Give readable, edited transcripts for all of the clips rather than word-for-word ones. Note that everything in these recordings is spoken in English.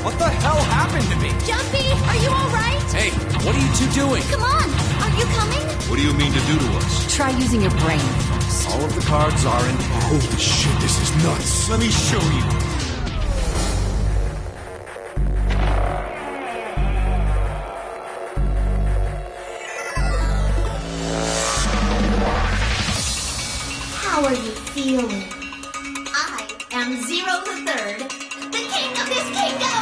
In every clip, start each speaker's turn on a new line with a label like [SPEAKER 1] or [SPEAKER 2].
[SPEAKER 1] What the hell happened to me?
[SPEAKER 2] Jumpy, are you alright?
[SPEAKER 1] Hey, what are you two doing?
[SPEAKER 2] Come on, are you coming?
[SPEAKER 3] What do you mean to do to us?
[SPEAKER 2] Try using your brain first.
[SPEAKER 1] All of the cards are in.
[SPEAKER 3] Holy shit, this is nuts. Let me show you.
[SPEAKER 2] How are you feeling? I am Zero the Third, the king of this kingdom!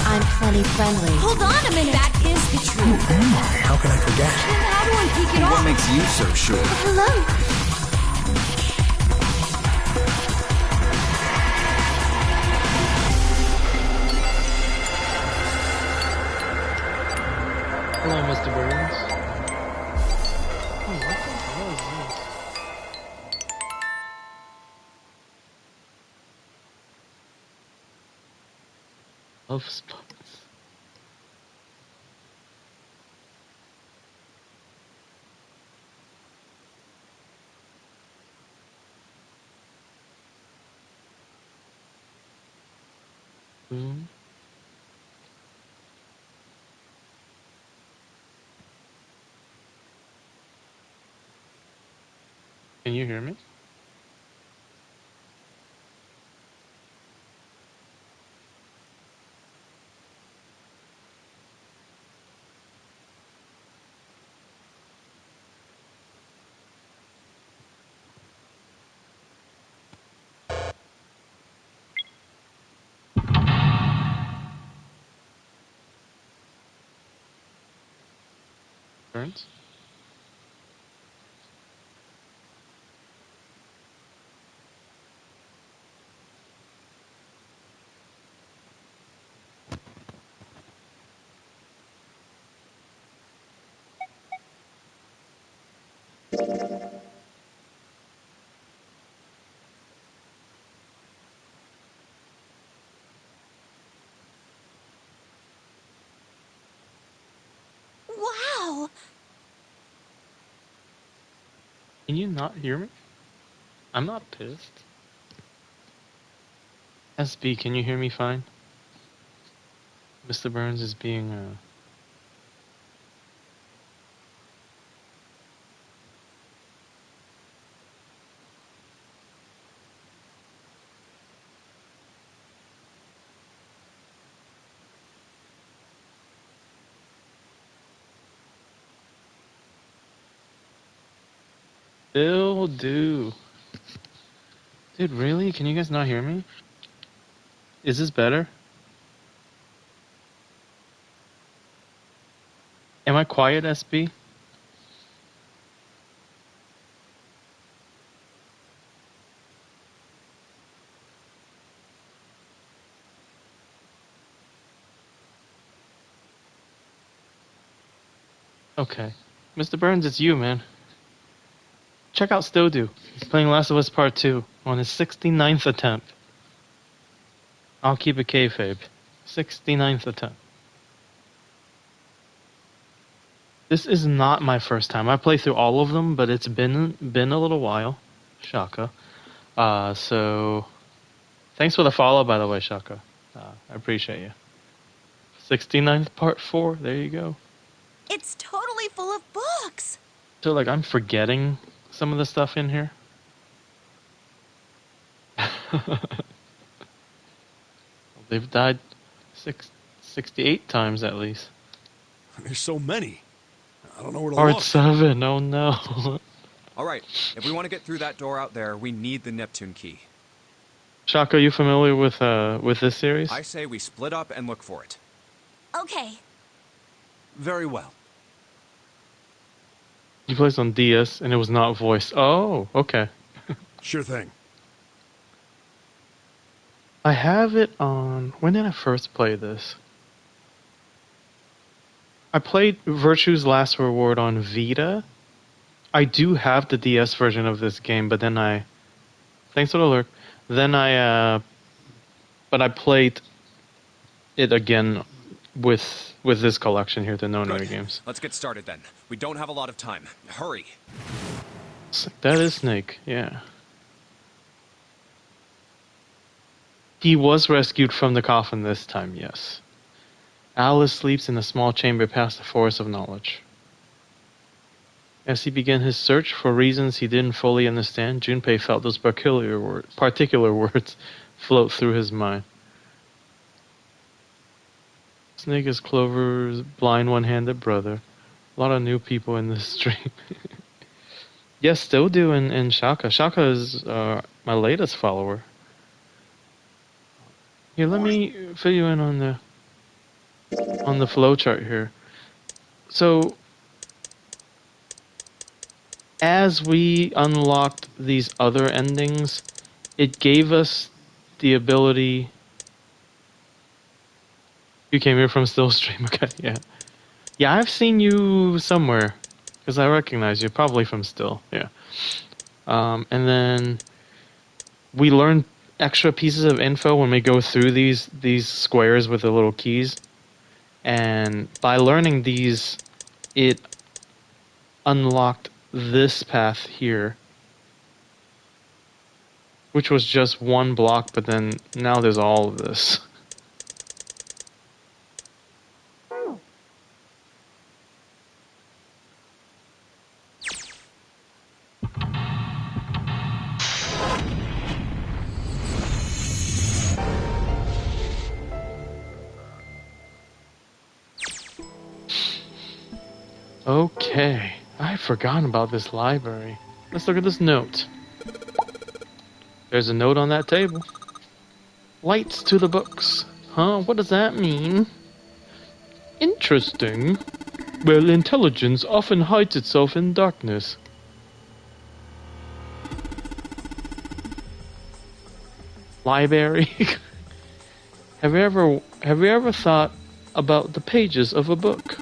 [SPEAKER 2] I'm plenty friendly. Hold on a minute. That is the truth.
[SPEAKER 3] Who am I? How can I forget?
[SPEAKER 2] Then how do I kick it off?
[SPEAKER 1] What makes you so sure?
[SPEAKER 2] Hello?
[SPEAKER 4] Hello, Mr. Burns. Oh, what the hell is this? Love spots. Boom. Can you hear me? Burns?
[SPEAKER 2] Wow!
[SPEAKER 4] Can you not hear me? I'm not pissed. SB, can you hear me fine? Mr. Burns is being, Will do. Dude, really? Can you guys not hear me? Is this better? Am I quiet, SB? Okay. Mr. Burns, it's you, man. Check out Stodu. He's playing Last of Us Part 2 on his 69th attempt. I'll keep it kayfabe. 69th attempt. This is not my first time. I play through all of them, but it's been a little while. Shaka. So thanks for the follow, by the way, Shaka. I appreciate you. 69th Part 4. There you go.
[SPEAKER 2] It's totally full of books!
[SPEAKER 4] So, like, I'm forgetting some of the stuff in here. They've died 68 times at least.
[SPEAKER 3] There's so many. I don't know where to
[SPEAKER 4] Part
[SPEAKER 3] look.
[SPEAKER 4] 7, oh no.
[SPEAKER 1] Alright, if we want to get through that door out there, we need the Neptune key.
[SPEAKER 4] Shaka, are you familiar with this series?
[SPEAKER 1] I say we split up and look for it.
[SPEAKER 2] Okay.
[SPEAKER 3] Very well.
[SPEAKER 4] You played on DS and it was not voiced. Oh, okay.
[SPEAKER 3] Sure thing.
[SPEAKER 4] I have it on... When did I first play this? I played Virtue's Last Reward on Vita. I do have the DS version of this game, but then I... Thanks for the alert. Then but I played it again with this collection here, the No Name games.
[SPEAKER 1] Let's get started then. We don't have a lot of time. Hurry.
[SPEAKER 4] That is Snake, yeah. He was rescued from the coffin this time, yes. Alice sleeps in a small chamber past the forest of knowledge. As he began his search for reasons he didn't fully understand, Junpei felt those particular words float through his mind. Snake is Clover's blind one-handed brother. A lot of new people in this stream. Yes, still do in Shaka. Shaka is my latest follower. Here, let me fill you in on the flow chart here. So, as we unlocked these other endings, it gave us the ability. You came here from Still Stream, okay? Yeah, yeah. I've seen you somewhere because I recognize you, probably from Still. Yeah. And then we learn extra pieces of info when we go through these squares with the little keys, and by learning these, it unlocked this path here, which was just one block, but then now there's all of this. Okay, I've forgotten about this library. Let's look at this note. There's a note on that table. Lights to the books. Huh? What does that mean? Interesting. Well, intelligence often hides itself in darkness. Library. Have you ever thought about the pages of a book?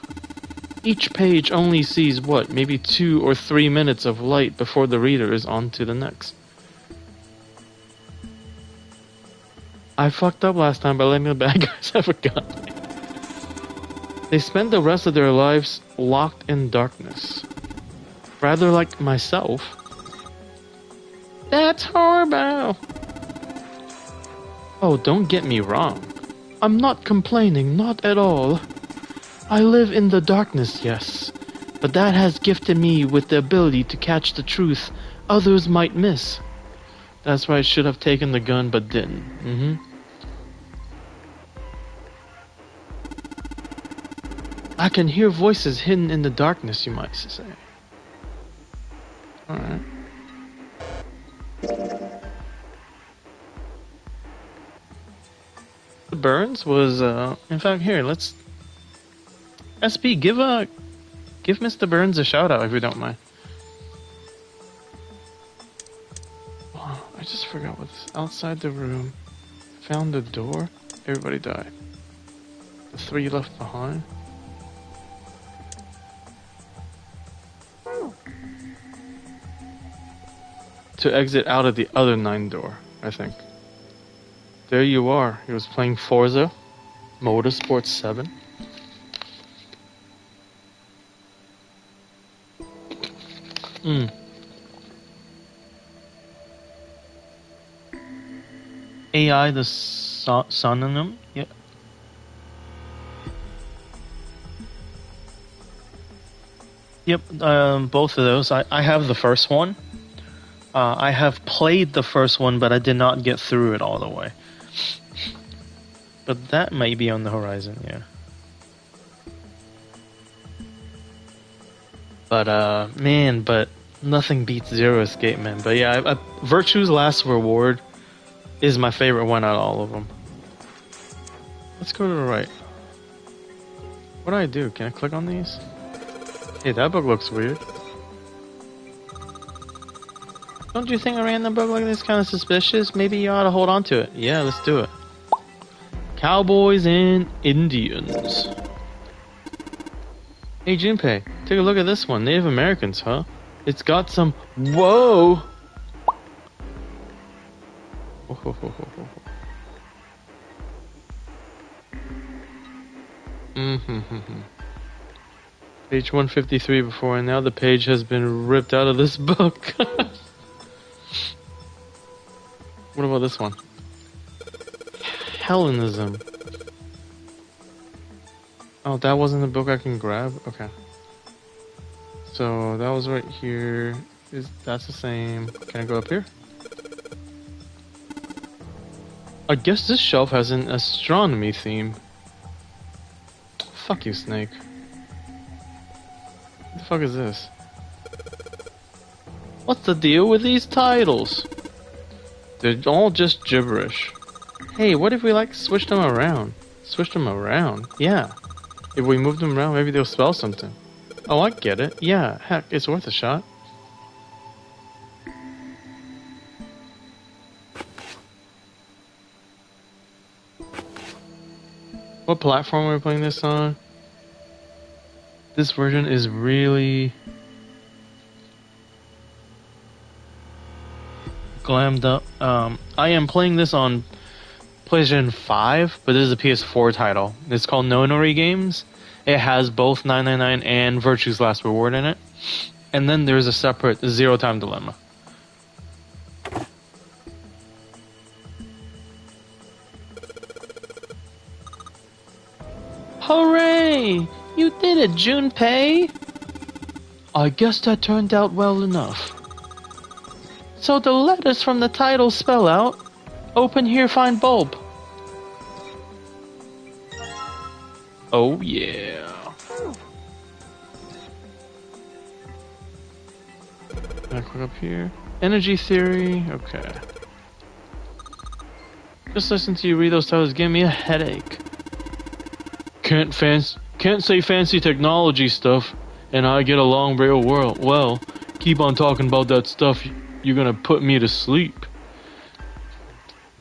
[SPEAKER 4] Each page only sees what, maybe 2 or 3 minutes of light before the reader is on to the next. I fucked up last time by letting the bad guys have a gun. They spend the rest of their lives locked in darkness. Rather like myself. That's horrible. Oh, don't get me wrong. I'm not complaining, not at all. I live in the darkness, yes, but that has gifted me with the ability to catch the truth others might miss. That's why I should have taken the gun but didn't. I can hear voices hidden in the darkness, you might say. Alright. Burns was, in fact, here, let's... SB, give Mr. Burns a shout out if you don't mind. Oh, I just forgot what's outside the room. Found the door. Everybody died. The 3 left behind. To exit out of the other 9 door, I think. There you are. He was playing Forza Motorsport 7. AI, the synonym? Yeah. Yep, both of those. I have the first one. I have played the first one, but I did not get through it all the way. But that may be on the horizon, yeah. But, man, but nothing beats Zero Escape, man. But yeah, Virtue's Last Reward is my favorite one out of all of them. Let's go to the right. What do I do? Can I click on these? Hey, that book looks weird. Don't you think a random book like this kind of suspicious? Maybe you ought to hold on to it. Yeah, let's do it. Cowboys and Indians. Hey, Junpei, take a look at this one. Native Americans, huh? It's got some... Whoa! Page 153 before, and now the page has been ripped out of this book. What about this one? Hellenism. Oh, that wasn't the book I can grab? Okay. So that was right here. That's the same. Can I go up here? I guess this shelf has an astronomy theme. Fuck you, Snake. What the fuck is this? What's the deal with these titles? They're all just gibberish. Hey, what if we like switched them around? Switched them around? Yeah. If we move them around, maybe they'll spell something. Oh, I get it. Yeah, heck, it's worth a shot. What platform are we playing this on? This version is really glammed up. I am playing this on PlayStation 5, but this is a PS4 title. It's called No Nori Games. It has both 999 and Virtue's Last Reward in it. And then there's a separate Zero Time Dilemma. Hooray! You did it, Junpei! I guess that turned out well enough. So the letters from the title spell out, open here, find bulb. Oh yeah. Can I click up here? Energy theory, okay. Just listen to you read those titles, give me a headache. Can't say fancy technology stuff, and I get along real well. Keep on talking about that stuff, you're gonna put me to sleep.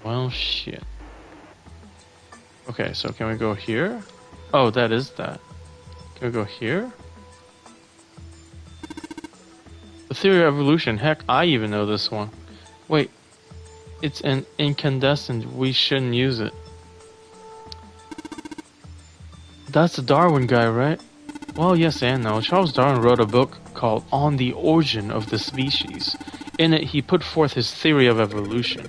[SPEAKER 4] Well, shit. Okay, so can we go here? Oh, that is that. Can we go here? The theory of evolution. Heck, I even know this one. Wait, it's an incandescent. We shouldn't use it. That's the Darwin guy, right? Well, yes and no. Charles Darwin wrote a book called On the Origin of the Species. In it, he put forth his theory of evolution.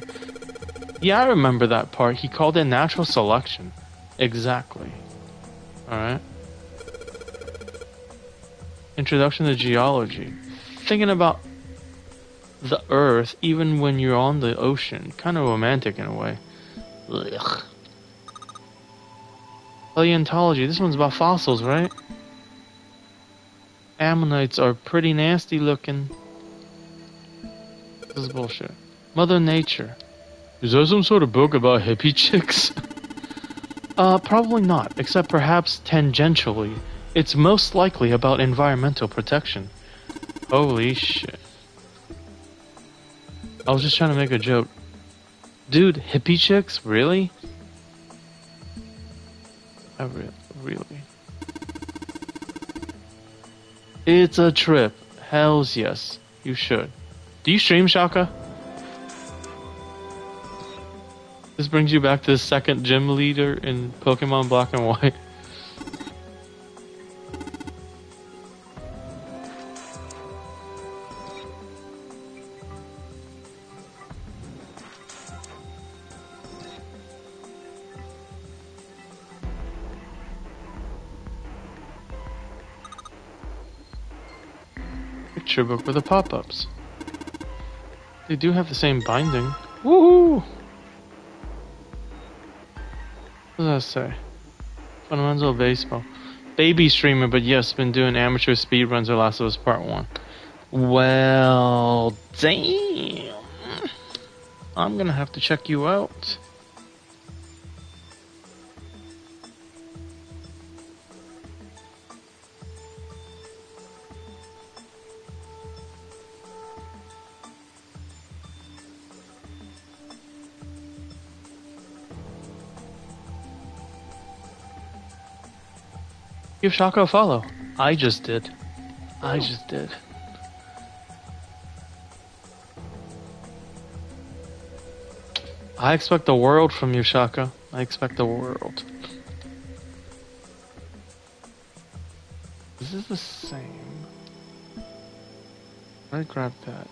[SPEAKER 4] Yeah, I remember that part. He called it natural selection. Exactly. Alright. Introduction to geology. Thinking about the Earth, even when you're on the ocean. Kind of romantic in a way. Ugh. Paleontology. This one's about fossils, right? Ammonites are pretty nasty looking. This is bullshit. Mother Nature. Is there some sort of book about hippie chicks? Probably not, except perhaps tangentially. It's most likely about environmental protection. Holy shit. I was just trying to make a joke. Dude, hippie chicks? Really? Really? It's a trip. Hells yes. You should. Do you stream, Shaka? This brings you back to the second gym leader in Pokemon Black and White. Picture book with the pop-ups. They do have the same binding. Woohoo! What does that say? Fundamental baseball. Baby streamer, but yes, been doing amateur speedruns of Last of Us Part 1. Well, damn. I'm gonna have to check you out. Give Shaka a follow. I just did. I expect the world from you, Shaka. I expect the world. Is this the same? I grabbed that.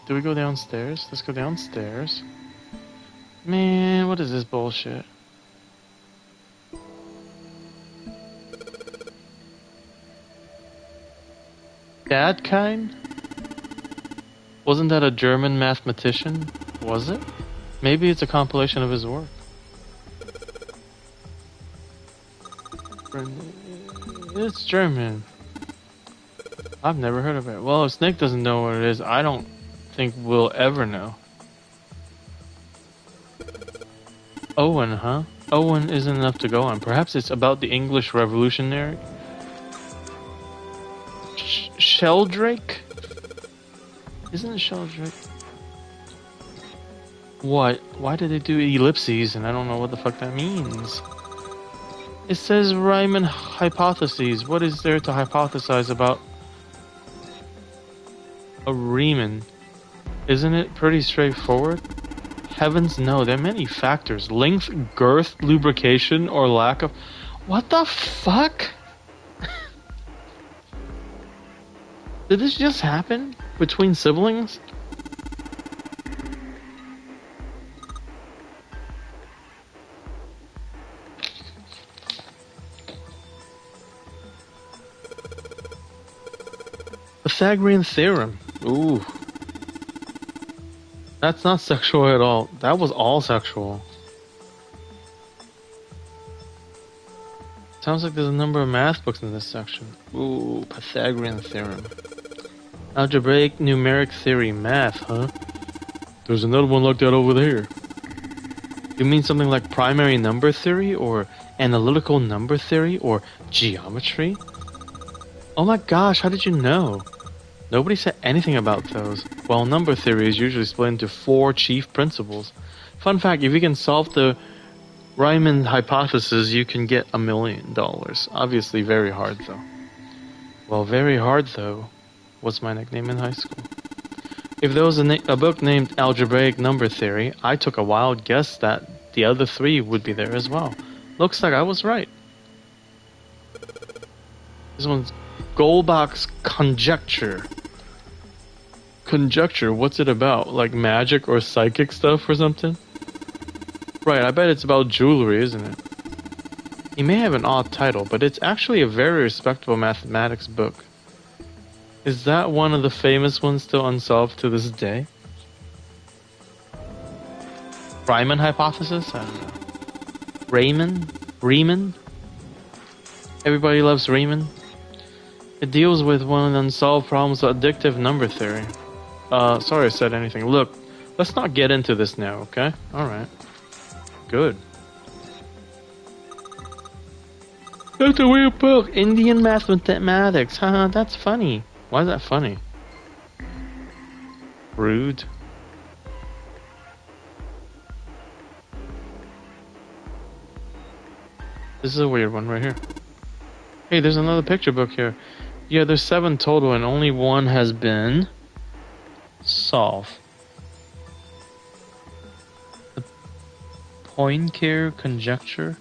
[SPEAKER 4] Do we go downstairs? Let's go downstairs. Man, what is this bullshit? That kind? Wasn't that a German mathematician? Was it? Maybe it's a compilation of his work. It's German. I've never heard of it. Well, if Snake doesn't know what it is, I don't think we'll ever know. Owen, huh? Owen isn't enough to go on. Perhaps it's about the English Revolutionary. Sheldrake? Isn't it Sheldrake? What? Why did they do ellipses and I don't know what the fuck that means? It says Riemann hypotheses. What is there to hypothesize about a Riemann? Isn't it pretty straightforward? Heavens no, there are many factors. Length, girth, lubrication, or lack of... What the fuck? Did this just happen? Between siblings? Pythagorean theorem. Ooh. That's not sexual at all. That was all sexual. Sounds like there's a number of math books in this section. Ooh, Pythagorean theorem. Algebraic numeric theory, math, huh? There's another one like that over there. You mean something like primary number theory, or analytical number theory, or geometry? Oh my gosh, how did you know? Nobody said anything about those. Well, number theory is usually split into 4 chief principles. Fun fact, if you can solve the Riemann hypothesis, you can get $1 million. Obviously very hard though. Well, very hard though was my nickname in high school. If there was a book named Algebraic Number Theory, I took a wild guess that the other 3 would be there as well. Looks like I was right. This one's Goldbach's Conjecture. Conjecture, what's it about? Like magic or psychic stuff or something? Right, I bet it's about jewelry, isn't it? It may have an odd title, but it's actually a very respectable mathematics book. Is that one of the famous ones still unsolved to this day? Riemann hypothesis? I don't know. Riemann? Everybody loves Riemann? It deals with one of the unsolved problems of addictive number theory. Sorry I said anything. Look, let's not get into this now, okay? Alright. Good. That's a weird book. Indian mathematics. Haha, that's funny. Why is that funny? Rude. This is a weird one right here. Hey, there's another picture book here. Yeah, there's 7 total and only 1 has been solved. The Poincare Conjecture.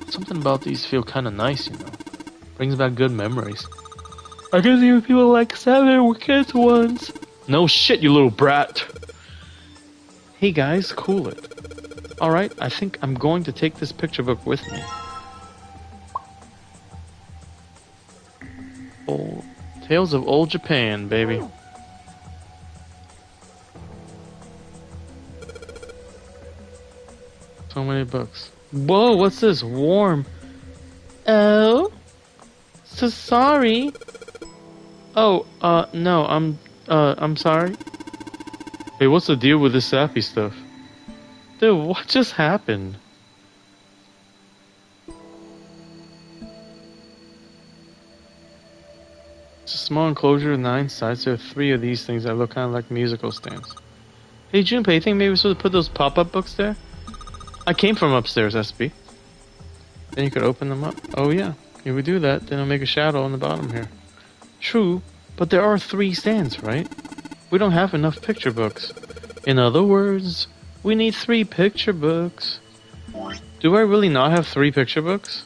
[SPEAKER 4] Something about these feel kind of nice, you know. Brings back good memories. I guess even people like 7 were kids once. No shit, you little brat. Hey guys, cool it. Alright, I think I'm going to take this picture book with me. Oh, Tales of Old Japan, baby. So many books. Whoa, what's this? Warm. Oh? So sorry. Oh, no, I'm sorry. Hey, what's the deal with this sappy stuff? Dude, what just happened? It's a small enclosure with 9 sides. There are 3 of these things that look kind of like musical stands. Hey, Junpei, you think maybe we're supposed to put those pop-up books there? I came from upstairs, SB. Then you could open them up. Oh yeah, if we do that, then I'll make a shadow on the bottom here. True, but there are 3 stands, right? We don't have enough picture books. In other words, we need 3 picture books. Do I really not have 3 picture books?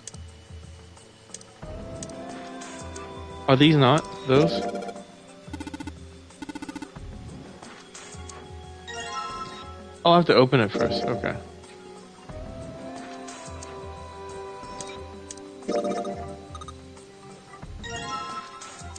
[SPEAKER 4] Are these not those? Oh, I have to open it first. Okay.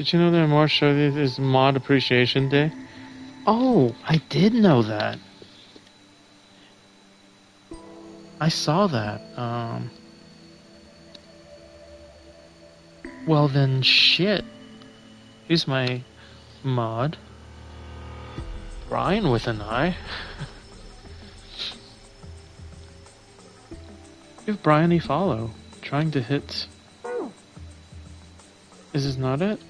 [SPEAKER 4] Did you know that March 30th is Mod Appreciation Day? Oh, I did know that. I saw that. Well then, shit. Who's my mod? Brian with an I. Give Brian a follow. Trying to hit. Is this not it?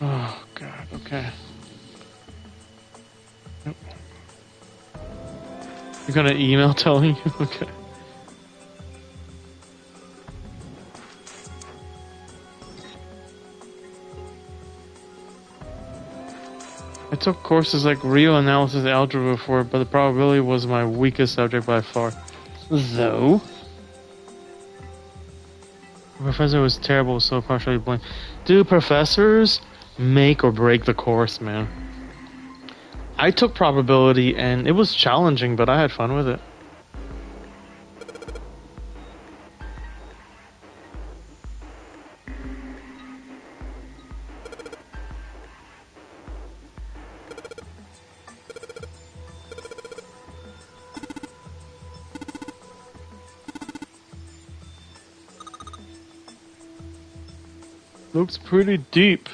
[SPEAKER 4] Oh god, okay. Nope. You're gonna email telling you? Okay. I took courses like real analysis algebra before, but the probability was my weakest subject by far. Though? The professor was terrible, so partially blamed. Dude, professors make or break the course, man. I took probability and it was challenging, but I had fun with it. Looks pretty deep.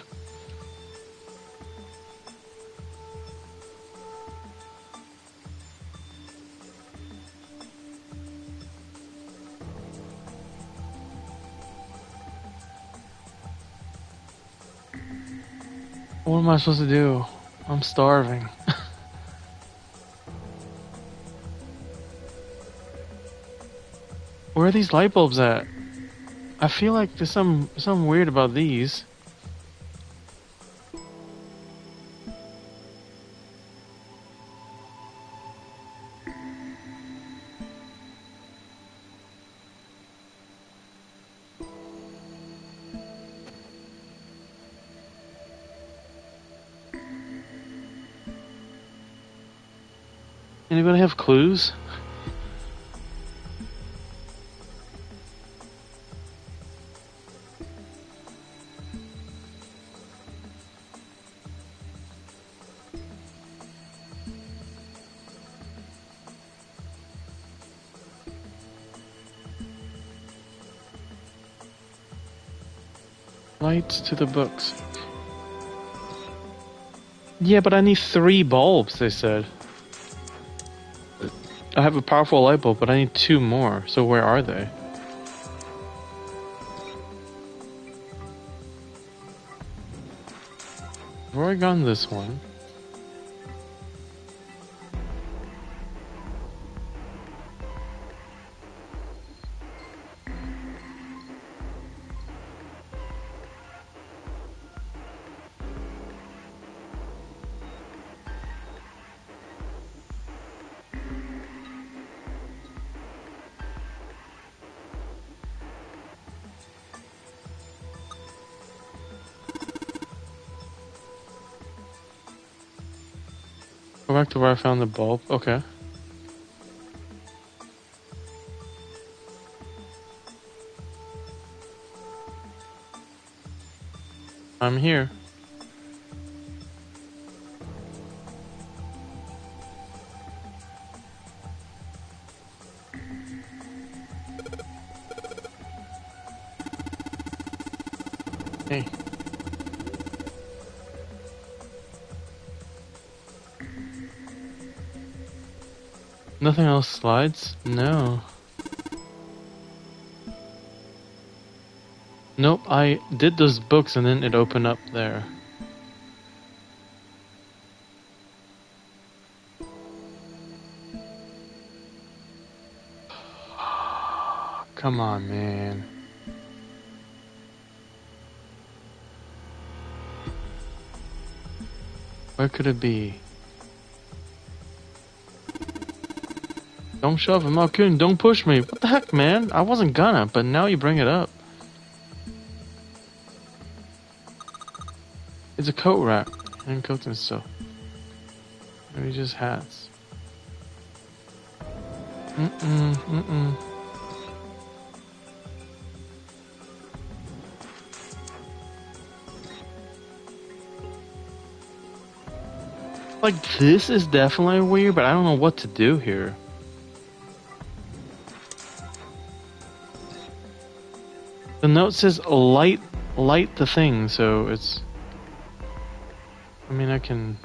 [SPEAKER 4] What am I supposed to do? I'm starving. Where are these light bulbs at? I feel like there's something weird about these. Anybody have clues? Lights to the books. Yeah, but I need 3 bulbs, they said. I have a powerful light bulb, but I need 2 more. So where are they? I've already gone this one. Go back to where I found the bulb. Okay. I'm here. Hey. Nothing else slides? No. Nope, I did those books and then it opened up there. Come on, man. Where could it be? Don't shove him out, Coon. Don't push me. What the heck, man? I wasn't gonna, but now you bring it up. It's a coat rack. And coats and stuff. Maybe just hats. Like, this is definitely weird, but I don't know what to do here. The note says light the thing, so it's... I mean, I can...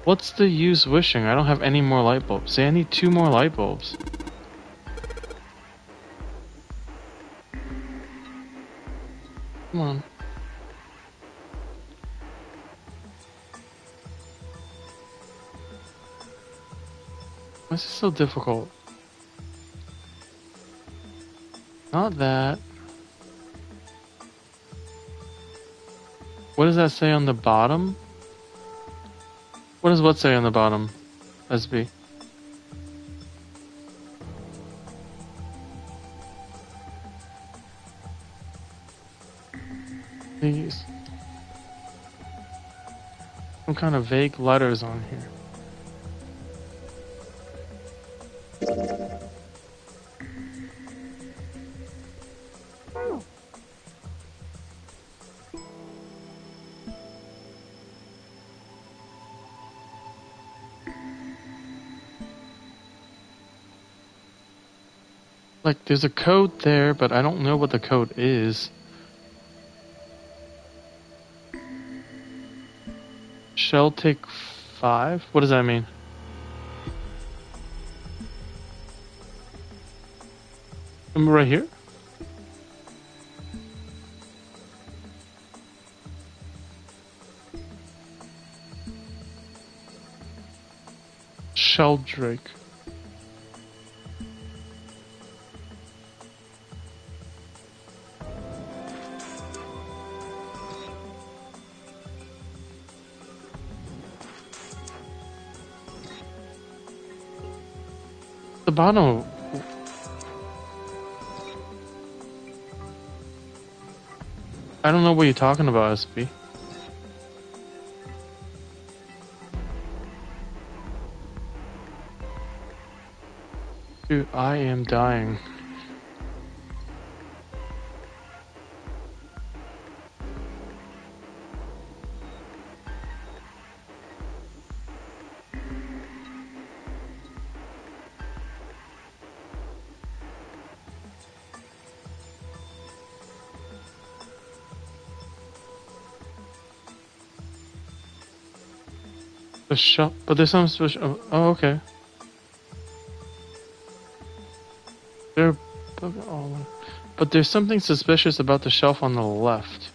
[SPEAKER 4] What's the use wishing? I don't have any more light bulbs. See, I need 2 more light bulbs. Come on. Why is this so difficult? Not that. What does that say on the bottom? What does what say on the bottom? SB. These. Some kind of vague letters on here. Like, there's a code there, but I don't know what the code is. Shell take 5? What does that mean? Am I right here? Sheldrake. The bottom. I don't know what you're talking about, SB. Dude, I am dying. The shop, but there's some special. Oh, okay. There, but there's something suspicious about the shelf on the left.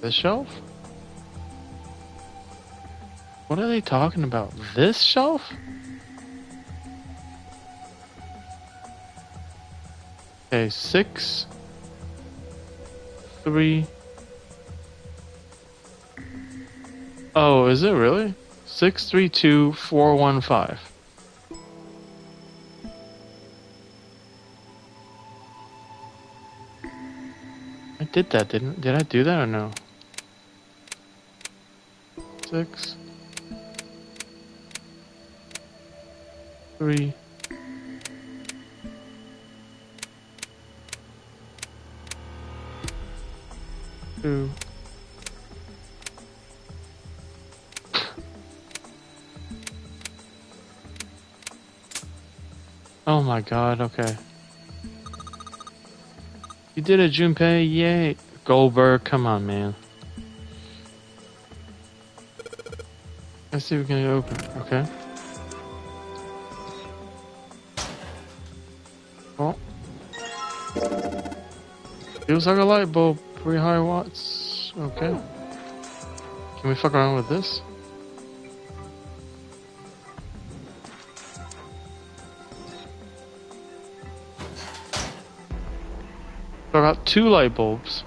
[SPEAKER 4] This shelf? What are they talking about? This shelf? Okay, 6, 3. Oh, is it really? 632415. I did that, did I do that or no? 6, 3. Two. Oh my god, okay. You did it, Junpei, yay! Goldberg, come on, man. Let's see if we can open it, okay? Well. Feels like a light bulb, pretty high watts. Okay. Can we fuck around with this? So I got 2 light bulbs.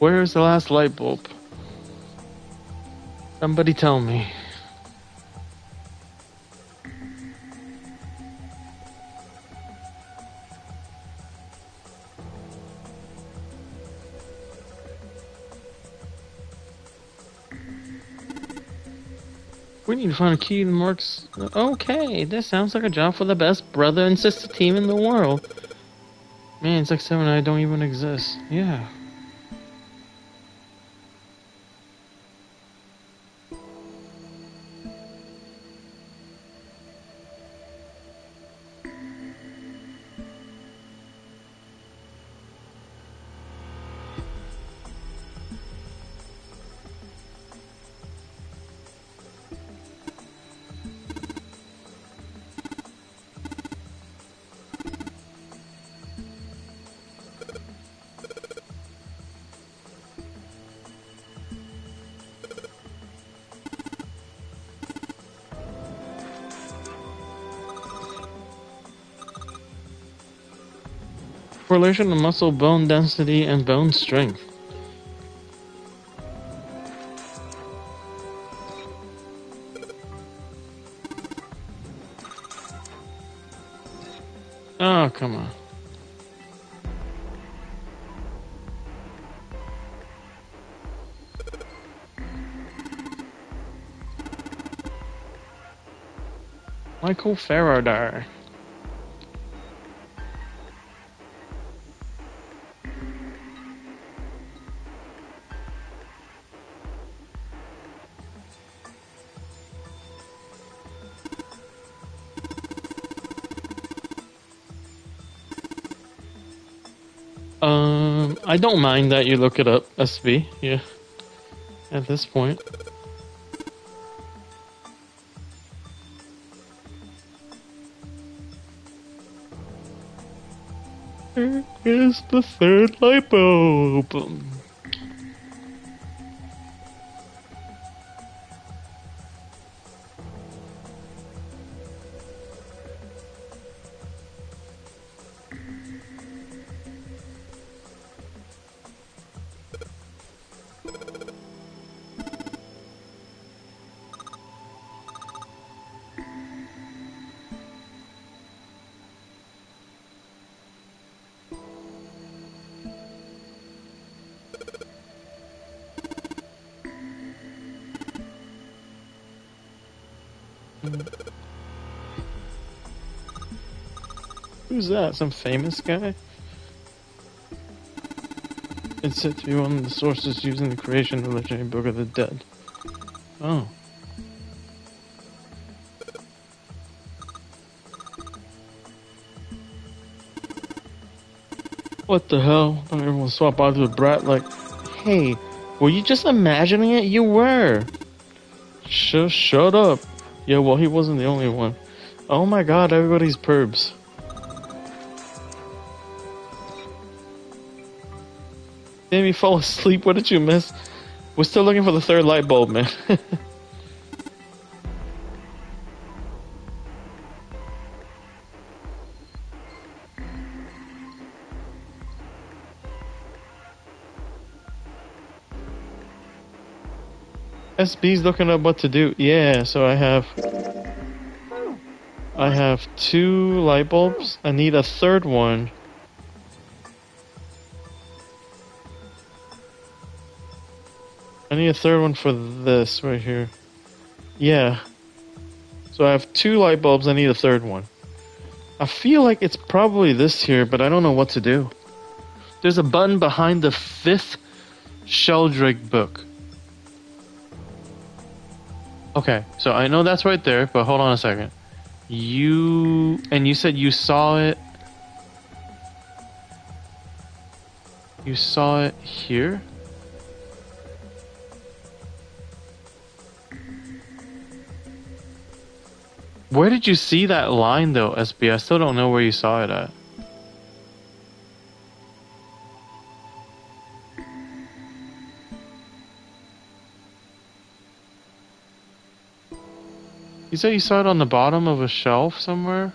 [SPEAKER 4] Where's the last light bulb? Somebody tell me. We need to find a key to Mark's. Okay, this sounds like a job for the best brother and sister team in the world. Man, it's like 7 and I don't even exist. Yeah. Correlation of muscle bone density and bone strength. Oh, come on. Michael Faraday. I don't mind that you look it up, SB. Yeah. At this point. There is the third light bulb. Who's that? Some famous guy? It's said to be one of the sources used in the creation of the legendary Book of the Dead. Oh. What the hell? Don't everyone swap out with Brat like, hey, were you just imagining it? You were. Shut up. Yeah, well, he wasn't the only one. Oh my god, everybody's pervs. Made me fall asleep. What did you miss? We're still looking for the third light bulb, man. SB's looking up what to do. Yeah, so I have 2 light bulbs. I need a third one. I need a third one for this right here. Yeah. So I have 2 light bulbs, I need a third one. I feel like it's probably this here, but I don't know what to do. There's a button behind the 5th Sheldrake book. Okay, so I know that's right there, but hold on a second. You said you saw it. You saw it here? Where did you see that line though, SB? I still don't know where you saw it at. You said you saw it on the bottom of a shelf somewhere?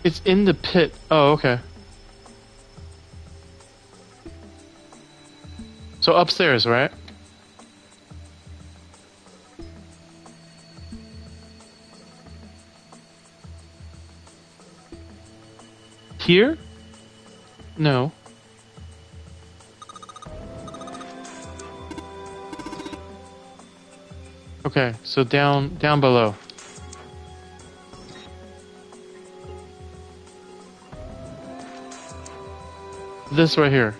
[SPEAKER 4] It's in the pit. Oh, okay. So upstairs, right? Here? No. Okay, so down below. This right here.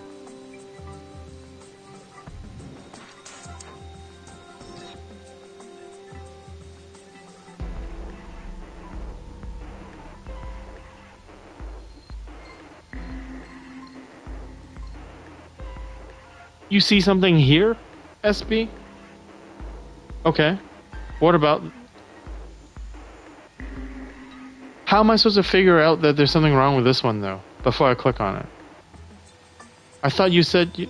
[SPEAKER 4] You see something here, SB? Okay. What about... How am I supposed to figure out that there's something wrong with this one, though, before I click on it? I thought you said... You...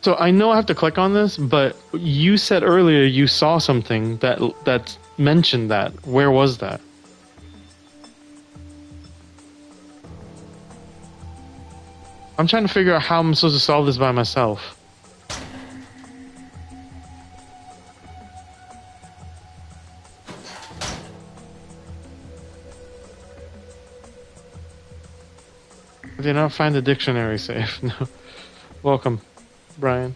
[SPEAKER 4] So I know I have to click on this, but you said earlier you saw something that mentioned that. Where was that? I'm trying to figure out how I'm supposed to solve this by myself. I did not find the dictionary safe. No. Welcome, Brian.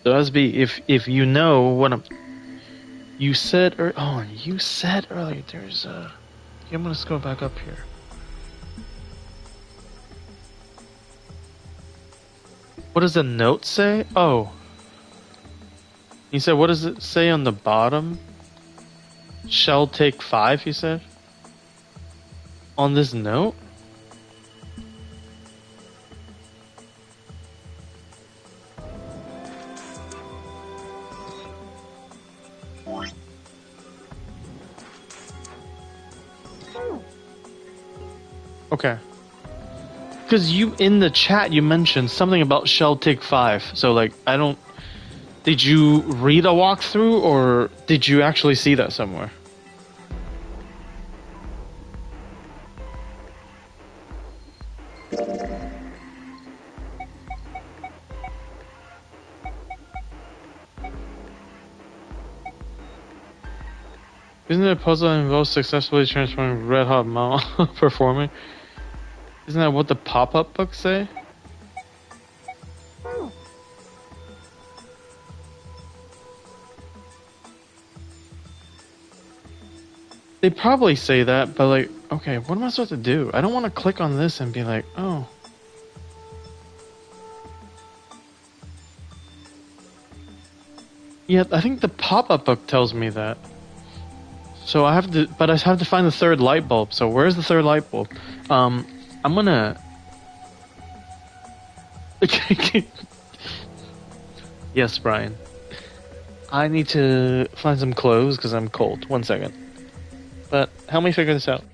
[SPEAKER 4] So SB, if you know what you said you said earlier there's a... I'm gonna scroll back up here. What does the note say? Oh. You said, what does it say on the bottom? Shall take 5, you said? On this note? Okay. Because you, in the chat, you mentioned something about shall take 5. So, like, I don't... Did you read a walkthrough, or did you actually see that somewhere? Isn't it a puzzle that involves successfully transforming Red Hot Mall performing? Isn't that what the pop-up books say? They probably say that, but like, okay, what am I supposed to do? I don't want to click on this and be like, oh. Yeah, I think the pop-up book tells me that. So I have to, but I have to find the third light bulb. So where's the third light bulb? I'm gonna... Yes, Brian. I need to find some clothes because I'm cold. 1 second. But help me figure this out.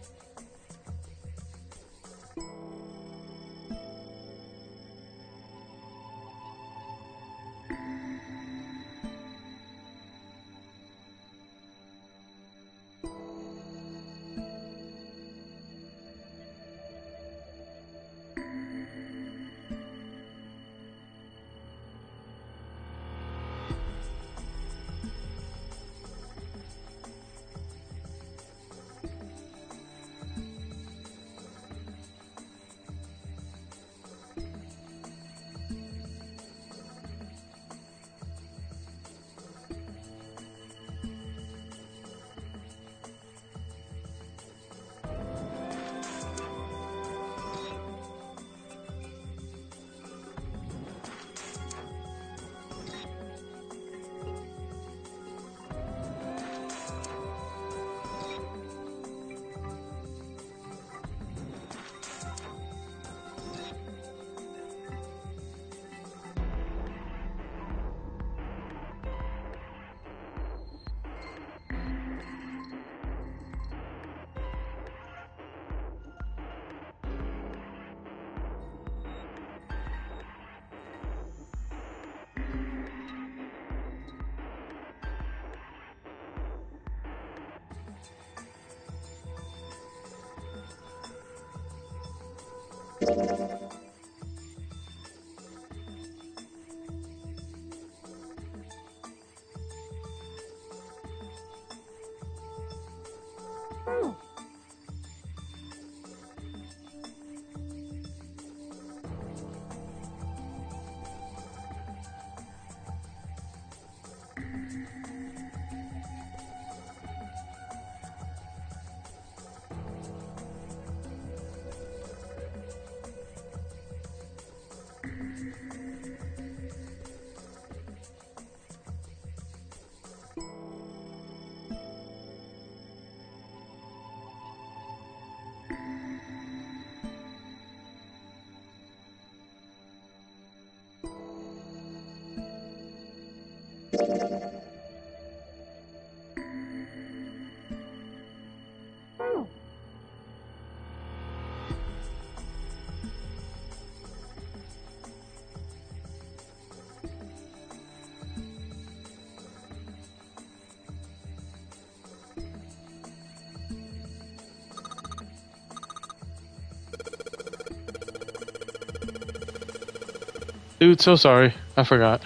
[SPEAKER 4] Dude, so sorry. I forgot.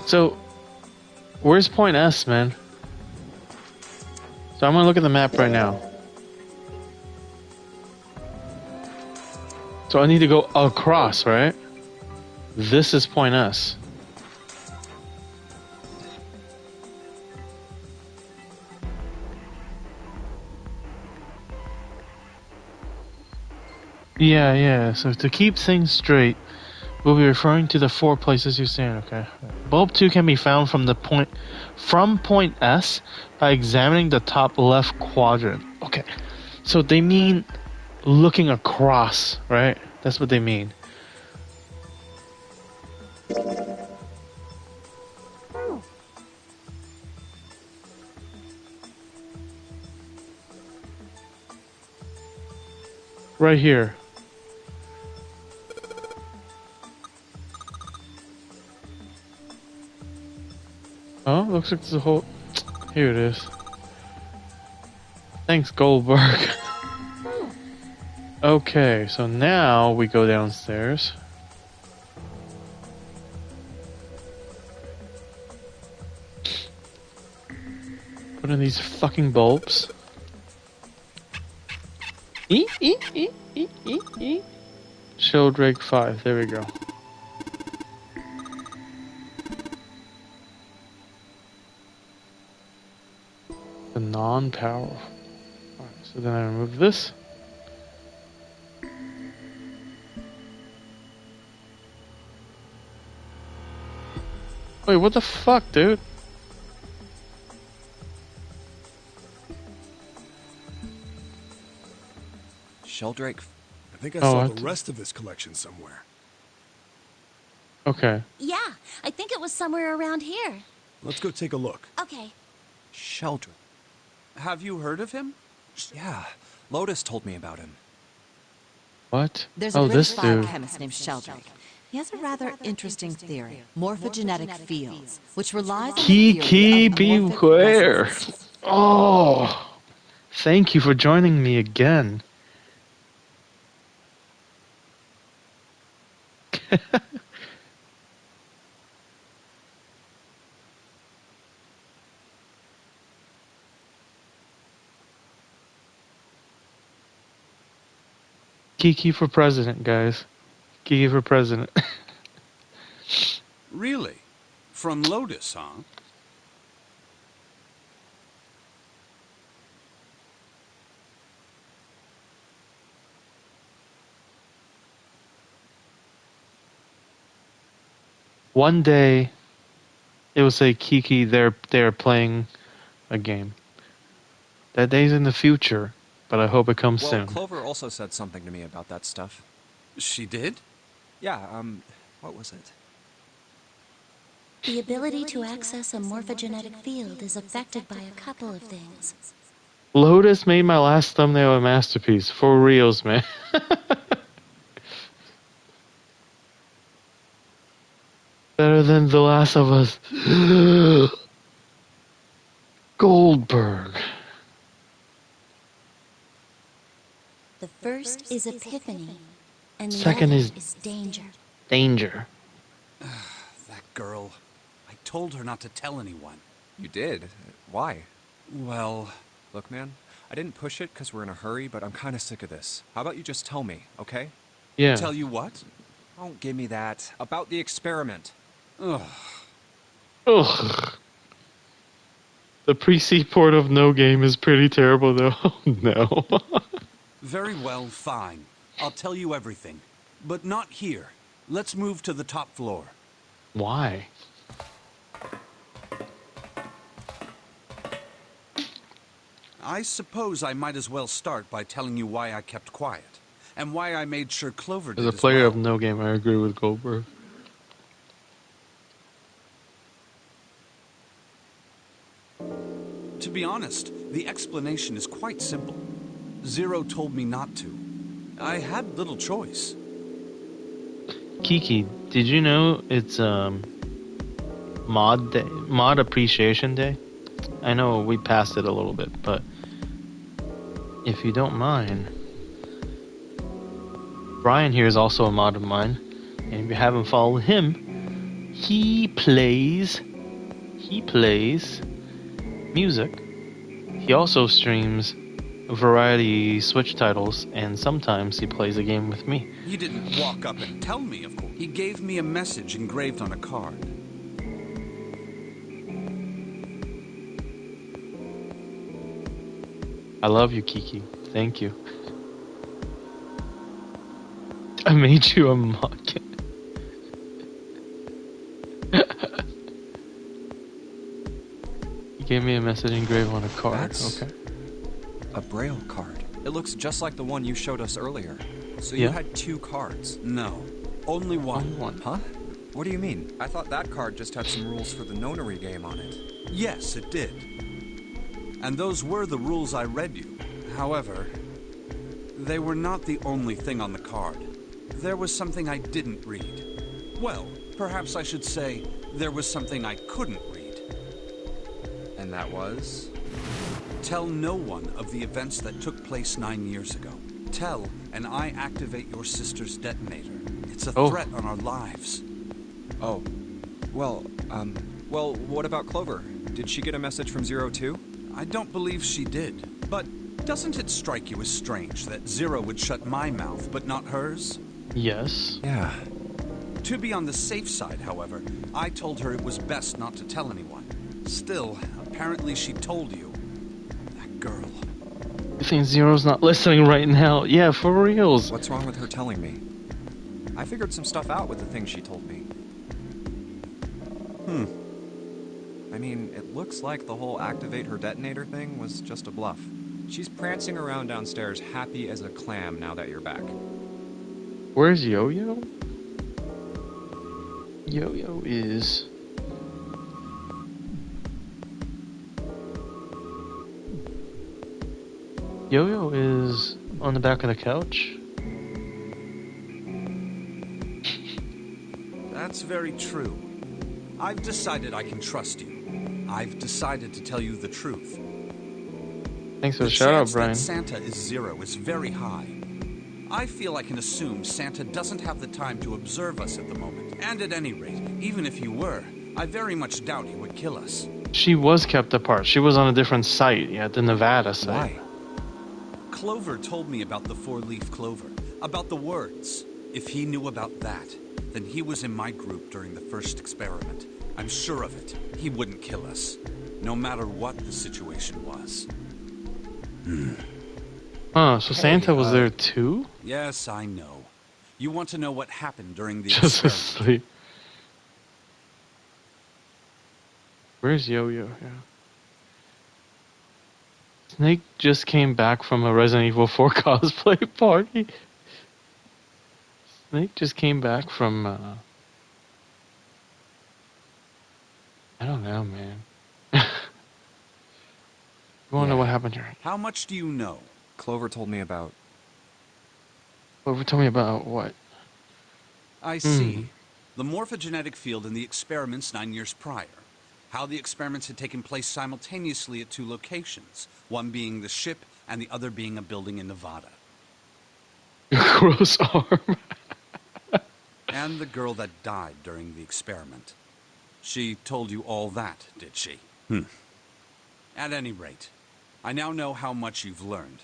[SPEAKER 4] So, where's point S, man? So I'm gonna look at the map right now. So I need to go across, right? This is point S. Yeah. So to keep things straight, we'll be referring to the 4 places you stand. Okay. Bulb 2 can be found from point S by examining the top left quadrant. Okay. So they mean looking across, right? That's what they mean. Right here. Oh, looks like there's a whole... Here it is. Thanks, Goldberg. Okay, so now we go downstairs. Put in these fucking bulbs. Sheldrake 5, there we go. The non-powerful. Alright, so then I remove this. Wait, what the fuck, dude?
[SPEAKER 1] Sheldrake.
[SPEAKER 3] I think I
[SPEAKER 4] Oh,
[SPEAKER 3] saw
[SPEAKER 4] I
[SPEAKER 3] the
[SPEAKER 4] th-
[SPEAKER 3] rest of his collection somewhere.
[SPEAKER 4] Okay.
[SPEAKER 2] Yeah, I think it was somewhere around here.
[SPEAKER 3] Let's go take a look.
[SPEAKER 2] Okay.
[SPEAKER 1] Sheldrake. Have you heard of him? Yeah, Lotus told me about him.
[SPEAKER 4] What?
[SPEAKER 5] There's a
[SPEAKER 4] Oh,
[SPEAKER 5] British
[SPEAKER 4] this dude.
[SPEAKER 5] biochemist named Sheldrake. He has a rather interesting theory, morphogenetic fields, which relies on the theory of morphic
[SPEAKER 4] beware.
[SPEAKER 5] resonance.
[SPEAKER 4] Oh, thank you for joining me again. Kiki for president, guys. Kiki for president.
[SPEAKER 6] Really? From Lotus, huh?
[SPEAKER 4] One day, it will say Kiki. They're playing a game. That day's in the future, but I hope it comes
[SPEAKER 1] Well,
[SPEAKER 4] soon.
[SPEAKER 1] Clover also said something to me about that stuff.
[SPEAKER 6] She did?
[SPEAKER 1] Yeah, what was it?
[SPEAKER 2] The ability to access a morphogenetic field is affected by a couple of things.
[SPEAKER 4] Lotus made my last thumbnail a masterpiece. For reals, man. Better than The Last of Us. Goldberg.
[SPEAKER 2] The first is epiphany, and the
[SPEAKER 4] Second
[SPEAKER 2] other
[SPEAKER 4] is
[SPEAKER 2] danger.
[SPEAKER 4] danger.
[SPEAKER 6] That girl. I told her not to tell anyone.
[SPEAKER 1] You did? Why?
[SPEAKER 6] Well,
[SPEAKER 1] Look, man, I didn't push it because we're in a hurry, but I'm kind of sick of this. How about you just tell me, okay?
[SPEAKER 4] Yeah.
[SPEAKER 6] tell you what?
[SPEAKER 1] Don't give me that. About the experiment.
[SPEAKER 6] Ugh.
[SPEAKER 4] Ugh. The pre-C port of No Game is pretty terrible, though. No.
[SPEAKER 6] Very well, fine. I'll tell you everything. But not here. Let's move to the top floor.
[SPEAKER 4] Why?
[SPEAKER 6] I suppose I might as well start by telling you why I kept quiet. And why I made sure Clover did
[SPEAKER 4] As a
[SPEAKER 6] as
[SPEAKER 4] player
[SPEAKER 6] well.
[SPEAKER 4] of No Game, I agree with Goldberg.
[SPEAKER 6] To be honest, the explanation is quite simple. Zero told me not to. I had little choice.
[SPEAKER 4] Kiki, did you know it's mod day, mod appreciation day? I know we passed it a little bit, but if you don't mind, Brian here is also a mod of mine, and if you haven't followed him, he plays music. He also streams variety Switch titles, and sometimes he plays a game with me.
[SPEAKER 6] He didn't walk up and tell me, of course. He gave me a message engraved on a card.
[SPEAKER 4] I love you, Kiki. Thank you. I made you a mod. He gave me a message engraved on a card.
[SPEAKER 1] That's-
[SPEAKER 4] Okay.
[SPEAKER 1] A Braille card. It looks just like the one you showed us earlier. So you
[SPEAKER 4] Yeah.
[SPEAKER 1] had 2 cards.
[SPEAKER 6] No, only one.
[SPEAKER 4] Only one.
[SPEAKER 1] Huh? What do you mean? I thought that card just had some rules for the nonary game on it.
[SPEAKER 6] Yes, it did. And those were the rules I read you. However, they were not the only thing on the card. There was something I didn't read. Well, perhaps I should say, there was something I couldn't read.
[SPEAKER 1] And that was?
[SPEAKER 6] Tell no one of the events that took place 9 years ago. Tell, and I activate your sister's detonator. It's a
[SPEAKER 4] Oh.
[SPEAKER 6] threat on our lives.
[SPEAKER 1] Oh. Well, what about Clover? Did she get a message from Zero too?
[SPEAKER 6] I don't believe she did. But doesn't it strike you as strange that Zero would shut my mouth, but not hers?
[SPEAKER 4] Yes.
[SPEAKER 1] Yeah.
[SPEAKER 6] To be on the safe side, however, I told her it was best not to tell anyone. Still, apparently she told you. That girl.
[SPEAKER 4] You think Zero's not listening right now? Yeah, for reals.
[SPEAKER 1] What's wrong with her telling me? I figured some stuff out with the things she told me. I mean, it looks like the whole activate her detonator thing was just a bluff. She's prancing around downstairs happy as a clam now that you're back.
[SPEAKER 4] Where's Yo-Yo? Yo-Yo is... Yo-Yo is on the back of the couch.
[SPEAKER 6] That's very true. I've decided I can trust you. I've decided to tell you the truth.
[SPEAKER 4] Thanks for the
[SPEAKER 6] The
[SPEAKER 4] shout out,
[SPEAKER 6] chance
[SPEAKER 4] Brian.
[SPEAKER 6] that Santa is Zero is very high. I feel I can assume Santa doesn't have the time to observe us at the moment. And at any rate, even if he were, I very much doubt he would kill us.
[SPEAKER 4] She was kept apart. She was on a different site, yeah, the Nevada site.
[SPEAKER 1] Why?
[SPEAKER 6] Clover told me about the 4-leaf clover, about the words. If he knew about that, then he was in my group during the first experiment. I'm sure of it. He wouldn't kill us, no matter what the situation was.
[SPEAKER 4] Huh, so Santa was
[SPEAKER 1] uh,
[SPEAKER 4] there too?
[SPEAKER 6] Yes, I know. You want to know what happened during the
[SPEAKER 4] Just
[SPEAKER 6] experiment?
[SPEAKER 4] asleep. Where's Yo-Yo? Yeah. Snake just came back from a Resident Evil 4 cosplay party. Snake just came back from, I don't know, man. You wanna know what happened here?
[SPEAKER 6] How much do you know?
[SPEAKER 1] Clover told me about...
[SPEAKER 4] Clover told me about what?
[SPEAKER 6] I see. The morphogenetic field in the experiments 9 years prior. How the experiments had taken place simultaneously at 2 locations, one being the ship and the other being a building in Nevada.
[SPEAKER 4] Gross arm.
[SPEAKER 6] And the girl that died during the experiment. She told you all that, did she? At any rate, I now know how much you've learned.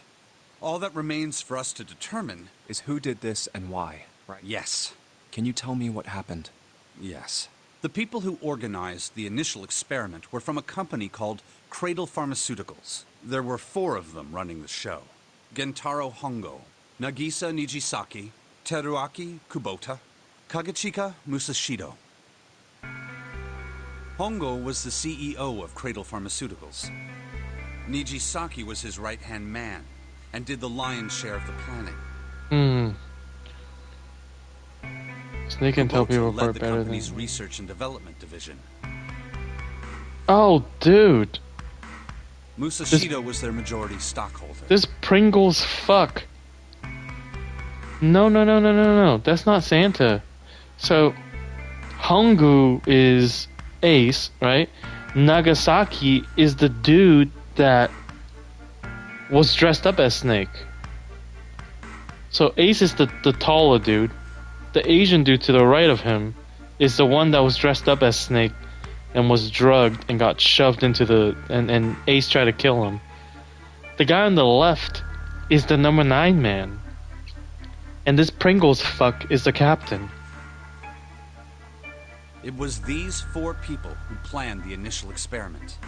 [SPEAKER 6] All that remains for us to determine
[SPEAKER 1] Is who did this and why, right?
[SPEAKER 6] yes.
[SPEAKER 1] Can you tell me what happened?
[SPEAKER 6] Yes. The people who organized the initial experiment were from a company called Cradle Pharmaceuticals. There were 4 of them running the show. Gentaro Hongo, Nagisa Nijisaki, Teruaki Kubota, Kagechika Musashido. Hongo was the CEO of Cradle Pharmaceuticals. Nijisaki was his right-hand man and did the lion's share of the planning.
[SPEAKER 4] Snake can tell people
[SPEAKER 6] Kubota led
[SPEAKER 4] apart
[SPEAKER 6] the
[SPEAKER 4] better than...
[SPEAKER 6] company's research and development division.
[SPEAKER 4] Oh, dude.
[SPEAKER 6] Musashido was their majority stockholder.
[SPEAKER 4] This Pringles fuck. No. That's not Santa. So, Hongu is Ace, right? Nagasaki is the dude that was dressed up as Snake. So Ace is the taller dude. The Asian dude to the right of him is the one that was dressed up as Snake and was drugged and got shoved into the... And Ace tried to kill him. The guy on the left is the number 9 man. And this Pringles fuck is the captain.
[SPEAKER 6] It was these 4 people who planned the initial experiment.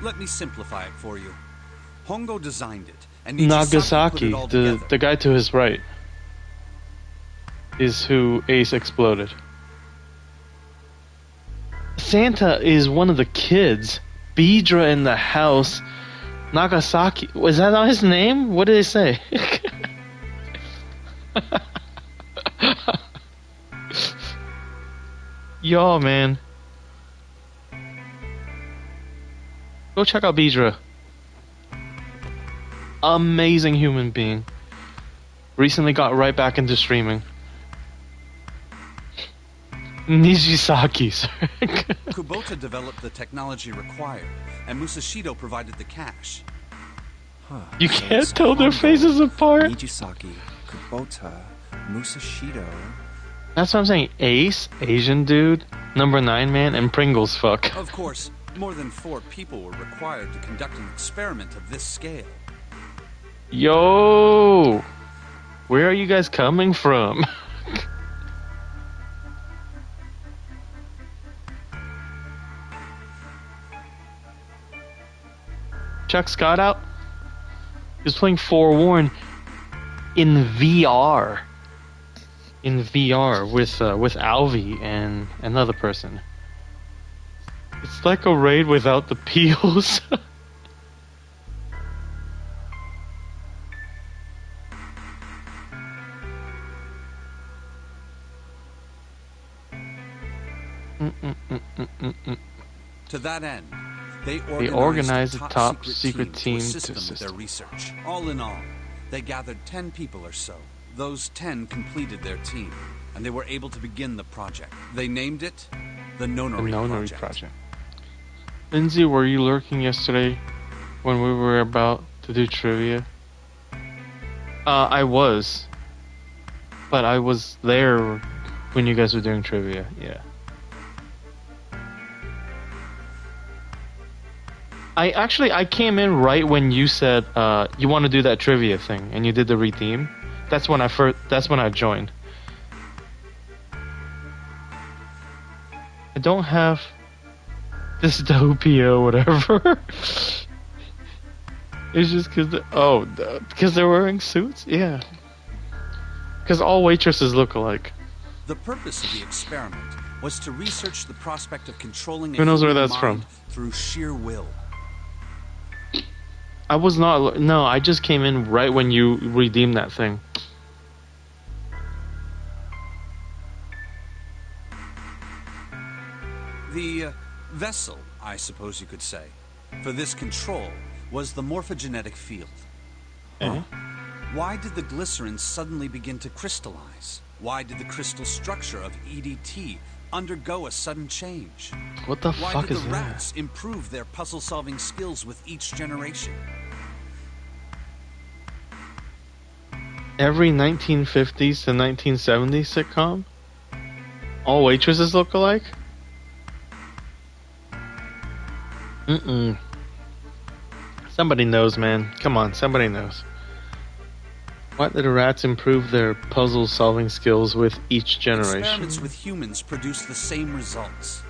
[SPEAKER 6] Let me simplify it for you. Hongo designed it, and Nijisaki
[SPEAKER 4] Nagasaki,
[SPEAKER 6] put it all together.
[SPEAKER 4] the guy to his right, is who Ace exploded. Santa is one of the kids. Beedra in the house. Nagasaki. Was that not his name? What did they say? Yo, man. Go check out Beedra. Amazing human being. Recently got right back into streaming. Nijisaki, sir.
[SPEAKER 6] Kubota developed the technology required, and Musashido provided the cash.
[SPEAKER 4] You
[SPEAKER 1] So
[SPEAKER 4] can't
[SPEAKER 1] it's
[SPEAKER 4] tell their
[SPEAKER 1] Hongo,
[SPEAKER 4] faces apart.
[SPEAKER 1] Nijisaki, Kubota, Musashido.
[SPEAKER 4] That's what I'm saying. Ace, Asian dude, number 9 man, and Pringles fuck.
[SPEAKER 6] Of course, more than 4 people were required to conduct an experiment of this scale.
[SPEAKER 4] Yo! Where are you guys coming from? Check Scott out. He was playing Forewarn in VR. In VR with Alvi and another person. It's like a raid without the peels.
[SPEAKER 6] To that end, they
[SPEAKER 4] organized
[SPEAKER 6] a
[SPEAKER 4] a
[SPEAKER 6] top
[SPEAKER 4] secret team
[SPEAKER 6] to
[SPEAKER 4] to
[SPEAKER 6] assist them with
[SPEAKER 4] assist
[SPEAKER 6] their
[SPEAKER 4] them.
[SPEAKER 6] research. All in all, they gathered 10 people or so. Those 10 completed their team, and they were able to begin the project. They named it the
[SPEAKER 4] The
[SPEAKER 6] Nonori
[SPEAKER 4] Nonary
[SPEAKER 6] Project.
[SPEAKER 4] Project. Lindsay, were you lurking yesterday when we were about to do trivia? I was. But I was there when you guys were doing trivia, yeah. I came in right when you said you want to do that trivia thing, and you did the redeem. That's when I joined. I don't have dystopia or whatever. It's just because they're wearing suits? Yeah. Because all waitresses look alike.
[SPEAKER 6] The purpose of the experiment was to research the prospect of controlling
[SPEAKER 4] Who knows where
[SPEAKER 6] human
[SPEAKER 4] that's from?
[SPEAKER 6] mind through sheer will.
[SPEAKER 4] I was not. No, I just came in right when you redeemed that thing.
[SPEAKER 6] The vessel, I suppose you could say, for this control was the morphogenetic field.
[SPEAKER 4] Eh?
[SPEAKER 6] Why did the glycerin suddenly begin to crystallize? Why did the crystal structure of EDT undergo a sudden change?
[SPEAKER 4] What the
[SPEAKER 6] Why
[SPEAKER 4] fuck
[SPEAKER 6] did
[SPEAKER 4] is
[SPEAKER 6] the
[SPEAKER 4] that?
[SPEAKER 6] rats improve their puzzle-solving skills with each generation?
[SPEAKER 4] every 1950s to 1970s sitcom? All waitresses look alike? Mm-mm. Somebody knows, man. Come on, somebody knows. Why did the rats improve their puzzle-solving skills with each generation?
[SPEAKER 6] Experiments with humans produce the same results.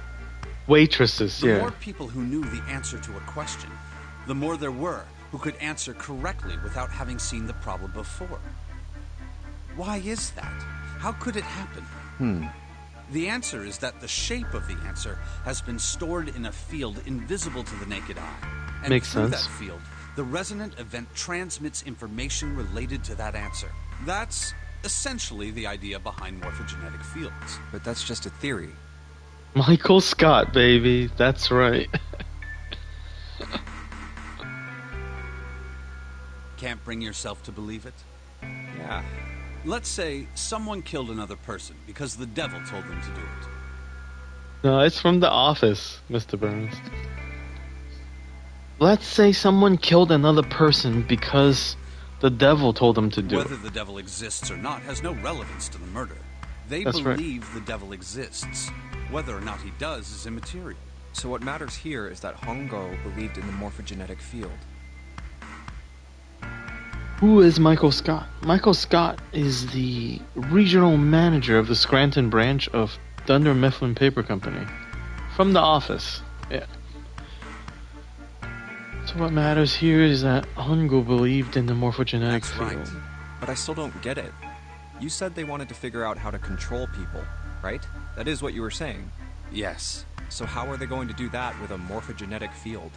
[SPEAKER 4] Waitresses,
[SPEAKER 6] The
[SPEAKER 4] yeah.
[SPEAKER 6] more people who knew the answer to a question, the more there were who could answer correctly without having seen the problem before. Why is that? How could it happen? The answer is that the shape of the answer has been stored in a field invisible to the naked eye. And
[SPEAKER 4] Makes
[SPEAKER 6] through
[SPEAKER 4] sense.
[SPEAKER 6] that field, the resonant event transmits information related to that answer. That's essentially the idea behind morphogenetic fields.
[SPEAKER 1] But that's just a theory.
[SPEAKER 4] Michael Scott, baby. That's right.
[SPEAKER 6] Can't bring yourself to believe it?
[SPEAKER 1] Yeah.
[SPEAKER 6] Let's say someone killed another person because the devil told them to do it.
[SPEAKER 4] No, it's from The Office, Mr. Burns. Let's say someone killed another person because the devil told them to do
[SPEAKER 6] Whether
[SPEAKER 4] it.
[SPEAKER 6] the devil exists or not has no relevance to the murder. They
[SPEAKER 4] That's right.
[SPEAKER 6] believe the devil exists. Whether or not he does is immaterial.
[SPEAKER 1] So what matters here is that Hongo believed in the morphogenetic field.
[SPEAKER 4] Who is Michael Scott? Michael Scott is the regional manager of the Scranton branch of Dunder Mifflin Paper Company. From The Office. Yeah. So what matters here is that Hongo believed in the morphogenetic
[SPEAKER 6] That's
[SPEAKER 4] field.
[SPEAKER 6] right.
[SPEAKER 1] But I still don't get it. You said they wanted to figure out how to control people, right? That is what you were saying.
[SPEAKER 6] Yes.
[SPEAKER 1] So how are they going to do that with a morphogenetic field?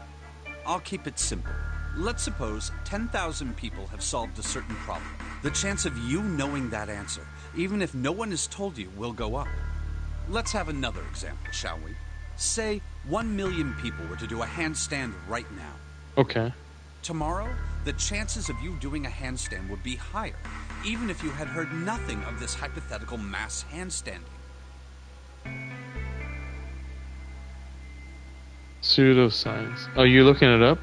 [SPEAKER 6] I'll keep it simple. Let's suppose 10,000 people have solved a certain problem. The chance of you knowing that answer, even if no one has told you, will go up. Let's have another example, shall we? Say 1 million people were to do a handstand right now.
[SPEAKER 4] Okay.
[SPEAKER 6] Tomorrow, the chances of you doing a handstand would be higher, even if you had heard nothing of this hypothetical mass handstanding.
[SPEAKER 4] Pseudoscience. Oh, you're looking it up?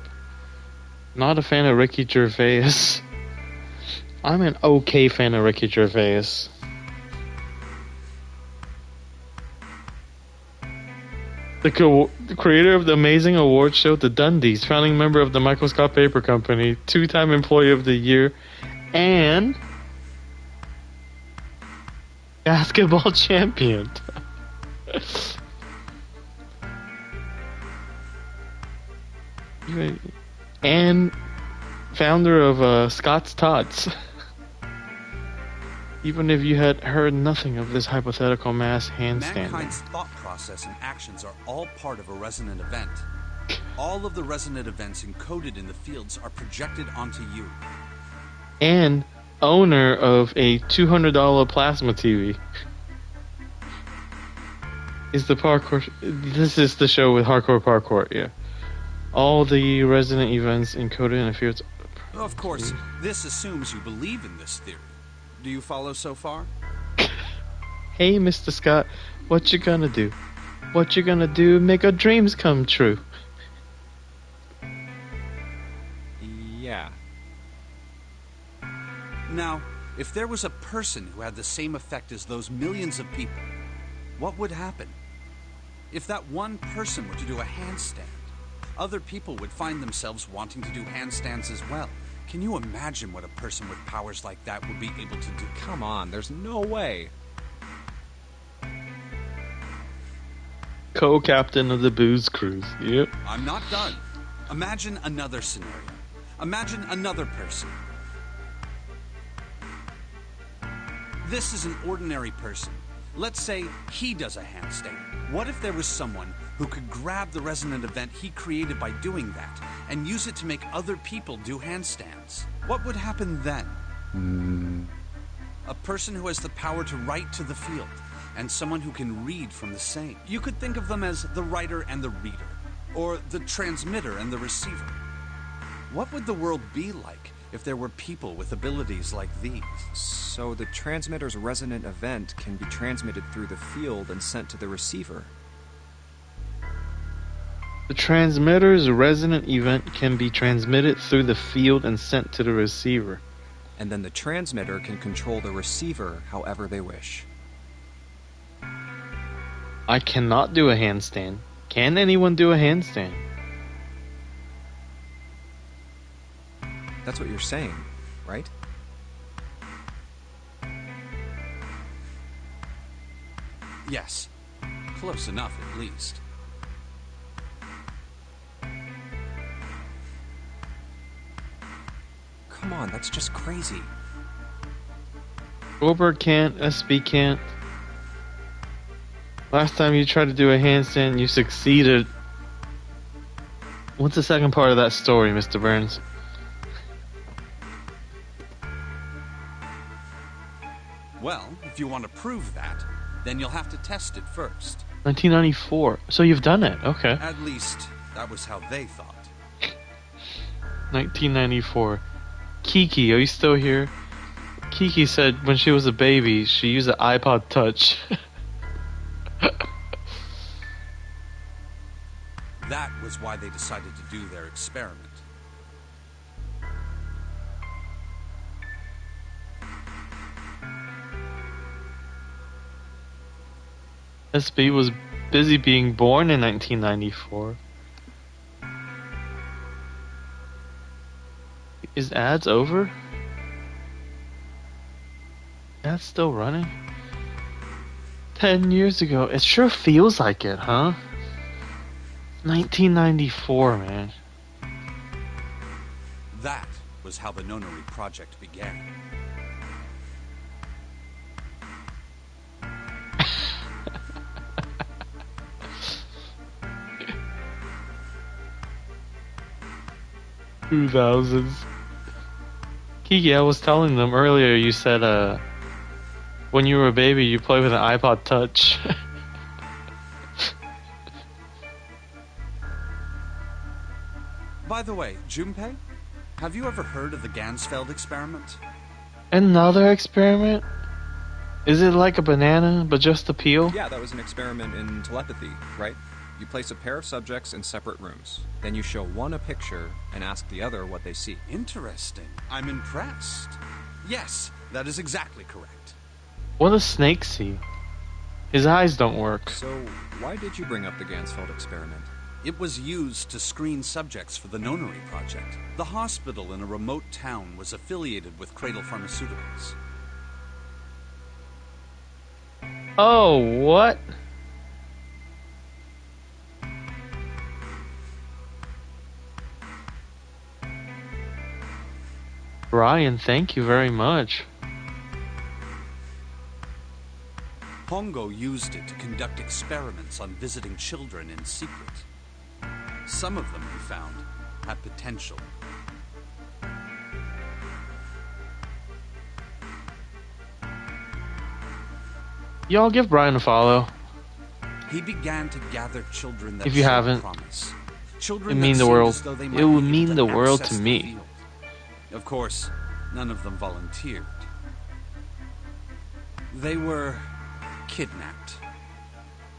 [SPEAKER 4] Not a fan of Ricky Gervais. I'm an okay fan of Ricky Gervais. The creator of the amazing award show The Dundies, founding member of the Michael Scott Paper Company, two-time Employee of the Year, and basketball champion. And founder of Scott's Tots. Even if you had heard nothing of this hypothetical mass handstanding.
[SPEAKER 6] Mankind's thought process and actions are all part of a resonant event. All of the resonant events encoded in the fields are projected onto you.
[SPEAKER 4] And owner of a $200 plasma TV. Is the parkour... This is the show with hardcore parkour, yeah. All the resonant events encoded in the fields...
[SPEAKER 6] Of course, this assumes you believe in this theory. Do you follow so far?
[SPEAKER 4] Hey, Mr. Scott, what you gonna do? What you gonna do? Make our dreams come true.
[SPEAKER 1] Yeah.
[SPEAKER 6] Now, if there was a person who had the same effect as those millions of people, what would happen? If that one person were to do a handstand, other people would find themselves wanting to do handstands as well. Can you imagine what a person with powers like that would be able to do?
[SPEAKER 1] Come on, there's no way.
[SPEAKER 4] Co-captain of the booze cruise. Yep.
[SPEAKER 6] I'm not done. Imagine another scenario. Imagine another person. This is an ordinary person. Let's say he does a handstand. What if there was someone who could grab the resonant event he created by doing that and use it to make other people do handstands? What would happen then? A person who has the power to write to the field, and someone who can read from the same. You could think of them as the writer and the reader, or the transmitter and the receiver. What would the world be like if there were people with abilities like these?
[SPEAKER 1] So the transmitter's resonant event can be transmitted through the field and sent to the receiver.
[SPEAKER 4] The transmitter's resonant event can be transmitted through the field and sent to the receiver.
[SPEAKER 1] and then the transmitter can control the receiver however they wish.
[SPEAKER 4] I cannot do a handstand. Can anyone do a handstand?
[SPEAKER 1] That's what you're saying, right?
[SPEAKER 6] Yes. Close enough, at least.
[SPEAKER 1] Come on, that's just crazy.
[SPEAKER 4] Goldberg can't, SB can't. Last time you tried to do a handstand, you succeeded. What's the second part of that story, Mr. Burns?
[SPEAKER 6] Well, if you want to prove that, then you'll have to test it first.
[SPEAKER 4] 1994. So you've done it. Okay.
[SPEAKER 6] At least, that was how they thought.
[SPEAKER 4] 1994. Kiki, are you still here? Kiki said when she was a baby, she used an iPod Touch.
[SPEAKER 6] That was why they decided to do their experiment.
[SPEAKER 4] SB was busy being born in 1994. Is ads over? Ads still running? 10 years ago. It sure feels like it, huh? 1994, man.
[SPEAKER 6] That was how the Nonary Project began.
[SPEAKER 4] Thousands. Kiki, I was telling them earlier, you said, when you were a baby, you played with an iPod Touch.
[SPEAKER 6] By the way, Junpei, have you ever heard of the Gansfeld experiment?
[SPEAKER 4] Another experiment? Is it like a banana, but just a peel?
[SPEAKER 1] Yeah, that was an experiment in telepathy, right? You place a pair of subjects in separate rooms. Then you show one a picture and ask the other what they see.
[SPEAKER 6] Interesting. I'm impressed. Yes, that is exactly correct.
[SPEAKER 4] What does Snake see? His eyes don't work.
[SPEAKER 1] So, why did you bring up the Gansfeld experiment?
[SPEAKER 6] It was used to screen subjects for the Nonary Project. The hospital in a remote town was affiliated with Cradle Pharmaceuticals.
[SPEAKER 4] Oh, what? Ryan, thank you very much.
[SPEAKER 6] Hongo used it to conduct experiments on visiting children in secret. Some of them, he found, had potential.
[SPEAKER 4] Y'all give Brian a follow.
[SPEAKER 6] He began to gather children that
[SPEAKER 4] If you
[SPEAKER 6] showed
[SPEAKER 4] haven't,
[SPEAKER 6] promise.
[SPEAKER 4] it
[SPEAKER 6] Children
[SPEAKER 4] mean
[SPEAKER 6] that
[SPEAKER 4] the
[SPEAKER 6] seemed
[SPEAKER 4] world.
[SPEAKER 6] as though they might
[SPEAKER 4] It would
[SPEAKER 6] be
[SPEAKER 4] mean
[SPEAKER 6] able
[SPEAKER 4] the
[SPEAKER 6] to
[SPEAKER 4] world
[SPEAKER 6] access
[SPEAKER 4] to
[SPEAKER 6] the
[SPEAKER 4] me.
[SPEAKER 6] field. Of course, none of them volunteered. They were kidnapped.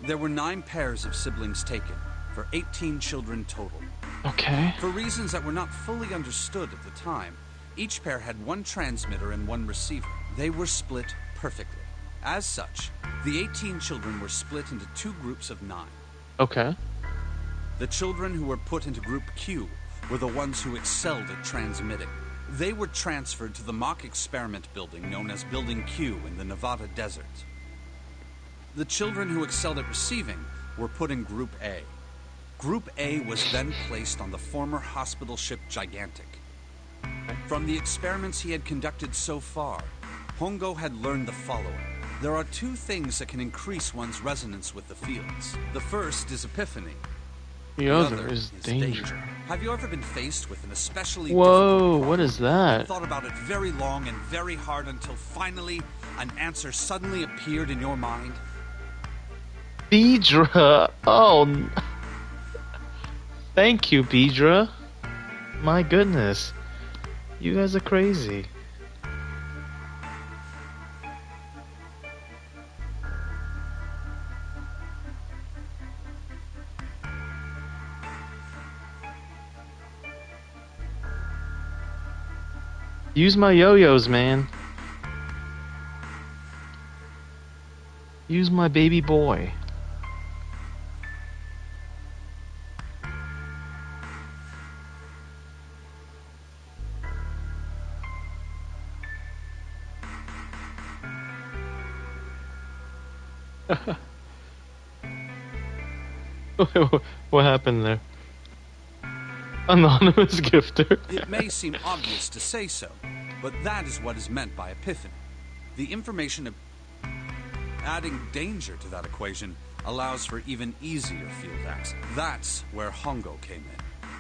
[SPEAKER 6] There were 9 pairs of siblings taken, for 18 children total.
[SPEAKER 4] Okay.
[SPEAKER 6] For reasons that were not fully understood at the time, each pair had 1 transmitter and 1 receiver. They were split perfectly. As such, the 18 children were split into 2 groups of 9.
[SPEAKER 4] Okay.
[SPEAKER 6] The children who were put into Group Q were the ones who excelled at transmitting. They were transferred to the mock experiment building known as Building Q in the Nevada desert. The children who excelled at receiving were put in Group A. Group A was then placed on the former hospital ship Gigantic. From the experiments he had conducted so far, Hongo had learned the following. There are 2 things that can increase one's resonance with the fields. The first is epiphany.
[SPEAKER 4] The other is danger.
[SPEAKER 6] Have you ever been faced with an especially
[SPEAKER 4] Whoa,
[SPEAKER 6] difficult
[SPEAKER 4] what is
[SPEAKER 6] problem and
[SPEAKER 4] that?
[SPEAKER 6] thought about it very long and very hard until finally an answer suddenly appeared in your mind?
[SPEAKER 4] Beedra! Oh. Thank you, Beedra. My goodness. You guys are crazy. Use my yo-yos, man. Use my baby boy. What happened there? Anonymous gifter.
[SPEAKER 6] It may seem obvious to say so, but that is what is meant by epiphany. The information of adding danger to that equation allows for even easier field access. That's where Hongo came in.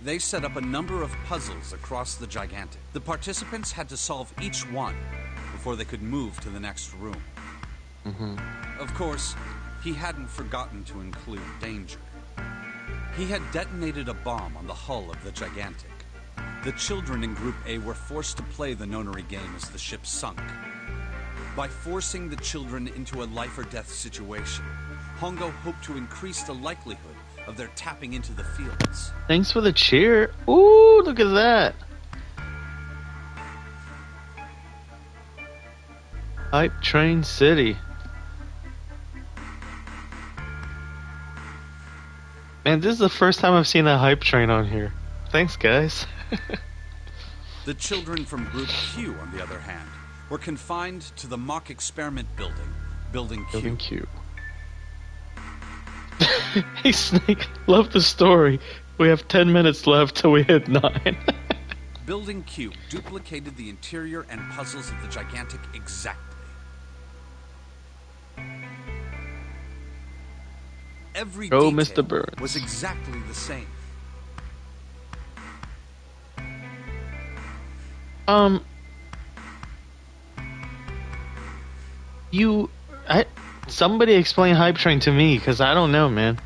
[SPEAKER 6] They set up a number of puzzles across the Gigantic. The participants had to solve each one before they could move to the next room. Of course, he hadn't forgotten to include danger. He had detonated a bomb on the hull of the Gigantic. The children in Group A were forced to play the nonary game as the ship sunk. By forcing the children into a life-or-death situation, Hongo hoped to increase the likelihood of their tapping into the fields.
[SPEAKER 4] Thanks for the cheer. Ooh, look at that. Hype Train City. Man, this is the first time I've seen a hype train on here. Thanks, guys.
[SPEAKER 6] The children from Group Q, on the other hand, were confined to the mock experiment building, Building Q.
[SPEAKER 4] Building Q. Hey, Snake, love the story. We have 10 minutes left till we hit 9.
[SPEAKER 6] Building Q duplicated the interior and puzzles of the Gigantic exactly. Every
[SPEAKER 4] Oh,
[SPEAKER 6] detail
[SPEAKER 4] Mr. Burns.
[SPEAKER 6] was exactly the same.
[SPEAKER 4] Somebody explain Hype Train to me, because I don't know, man.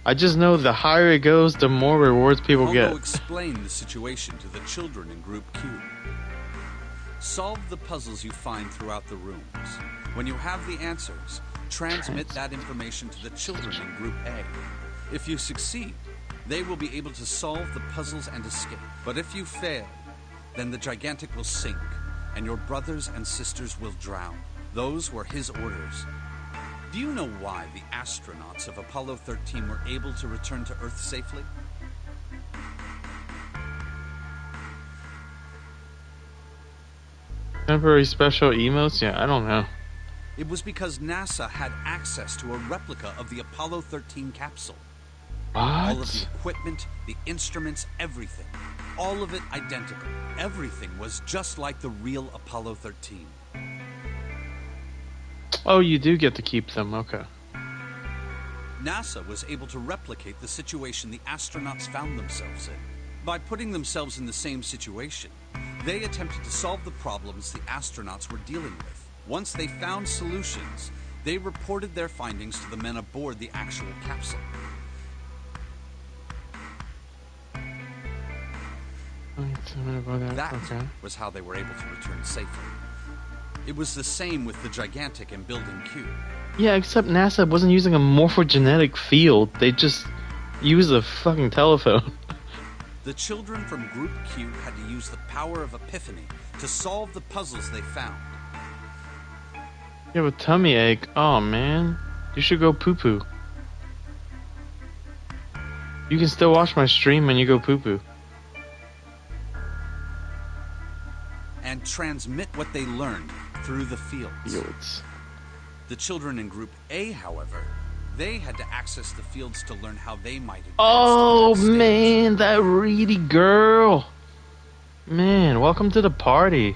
[SPEAKER 4] I just know the higher it goes, the more rewards people get.
[SPEAKER 6] Hongo explained the situation to the children in Group Q. Solve the puzzles you find throughout the rooms. When you have the answers, transmit that information to the children in Group A. If you succeed, they will be able to solve the puzzles and escape. But if you fail, then the Gigantic will sink, and your brothers and sisters will drown. Those were his orders. Do you know why the astronauts of Apollo 13 were able to return to Earth safely?
[SPEAKER 4] Temporary special emotes? Yeah, I don't know.
[SPEAKER 6] It was because NASA had access to a replica of the Apollo 13 capsule. All of the
[SPEAKER 4] What?
[SPEAKER 6] equipment, the instruments, everything. All of it identical. Everything was just like the real Apollo 13.
[SPEAKER 4] Oh, you do get to keep them, okay.
[SPEAKER 6] NASA was able to replicate the situation the astronauts found themselves in. By putting themselves in the same situation, they attempted to solve the problems the astronauts were dealing with. Once they found solutions, they reported their findings to the men aboard the actual capsule. That
[SPEAKER 4] Okay.
[SPEAKER 6] was how they were able to return safely. It was the same with the Gigantic and Building Q.
[SPEAKER 4] Yeah, except NASA wasn't using a morphogenetic field. They just used a fucking telephone.
[SPEAKER 6] The children from Group Q had to use the power of epiphany to solve the puzzles they found.
[SPEAKER 4] You have a tummy ache. Oh, man. You should go poo-poo. You can still watch my stream when you go poo-poo.
[SPEAKER 6] And transmit what they learned through the fields.
[SPEAKER 4] Fields.
[SPEAKER 6] The children in Group A, however, they had to access the fields to learn how they might advance
[SPEAKER 4] Oh,
[SPEAKER 6] to the next stage.
[SPEAKER 4] man, that Reedy girl. Man, welcome to the party.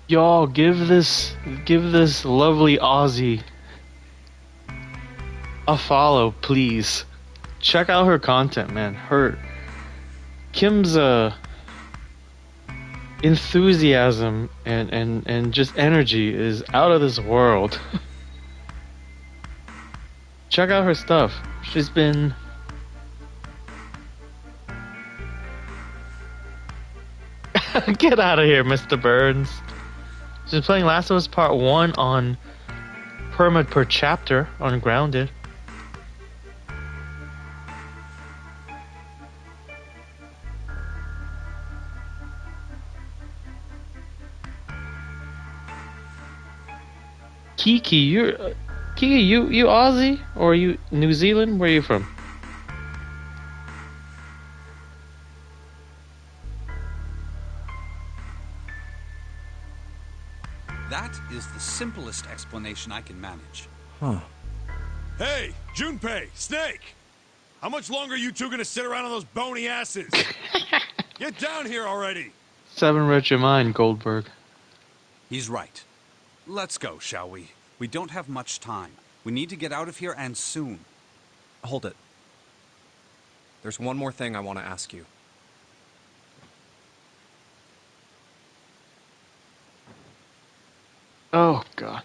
[SPEAKER 4] Y'all, give this lovely Aussie a follow, please. Check out her content, man. Kim's enthusiasm and just energy is out of this world. Check out her stuff. She's been get out of here, Mr. Burns. She's playing Last of Us Part 1 on Permit per chapter on Grounded. Kiki, you Aussie or are you New Zealand? Where are you from?
[SPEAKER 6] That is the simplest explanation I can manage.
[SPEAKER 1] Huh.
[SPEAKER 3] Hey, Junpei, Snake! How much longer are you two gonna sit around on those bony asses? Get down here already!
[SPEAKER 4] 7 read your mind, Goldberg.
[SPEAKER 6] He's right. Let's go, shall we? We don't have much time. We need to get out of here, and soon.
[SPEAKER 1] Hold it. There's one more thing I want to ask you.
[SPEAKER 4] Oh, God.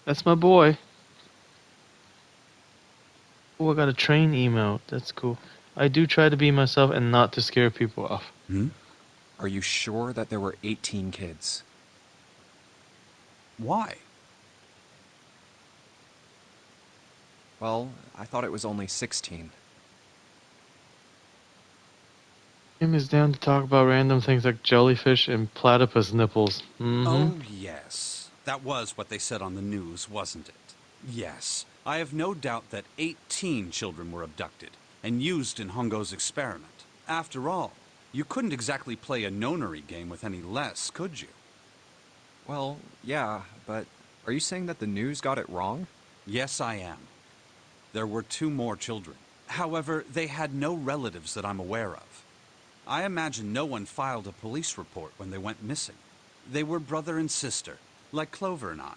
[SPEAKER 4] That's my boy. Oh, I got a train email. That's cool. I do try to be myself and not to scare people off.
[SPEAKER 1] Are you sure that there were 18 kids?
[SPEAKER 6] Why?
[SPEAKER 1] Well, I thought it was only 16.
[SPEAKER 4] Jim is down to talk about random things like jellyfish and platypus nipples.
[SPEAKER 6] Oh, yes. That was what they said on the news, wasn't it? Yes. I have no doubt that 18 children were abducted and used in Hongo's experiment. After all, you couldn't exactly play a nonary game with any less, could you?
[SPEAKER 1] Well, yeah, but are you saying that the news got it wrong?
[SPEAKER 6] Yes, I am. There were 2 more children. However, they had no relatives that I'm aware of. I imagine no one filed a police report when they went missing. They were brother and sister, like Clover and I.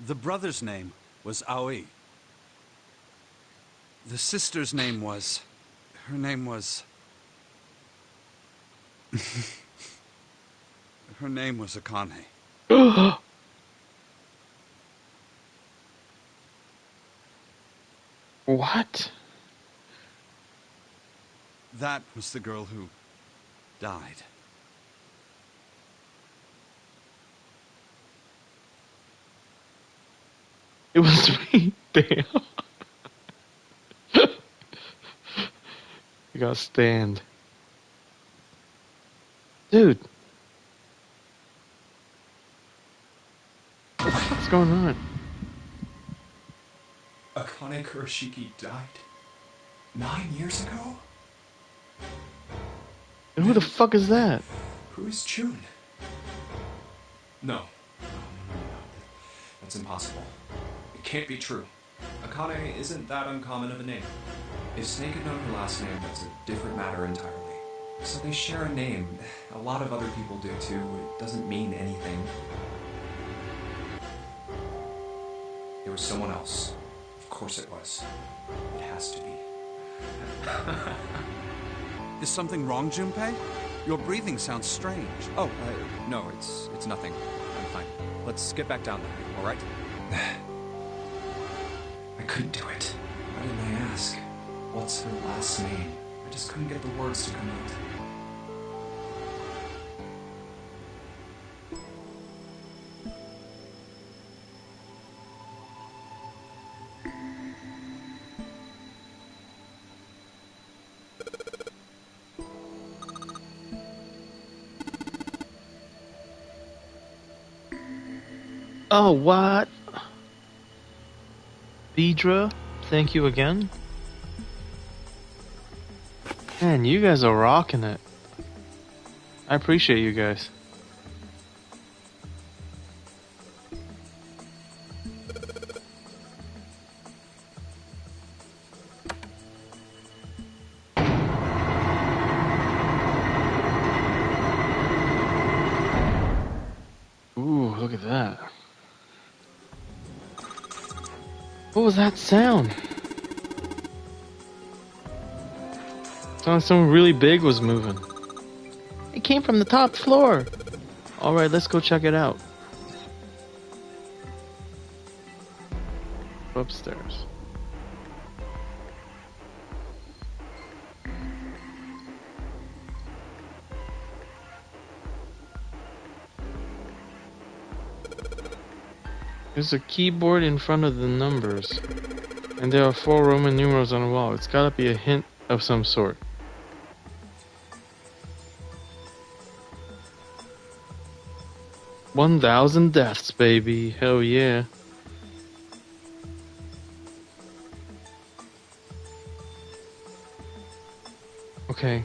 [SPEAKER 6] The brother's name was Aoi. The sister's name was... Her name was... Her name was Akane.
[SPEAKER 4] What?
[SPEAKER 6] That was the girl who died.
[SPEAKER 4] It was me. Damn. You gotta stand. Dude. What's going on?
[SPEAKER 1] Akane Kurashiki died 9 years ago?
[SPEAKER 4] And who the fuck is that?
[SPEAKER 1] Who is June? No. That's impossible. It can't be true. Akane isn't that uncommon of a name. If Snake had known her last name, that's a different matter entirely. So they share a name. A lot of other people do too. It doesn't mean anything. There was someone else. Of course it was. It has to be.
[SPEAKER 6] Is something wrong, Junpei? Your breathing sounds strange.
[SPEAKER 1] Oh, no, it's nothing. I'm fine. Let's get back down there, all right? I couldn't do it. Why didn't I ask? What's her last name? I just couldn't get the words to come out.
[SPEAKER 4] Oh, what? Deidre, thank you again. Man, you guys are rocking it. I appreciate you guys. Ooh, look at that. What was that sound? Sounded like something really big was moving. It came from the top floor. Alright, let's go check it out. Upstairs. There's a keyboard in front of the numbers. And there are 4 Roman numerals on the wall. It's gotta be a hint of some sort. $1,000 deaths, baby. Hell yeah. Okay.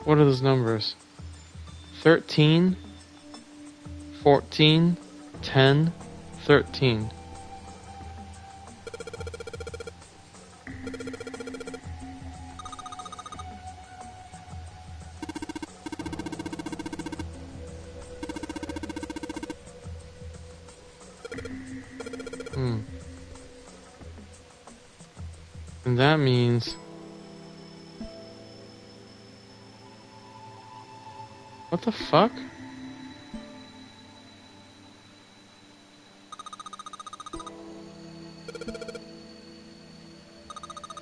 [SPEAKER 4] What are those numbers? 13, 14, 10, 13. And that means... What the fuck?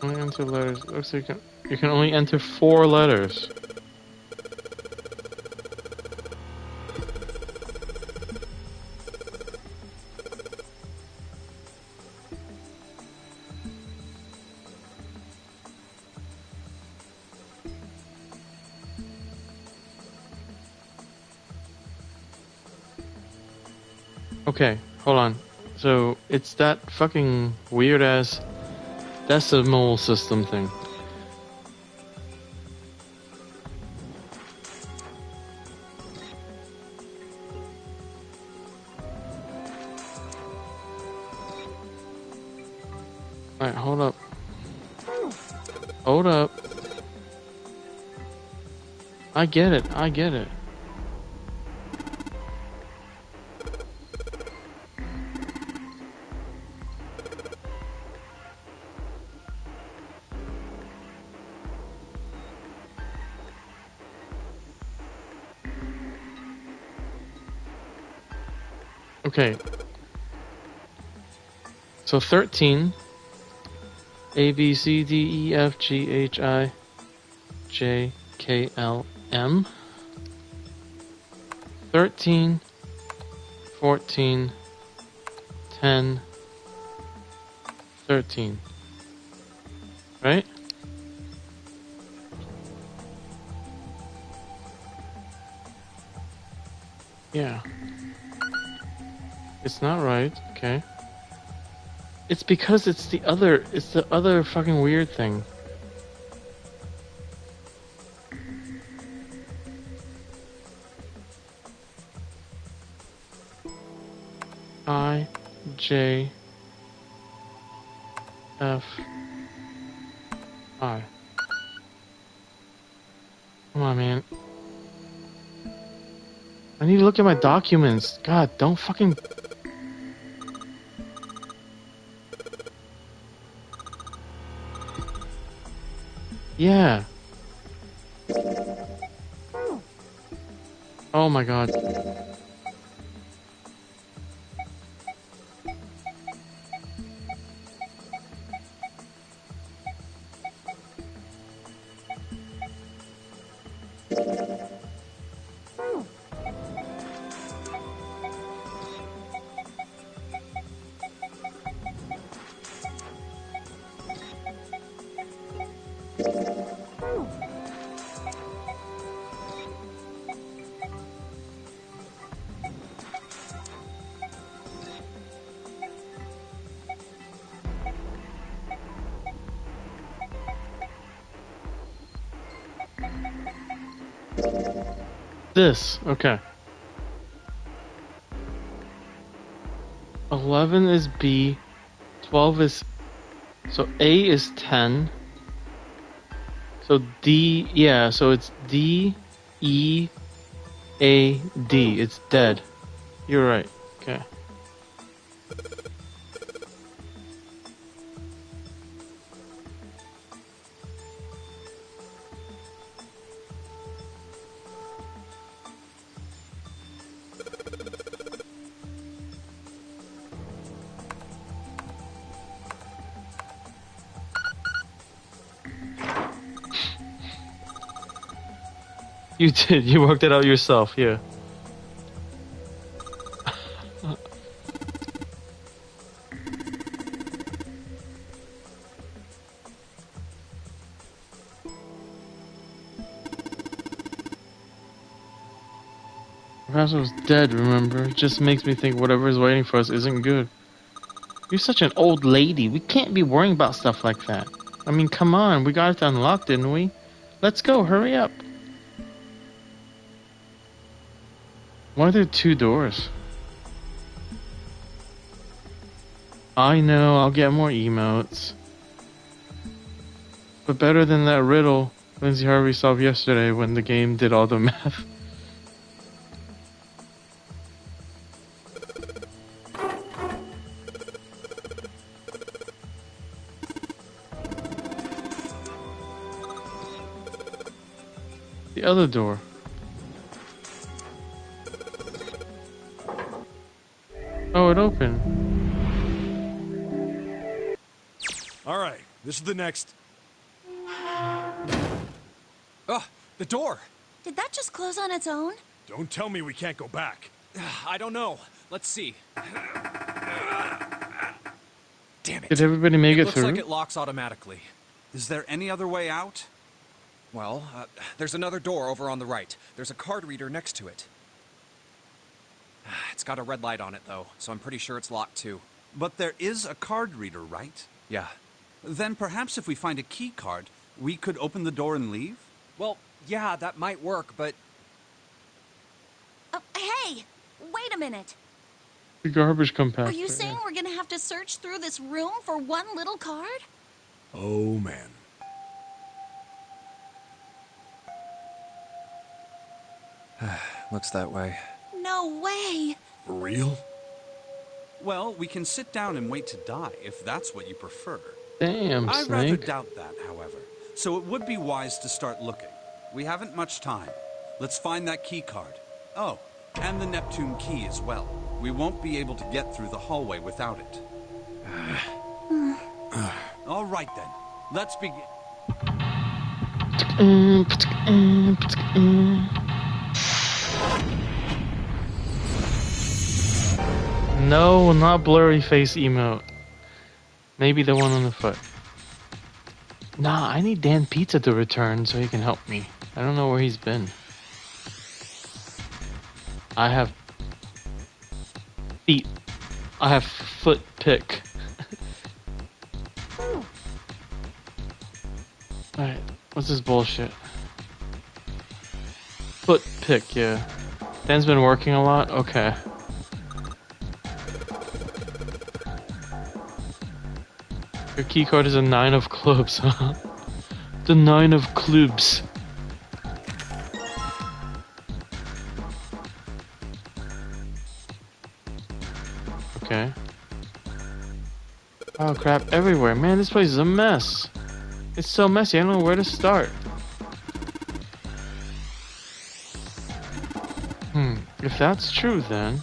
[SPEAKER 4] Only enter letters. Looks like you can only enter 4 letters. Okay, hold on. So, it's that fucking weird ass decimal system thing. Alright, hold up. Hold up. I get it, I get it. Okay. So 13. A, B, C, D, E, F, G, H, I, J, K, L, M. 13, 14, 10, 13. Right? Yeah. It's not right, okay. It's because it's the other fucking weird thing. I, J, F, I. Come on, man. I need to look at my documents. God, don't fucking... Yeah. Oh my god. This, okay. 11 is B, 12 is... So A is 10. So D, yeah, so it's D, E, A, D. It's dead. You're right, okay. You did. You worked it out yourself. Yeah. Perhaps I was dead, remember? It just makes me think whatever is waiting for us isn't good. You're such an old lady. We can't be worrying about stuff like that. I mean, come on. We got it unlocked, didn't we? Let's go. Hurry up. Why are there 2 doors? I know. I'll get more emotes. But better than that riddle Lindsay Harvey solved yesterday when the game did all the math. The other door. Oh, it opened.
[SPEAKER 3] All right, this is the next.
[SPEAKER 1] Ugh, the door!
[SPEAKER 7] Did that just close on its own?
[SPEAKER 3] Don't tell me we can't go back.
[SPEAKER 1] I don't know. Let's see. Damn it.
[SPEAKER 4] Did everybody make it
[SPEAKER 1] looks
[SPEAKER 4] through?
[SPEAKER 1] like it locks automatically.
[SPEAKER 6] Is there any other way out?
[SPEAKER 1] Well, there's another door over on the right. There's a card reader next to it. It's got a red light on it, though, so I'm pretty sure it's locked, too.
[SPEAKER 6] But there is a card reader, right?
[SPEAKER 1] Yeah.
[SPEAKER 6] Then perhaps if we find a key card, we could open the door and leave?
[SPEAKER 1] Well, yeah, that might work, but...
[SPEAKER 7] Hey! Wait a minute.
[SPEAKER 4] The garbage compactor.
[SPEAKER 7] Are you saying we're gonna have to search through this room for one little card?
[SPEAKER 3] Oh, man.
[SPEAKER 1] Looks that way.
[SPEAKER 7] No way!
[SPEAKER 3] For real?
[SPEAKER 6] Well, we can sit down and wait to die, if that's what you prefer.
[SPEAKER 4] Damn,
[SPEAKER 6] I rather
[SPEAKER 4] Snake.
[SPEAKER 6] doubt that, however. So it would be wise to start looking. We haven't much time. Let's find that key card. Oh, and the Neptune key as well. We won't be able to get through the hallway without it. All right then. Let's begin.
[SPEAKER 4] No, not blurry face emote. Maybe the one on the foot. Nah, I need Dan Pizza to return so he can help me. I don't know where he's been. I have feet. I have foot pick. Alright, what's this bullshit? Foot pick, yeah. Dan's been working a lot? Okay. Your keycard is a 9 of clubs, huh? The 9 of clubs. Okay. Oh crap, everywhere. Man, this place is a mess. It's so messy, I don't know where to start. If that's true then,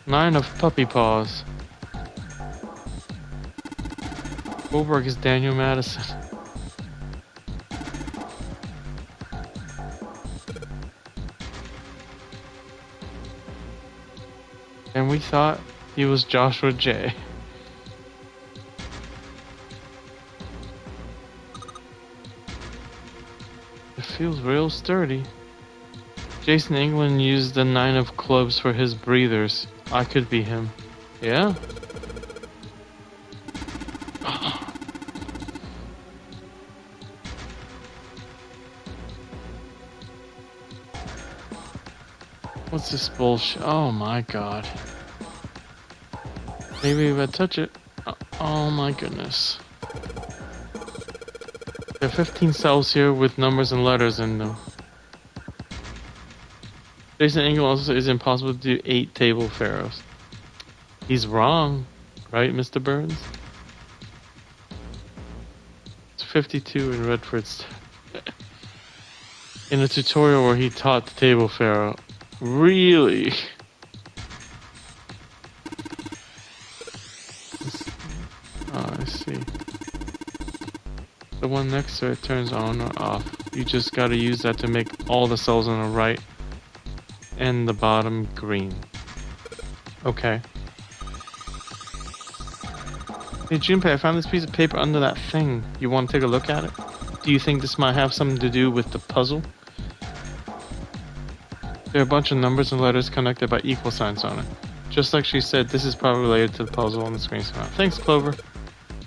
[SPEAKER 4] 9 of puppy paws. Goldberg is Daniel Madison. And we thought he was Joshua J. It feels real sturdy. Jason England used the 9 of clubs for his breathers. I could be him. Yeah? What's this bullshit? Oh my god. Maybe if I touch it. Oh my goodness. There are 15 cells here with numbers and letters in them. Jason Engel also says it's impossible to do 8 table pharaohs. He's wrong, right, Mr. Burns? It's 52 in Redford's. In a tutorial where he taught the table pharaoh. Really? Oh, I see. The one next to it turns on or off. You just gotta use that to make all the cells on the right and the bottom green. Okay. Hey Junpei, I found this piece of paper under that thing. You want to take a look at it? Do you think this might have something to do with the puzzle? There are a bunch of numbers and letters connected by equal signs on it. Just like she said, this is probably related to the puzzle on the screen somehow. Thanks, Clover.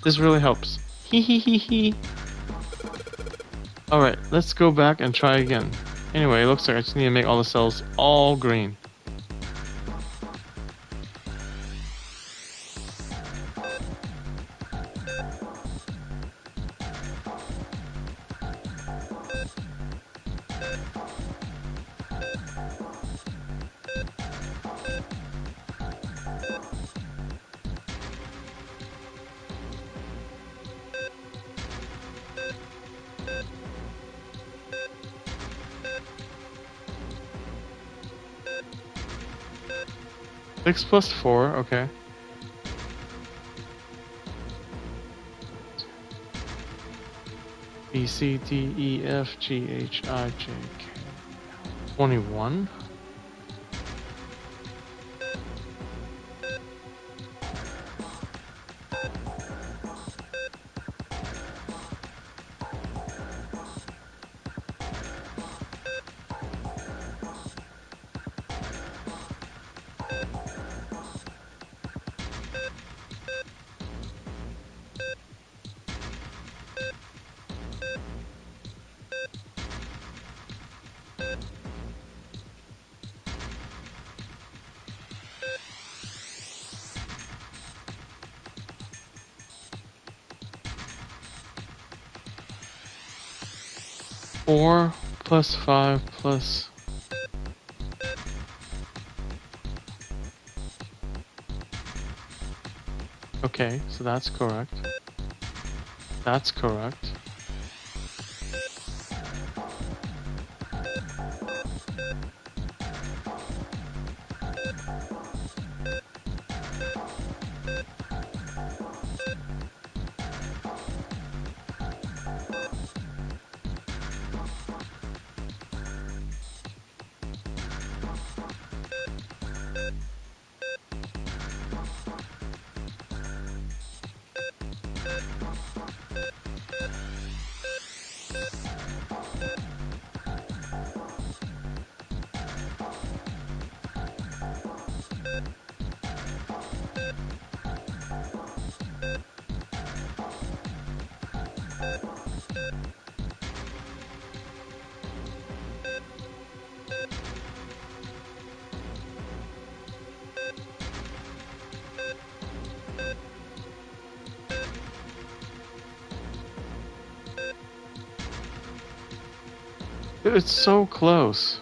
[SPEAKER 4] This really helps. Hee hee hee hee. Alright, let's go back and try again. Anyway, it looks like I just need to make all the cells all green. Six plus 4, okay. B, C, D, E, F, G, H, I, J, K. 21? Four plus 5 plus... Okay, so that's correct. That's correct. Dude, it's so close.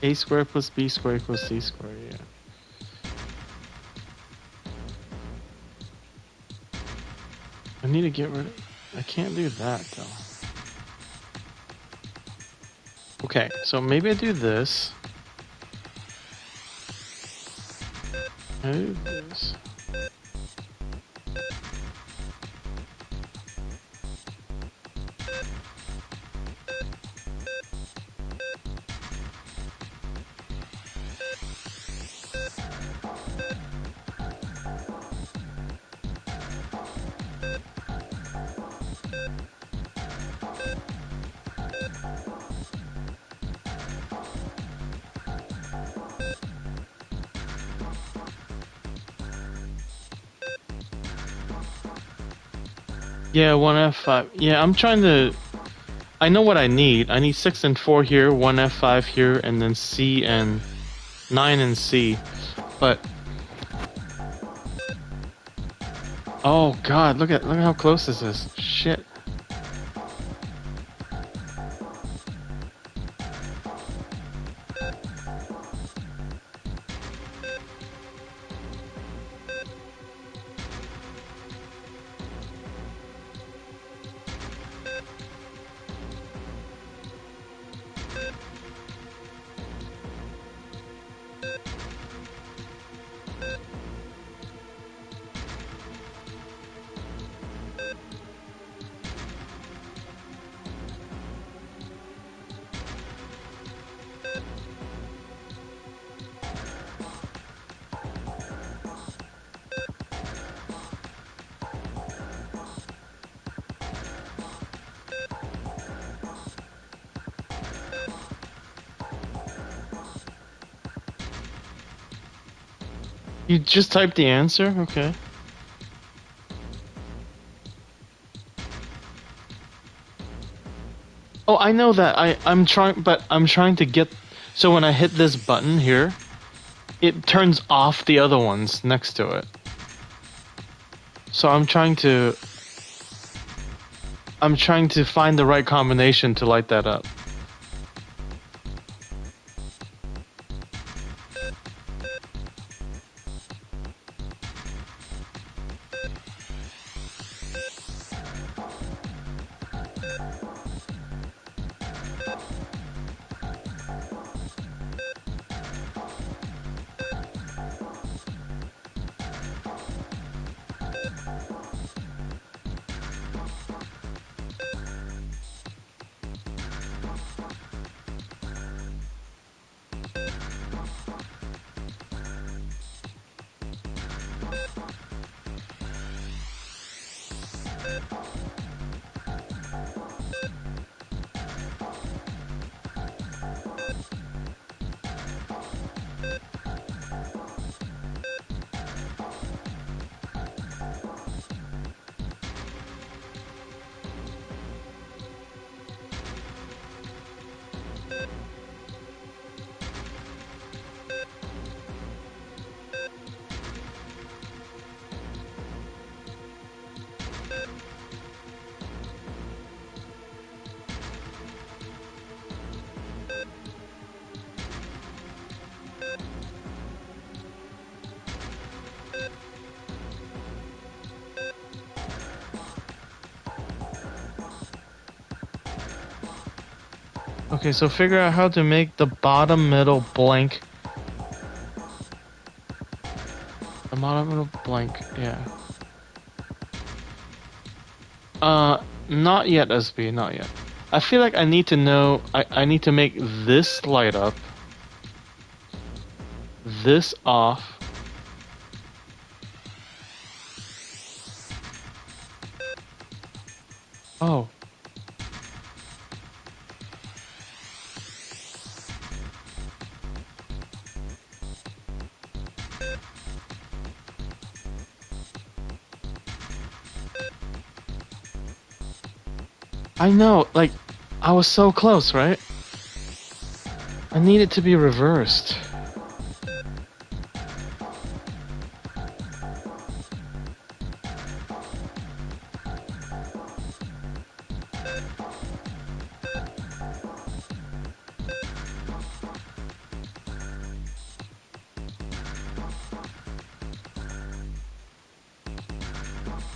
[SPEAKER 4] A squared plus B squared equals C squared, yeah. I need to get rid of... I can't do that, though. Okay, so maybe I do this. I do this. Yeah, 1F5. Yeah, I'm trying to... I know what I need. I need 6 and 4 here, 1F5 here, and then C and 9 and C. But... Oh god, look at how close this is. Shit. You just typed the answer? Okay. Oh, I know that. I'm trying to get. So when I hit this button here, it turns off the other ones next to it. So I'm trying to find the right combination to light that up. Okay, so figure out how to make the bottom middle blank. The bottom middle blank, yeah. Not yet, SB, not yet. I feel like I need to know, I need to make this light up. This off. Oh. I know, like, I was so close, right? I need it to be reversed.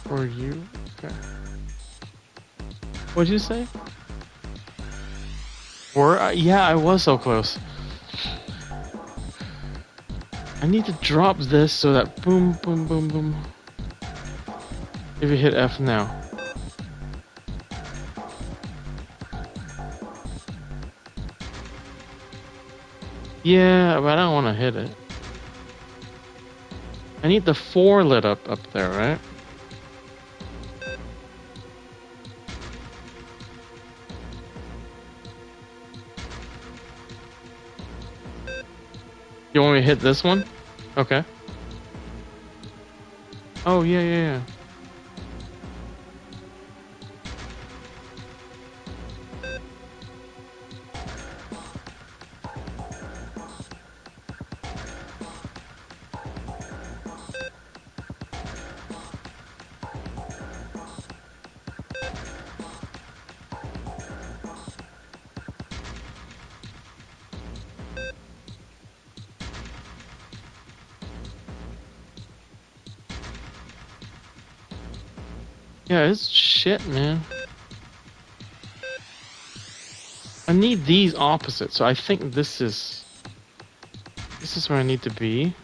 [SPEAKER 4] For you? Okay. What'd you say? Yeah, I was so close. I need to drop this so that boom, boom, boom, boom. If you hit F now. Yeah, but I don't want to hit it. I need the 4 lit up there, right? You want me to hit this one? Okay. Oh, yeah, yeah, yeah. Yeah, it's shit, man. I need these opposites, so I think this is where I need to be.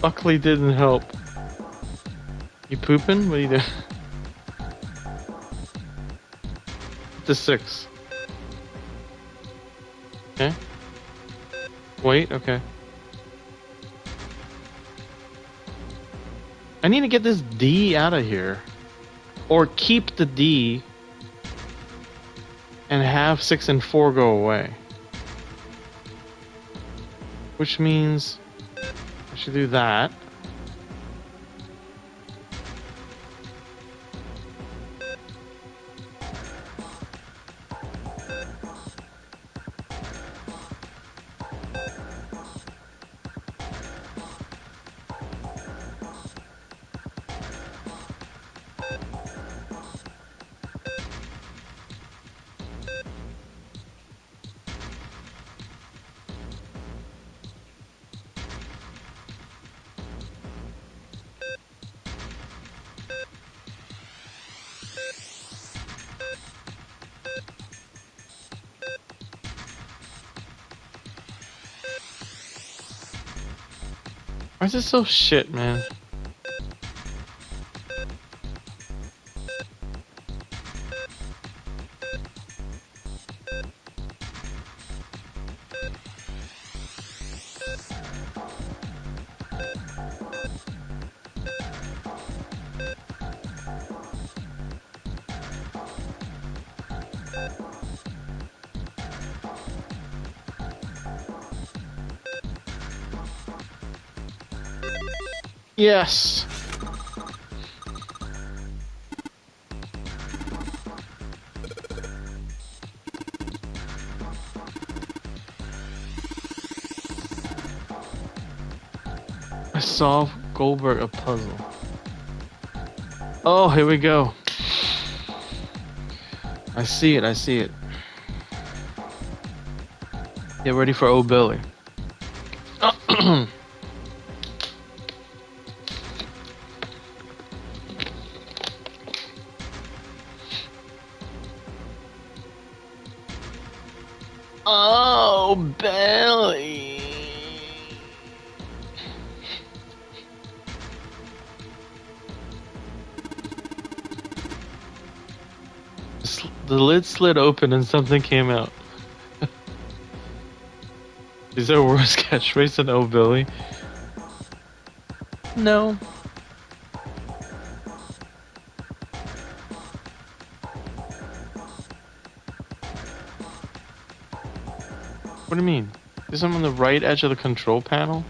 [SPEAKER 4] Buckley didn't help. You pooping? What are you doing? The 6. Okay. Wait, okay. I need to get this D out of here. Or keep the D and have 6 and 4 go away. Which means I should do that. Why is this so shit, man? Yes. I solved Goldberg a puzzle. Oh, here we go. I see it, I see it. Get ready for old Billy. Oh, Billy. The lid slid open and something came out. Is there a worse catchphrase than "Oh Billy"? No. What do you mean? Is I'm on the right edge of the control panel?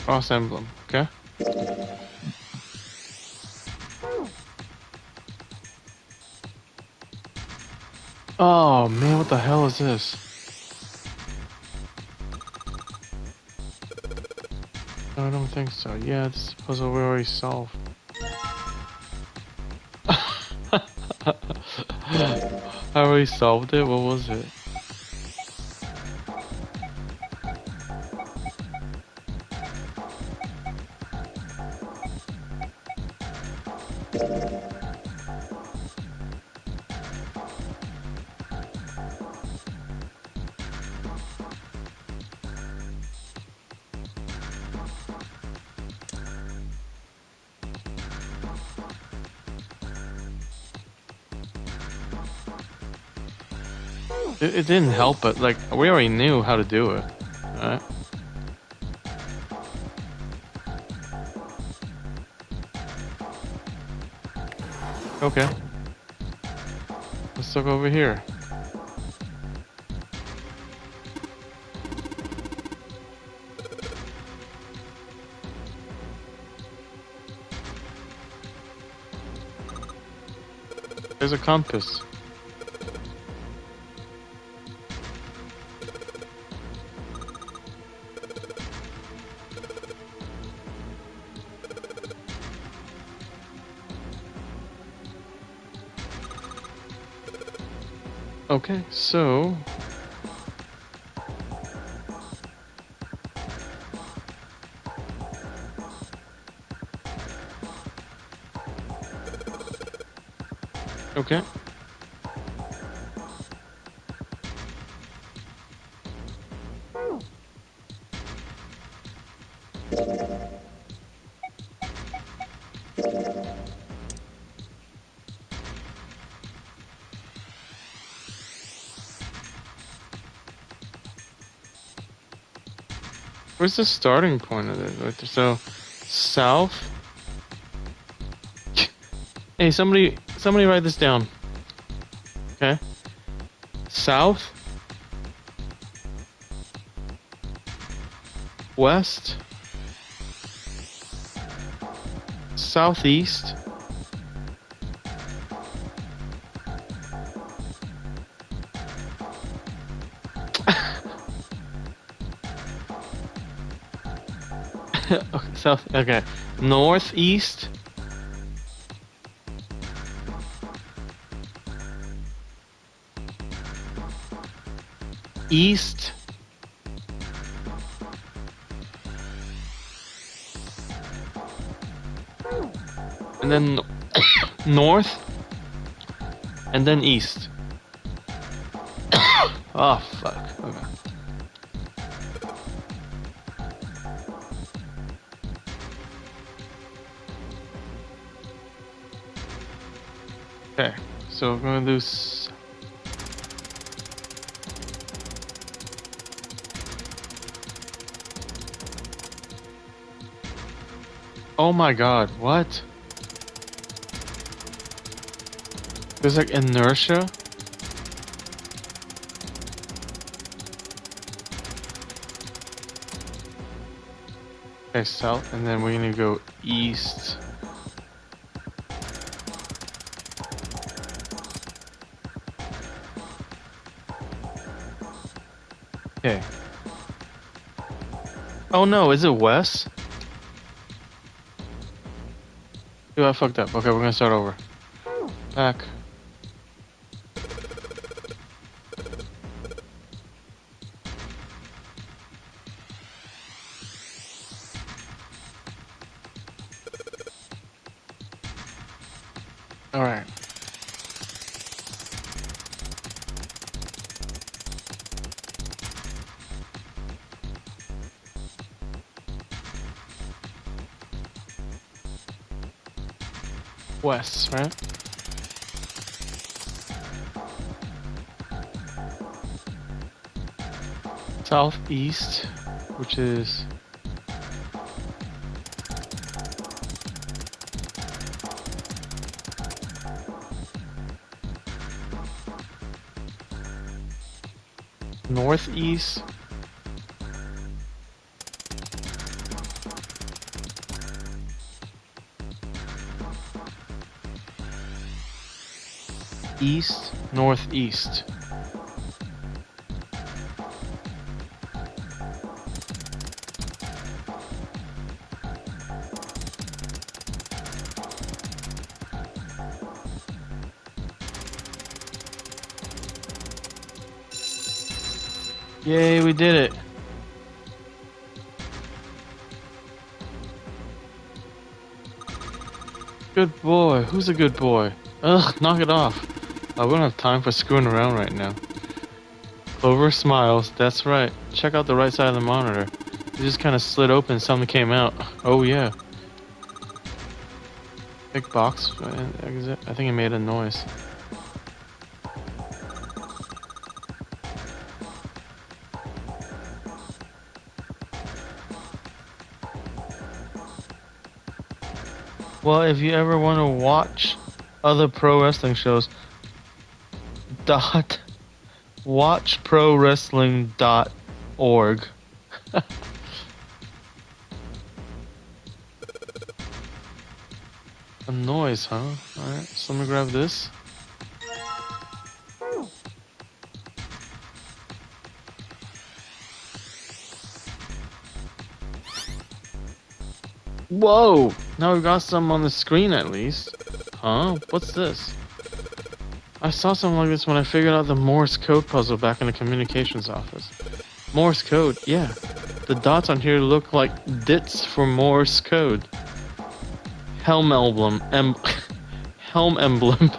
[SPEAKER 4] Cross emblem, okay? Oh man, what the hell is this? No, I don't think so. Yeah, this is a puzzle we already solved. I already solved it? What was it? It didn't help, but like we already knew how to do it. Alright. Okay. Let's look over here. There's a compass. Okay, so okay. Where's the starting point of it? Right there. So, south. Hey, somebody write this down. Okay. South. West. Southeast. South. Okay. Northeast. East. And then north. And then east. Oh, fuck. Okay. Okay, so we're gonna do oh my god, what? There's like inertia? Okay, south, and then we're gonna go east. Okay. Oh no, is it west? Dude, I fucked up. Okay, we're gonna start over. Back. Alright. West, right? Southeast, which is northeast. East, northeast. Yay, we did it. Good boy. Who's a good boy? Ugh, knock it off. I wouldn't have time for screwing around right now. Clover smiles. That's right. Check out the right side of the monitor. It just kind of slid open, something came out. Oh yeah. Big box exit. I think it made a noise. Well, if you ever want to watch other pro wrestling shows, watchprowrestling.org. A noise, huh? Alright, so let me grab this. Whoa! Now we got some on the screen at least. Huh? What's this? I saw something like this when I figured out the Morse code puzzle back in the communications office. Morse code, yeah. The dots on here look like dits for Morse code. Helm emblem. Helm emblem.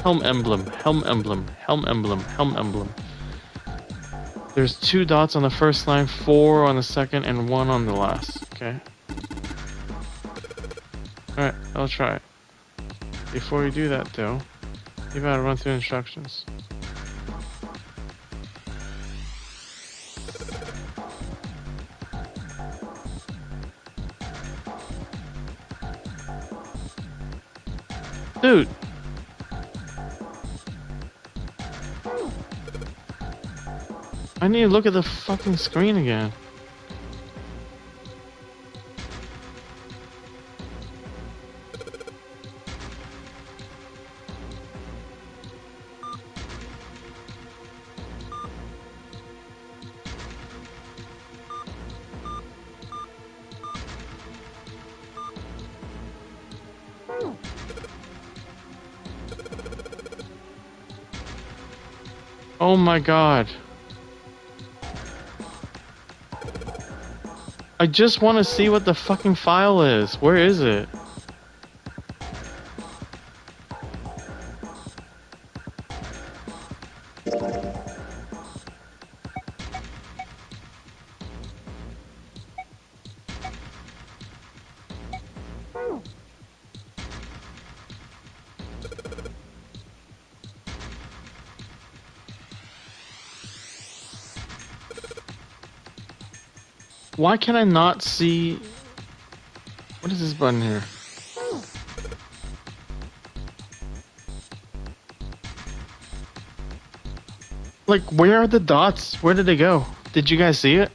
[SPEAKER 4] Helm emblem. Helm emblem. Helm emblem. Helm emblem. There's 2 dots on the first line, 4 on the second, and 1 on the last. Okay. Alright, I'll try it. Before you do that though, you gotta run through instructions. Dude. I need to look at the fucking screen again. Oh my god. I just want to see what the fucking file is. Where is it? Why can I not see... What is this button here? Like, where are the dots? Where did they go? Did you guys see it?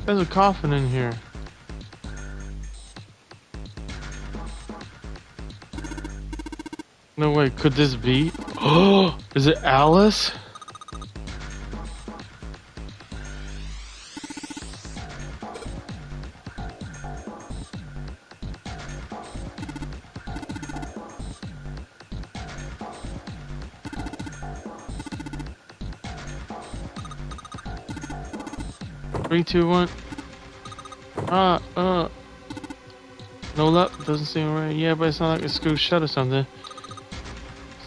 [SPEAKER 4] There's a coffin in here. No way, could this be? Oh, is it Alice? Three, two, one. No luck. Doesn't seem right. Yeah, but it's not like it's screwed shut or something.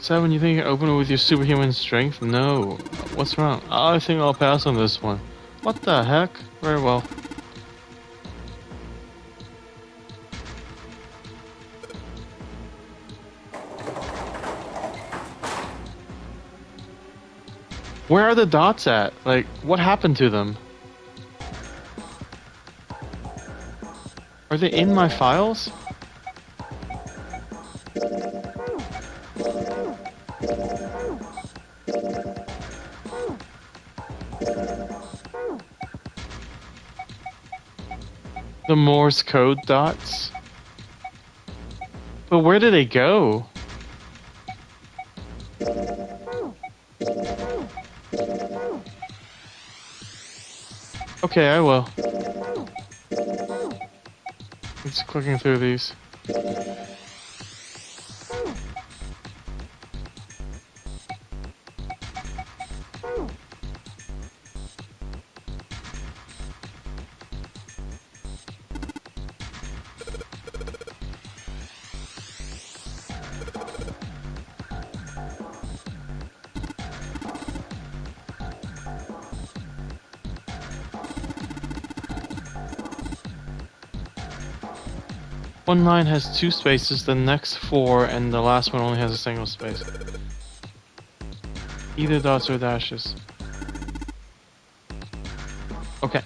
[SPEAKER 4] 7, you think you can open it with your superhuman strength? No. What's wrong? I think I'll pass on this one. What the heck? Very well. Where are the dots at? Like, what happened to them? Are they in my files? The Morse code dots? But where did they go? Okay, I will. Just clicking through these. One line has 2 spaces, the next 4, and the last one only has a single space. Either dots or dashes. Okay.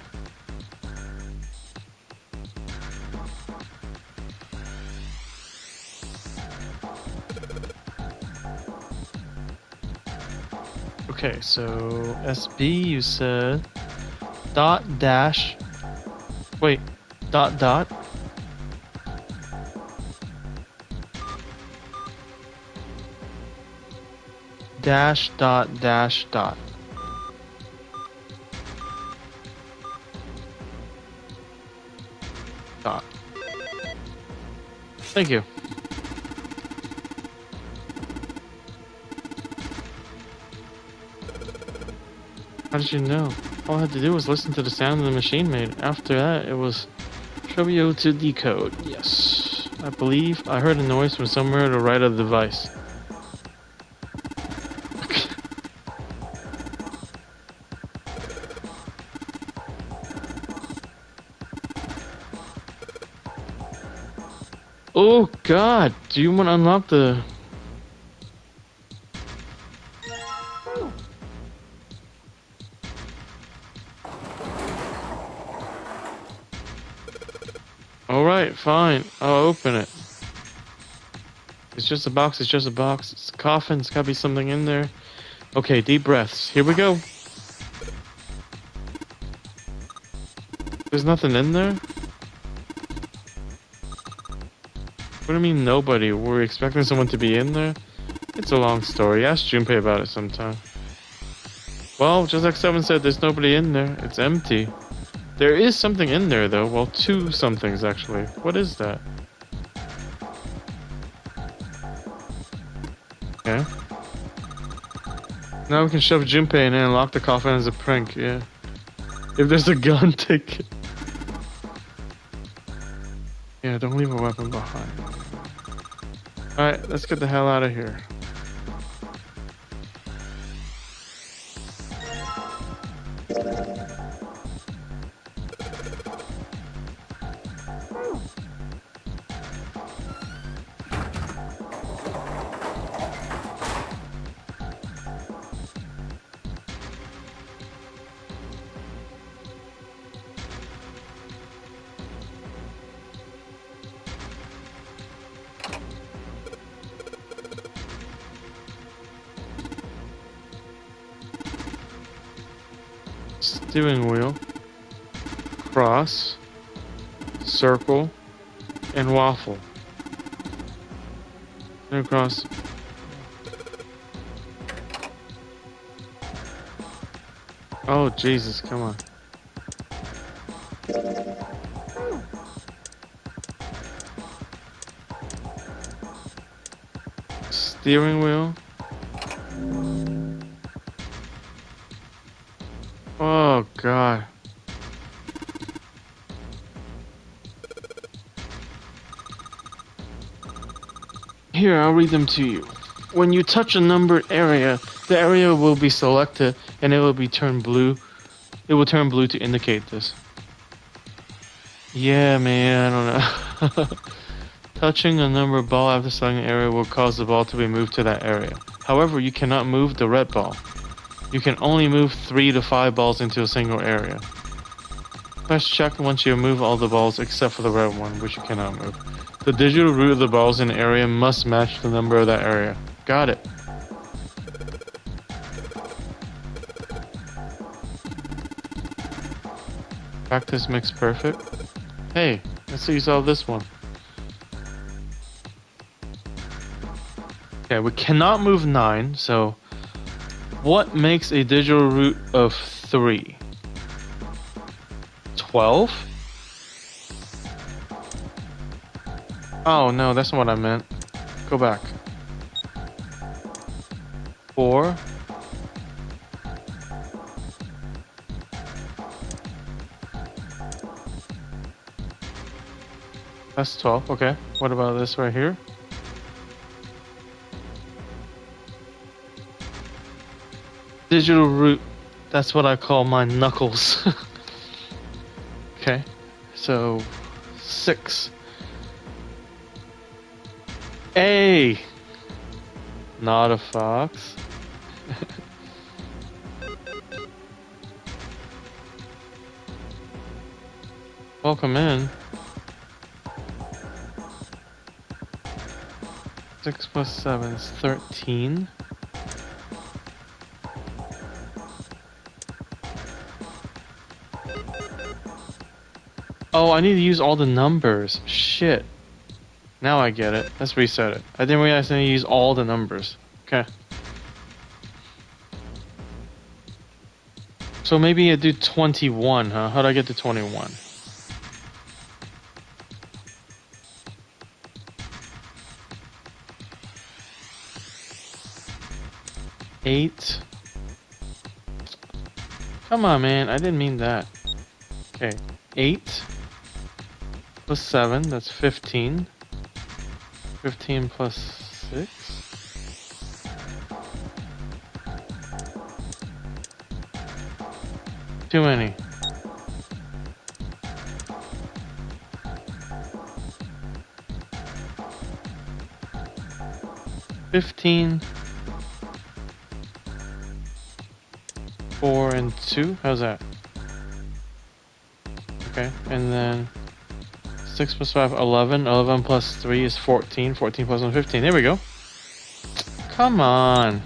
[SPEAKER 4] Okay, so SB, you said dot dash. Wait, dot dot. Dash dot dash dot. Dot. Thank you. How did you know? All I had to do was listen to the sound the machine made. After that, it was trivial to decode. Yes. I believe I heard a noise from somewhere to the right of the device. Oh god, do you want to unlock the... Alright, fine. I'll open it. It's just a box, it's just a box. It's a coffin, it's gotta be something in there. Okay, deep breaths. Here we go. There's nothing in there? What do you mean nobody? Were we expecting someone to be in there? It's a long story. Ask Junpei about it sometime. Well, just like Seven said, there's nobody in there. It's empty. There is something in there, though. Well, two somethings, actually. What is that? Okay. Now we can shove Junpei in and lock the coffin as a prank, yeah. If there's a gun, take it. Yeah, don't leave a weapon behind. Alright, let's get the hell out of here. Steering wheel, cross, circle, and waffle. And across. Oh Jesus, come on. Steering wheel. Oh god. Here, I'll read them to you. When you touch a numbered area, the area will be selected and it will be turned blue. It will turn blue to indicate this. Yeah, man, I don't know. Touching a numbered ball after selecting an area will cause the ball to be moved to that area. However, you cannot move the red ball. You can only move 3 to 5 balls into a single area. Press check once you move all the balls except for the red one, which you cannot move. The digital root of the balls in an area must match the number of that area. Got it. Practice makes perfect. Hey, let's see you solve this one. Okay, we cannot move 9, so... What makes a digital root of 3? 12? Oh no, that's not what I meant. Go back. 4. That's 12, okay. What about this right here? Digital root, that's what I call my knuckles. Okay, so 6. A, not a fox. Welcome in. 6 plus 7 is 13. Oh, I need to use all the numbers. Shit. Now I get it. Let's reset it. I didn't realize I need to use all the numbers. Okay. So maybe I do 21, huh? How do I get to 21? Eight. Come on, man. I didn't mean that. Okay. 8 plus 7, that's 15. 15 plus 6. Too many. 15, 4, and 2. How's that? Okay, and then 6 plus 5, 11. 11 plus 3 is 14. 14 plus 1, 15. There we go. Come on.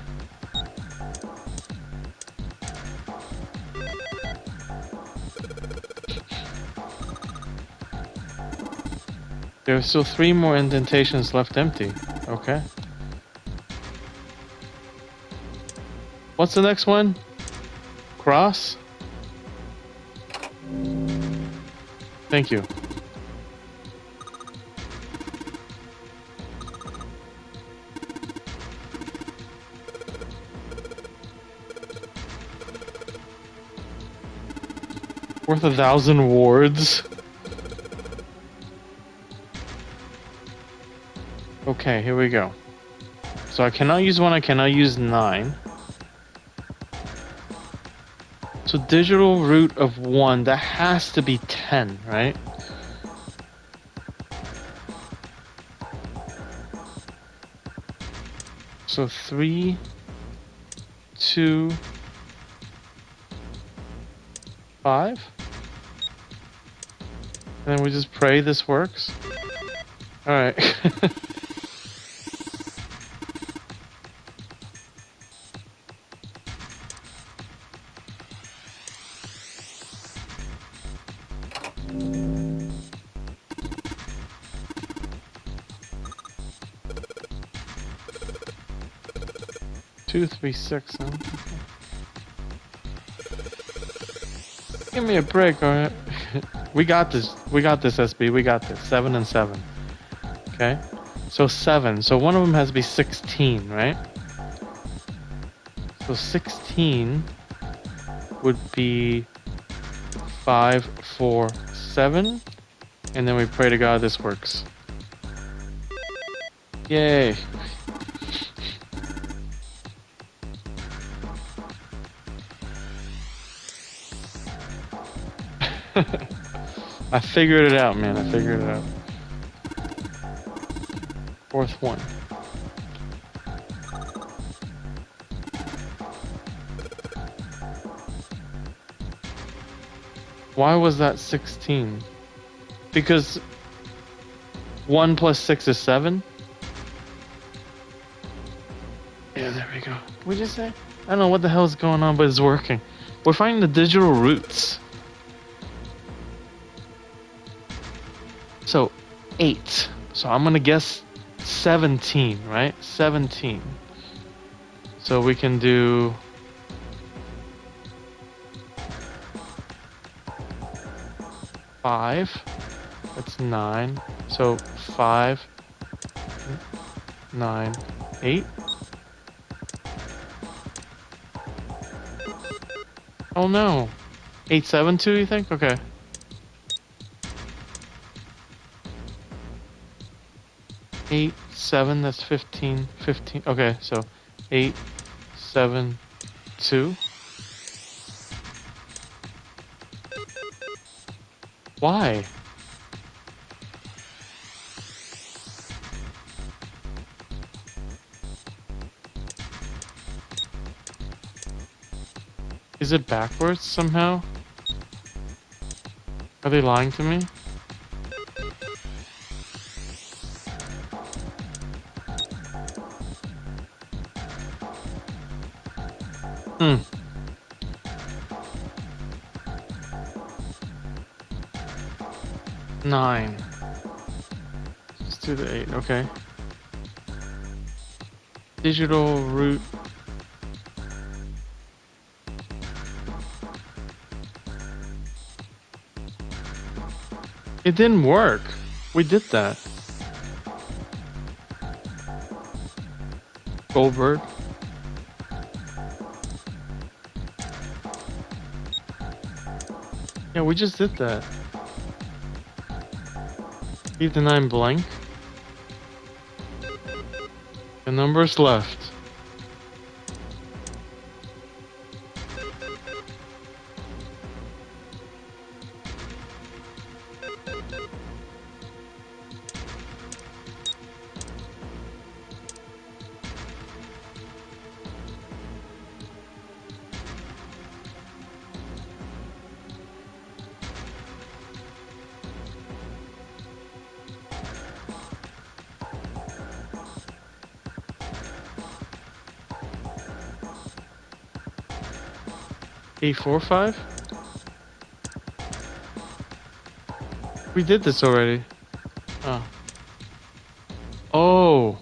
[SPEAKER 4] There are still 3 more indentations left empty. Okay. What's the next one? Cross? Thank you. Worth 1,000 wards. Okay, here we go. So I cannot use 1, I cannot use 9. So digital root of 1, that has to be 10, right? So 3, 2, 5. And then we just pray this works. Alright. 2, 3, 6. Huh? Give me a break, alright? We got this. We got this, SB. We got this. 7 and 7. Okay? So 7. So one of them has to be 16, right? So 16 would be 5, 4, 7. And then we pray to God this works. Yay. I figured it out, man. I figured it out. 4th one. Why was that 16? Because 1 plus 6 is 7? Yeah, there we go. What did you say? I don't know what the hell is going on, but it's working. We're finding the digital roots. So, 8. So I'm gonna guess 17, right? 17. So we can do... five. That's 9. So 5, 9, 8. Oh no. 8, 7, 2, you think? Okay. 8, 7, that's 15, 15. Okay, so 8, 7, 2. Why? Is it backwards somehow? Are they lying to me? Hmm. Nine. Let's do the 8, okay. Digital root. It didn't work. We did that. Goldberg. Yeah, we just did that. Leave the 9 blank. The numbers left. 845? We did this already. Oh. Oh.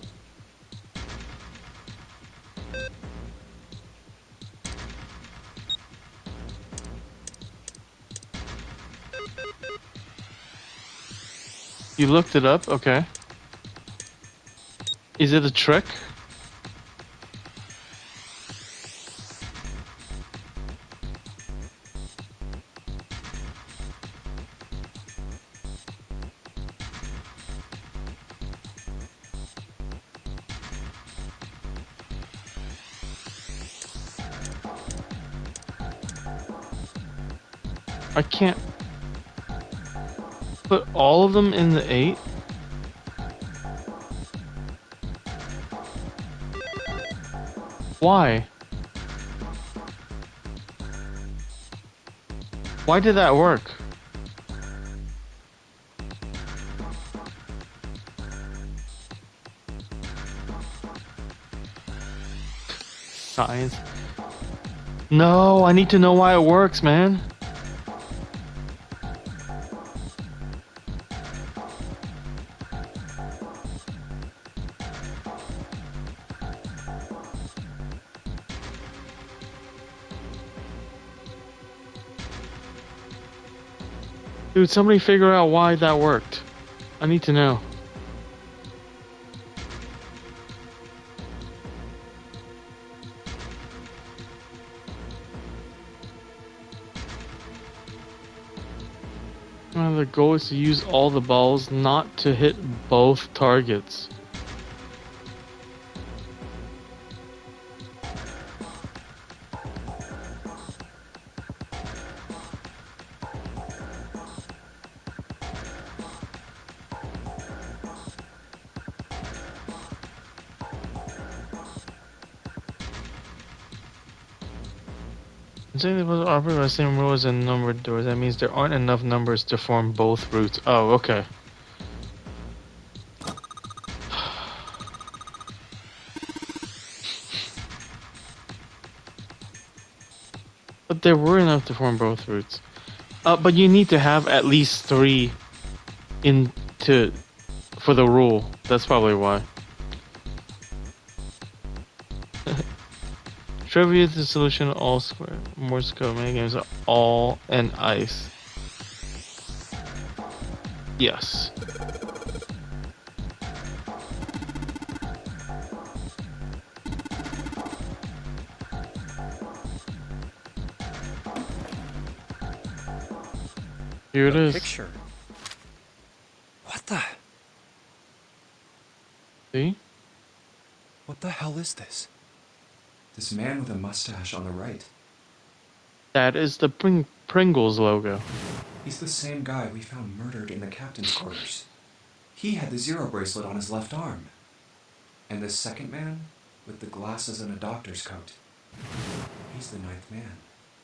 [SPEAKER 4] You looked it up? Okay. Is it a trick? I can't put all of them in the 8? Why? Why did that work? Science. No, I need to know why it works, man. Dude, somebody figure out why that worked. I need to know. The goal is to use all the balls, not to hit both targets. Saying they was operated by the same rule as a numbered doors. That means there aren't enough numbers to form both routes. Oh, okay. But there were enough to form both routes. But you need to have at least 3 for the rule. That's probably why. Trivia is the solution to all square. Morse code many games are all and ice. Yes. Here it is.
[SPEAKER 1] Picture. What the?
[SPEAKER 4] See?
[SPEAKER 1] What the hell is this? This man with a mustache on the right.
[SPEAKER 4] That is the Pringles logo.
[SPEAKER 1] He's the same guy we found murdered in the captain's quarters. He had the zero bracelet on his left arm. And this second man, with the glasses and a doctor's coat. He's the 9th man.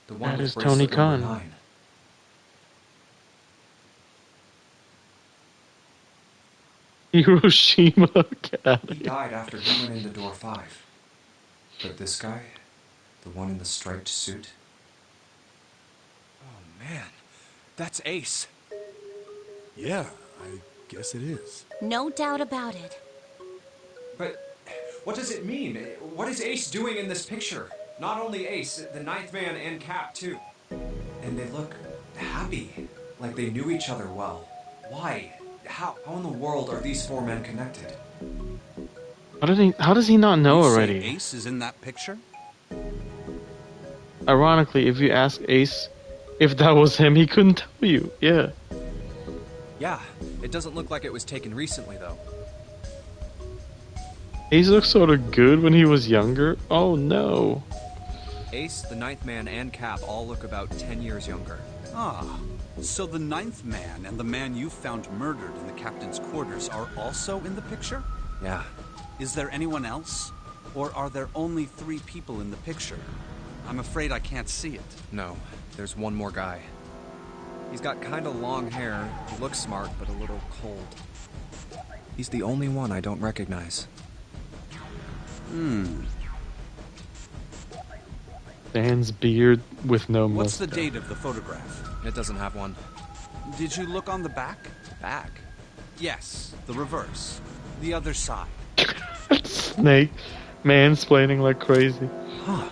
[SPEAKER 1] The one
[SPEAKER 4] That
[SPEAKER 1] with
[SPEAKER 4] is Tony
[SPEAKER 1] bracelet number
[SPEAKER 4] Khan.
[SPEAKER 1] 9.
[SPEAKER 4] Hiroshima
[SPEAKER 1] He
[SPEAKER 4] Academy.
[SPEAKER 1] died after he went into door 5. But this guy, the one in the striped suit.
[SPEAKER 6] Oh man, that's Ace.
[SPEAKER 3] Yeah, I guess it is.
[SPEAKER 7] No doubt about it.
[SPEAKER 1] But what does it mean? What is Ace doing in this picture? Not only Ace, the 9th man and Cap too. And they look happy, like they knew each other well. Why? How in the world are these 4 men connected?
[SPEAKER 4] How does he not know
[SPEAKER 6] You say
[SPEAKER 4] already?
[SPEAKER 6] Ace is in that picture?
[SPEAKER 4] Ironically, if you ask Ace if that was him, he couldn't tell you. Yeah.
[SPEAKER 1] Yeah, it doesn't look like it was taken recently though.
[SPEAKER 4] Ace looked sort of good when he was younger. Oh no.
[SPEAKER 1] Ace, the 9th man, and Cap all look about 10 years younger.
[SPEAKER 6] Ah, so the 9th man and the man you found murdered in the captain's quarters are also in the picture?
[SPEAKER 1] Yeah.
[SPEAKER 6] Is there anyone else? Or are there only 3 people in the picture? I'm afraid I can't see it.
[SPEAKER 1] No, there's one more guy. He's got kinda long hair, he looks smart, but a little cold. He's the only one I don't recognize.
[SPEAKER 4] Dan's beard with no
[SPEAKER 6] What's the
[SPEAKER 4] mustache.
[SPEAKER 6] date of the photograph?
[SPEAKER 1] It doesn't have one.
[SPEAKER 6] Did you look on the back?
[SPEAKER 1] Back?
[SPEAKER 6] Yes, the reverse. The other side.
[SPEAKER 4] Snake mansplaining like crazy.
[SPEAKER 1] Huh.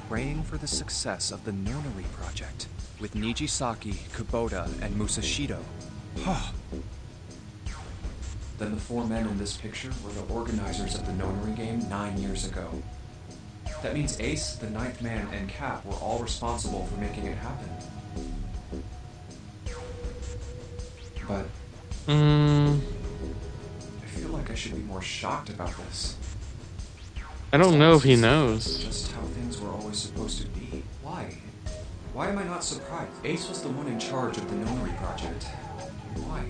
[SPEAKER 1] Praying for the success of the Nonary project with Nijisaki, Kubota, and Musashido. Huh. Then the 4 men in this picture were the organizers of the Nonary game 9 years ago. That means Ace, the 9th man, and Cap were all responsible for making it happen. But I feel like I should be more shocked about this.
[SPEAKER 4] I don't know if he
[SPEAKER 1] It's
[SPEAKER 4] knows.
[SPEAKER 1] just how things were always supposed to be. Why? Why am I not surprised? Ace was the one in charge of the Nonary project. Why?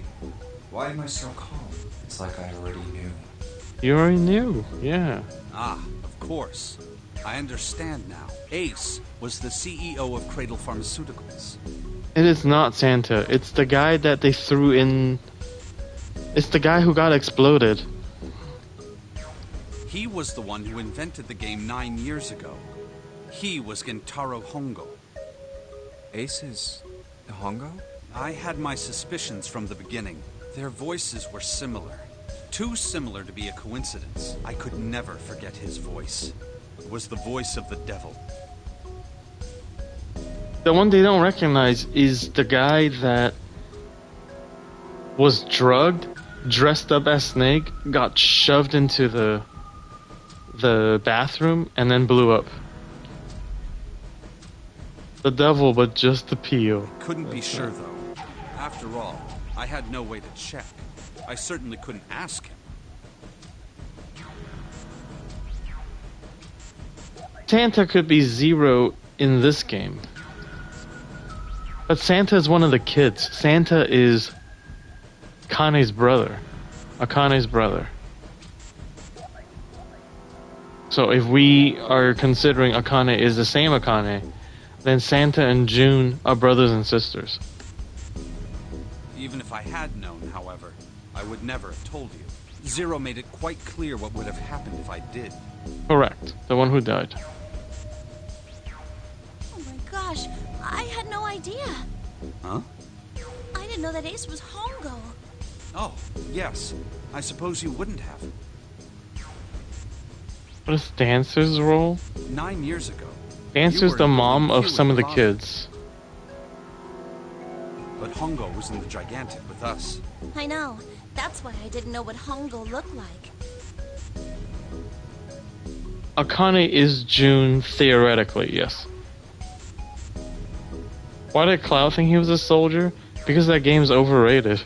[SPEAKER 1] Why am I so calm? It's like I already knew.
[SPEAKER 4] You already knew, yeah.
[SPEAKER 6] Ah, of course. I understand now. Ace was the CEO of Cradle Pharmaceuticals.
[SPEAKER 4] It is not Santa. It's the guy that they threw in. It's the guy who got exploded.
[SPEAKER 6] He was the one who invented the game 9 years ago. He was Gentaro Hongo.
[SPEAKER 1] Ace is Hongo?
[SPEAKER 6] I had my suspicions from the beginning. Their voices were similar. Too similar to be a coincidence. I could never forget his voice. It was the voice of the devil.
[SPEAKER 4] The one they don't recognize is the guy that was drugged, dressed up as Snake, got shoved into the bathroom, and then blew up. The devil, but just the peel.
[SPEAKER 6] Couldn't be sure, though. After all, I had no way to check. I certainly couldn't ask him.
[SPEAKER 4] Santa could be Zero in this game. But Santa is one of the kids. Santa is Kane's brother. Akane's brother. So if we are considering Akane is the same Akane, then Santa and June are brothers and sisters.
[SPEAKER 6] Even if I had known, however, I would never have told you. Zero made it quite clear what would have happened if I did.
[SPEAKER 4] Correct. The one who died.
[SPEAKER 7] Oh my gosh, I had no idea.
[SPEAKER 6] Huh?
[SPEAKER 7] I didn't know that Ace was Hongo.
[SPEAKER 6] Oh, yes. I suppose you wouldn't have.
[SPEAKER 4] What is Dancer's role?
[SPEAKER 6] 9 years ago.
[SPEAKER 4] Dancer's
[SPEAKER 6] were
[SPEAKER 4] the
[SPEAKER 6] in
[SPEAKER 4] mom of
[SPEAKER 6] Q
[SPEAKER 4] some of
[SPEAKER 6] with
[SPEAKER 4] the
[SPEAKER 6] Father.
[SPEAKER 4] kids.
[SPEAKER 6] But Hongo was in the Gigantic with us.
[SPEAKER 7] I know. That's why I didn't know what Hongo looked like.
[SPEAKER 4] Akane is June theoretically, yes. Why did Cloud think he was a soldier? Because that game's overrated.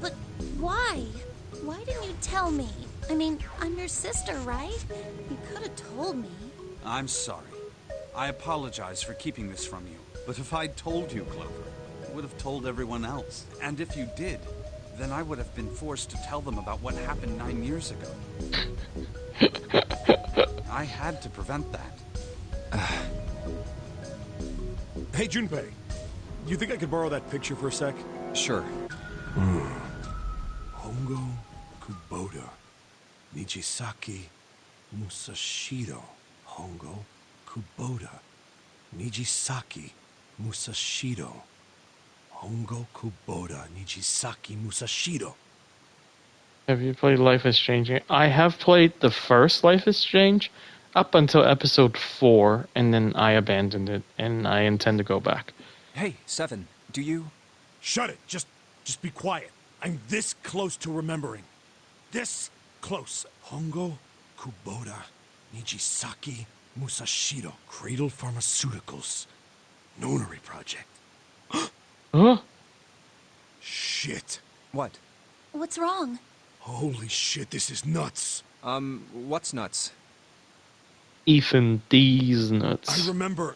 [SPEAKER 7] But why? Why didn't you tell me? I mean, I'm your sister, right? You could have told me.
[SPEAKER 6] I'm sorry. I apologize for keeping this from you. But if I'd told you, Clover, I would have told everyone else. And if you did, then I would have been forced to tell them about what happened 9 years ago. I had to prevent that.
[SPEAKER 3] Hey, Junpei. You think I could borrow that picture for a sec?
[SPEAKER 1] Sure.
[SPEAKER 8] Hongo Kubota, Nijisaki Musashido. Hongo Kubota, Nijisaki Musashido. Hongo Kubota, Nijisaki Musashido.
[SPEAKER 4] Have you played Life is Strange? I have played the first Life is Strange up until episode 4, and then I abandoned it, and I intend to go back.
[SPEAKER 1] Hey, Seven, do you...
[SPEAKER 3] Shut it. Just be quiet. I'm this close to remembering. This close.
[SPEAKER 8] Hongo Kubota, Nijisaki Musashido. Cradle Pharmaceuticals. Nonary Project.
[SPEAKER 4] Huh?
[SPEAKER 8] Shit.
[SPEAKER 1] What?
[SPEAKER 7] What's wrong?
[SPEAKER 8] Holy shit, this is nuts.
[SPEAKER 1] What's nuts?
[SPEAKER 4] Ethan, these nuts.
[SPEAKER 3] I remember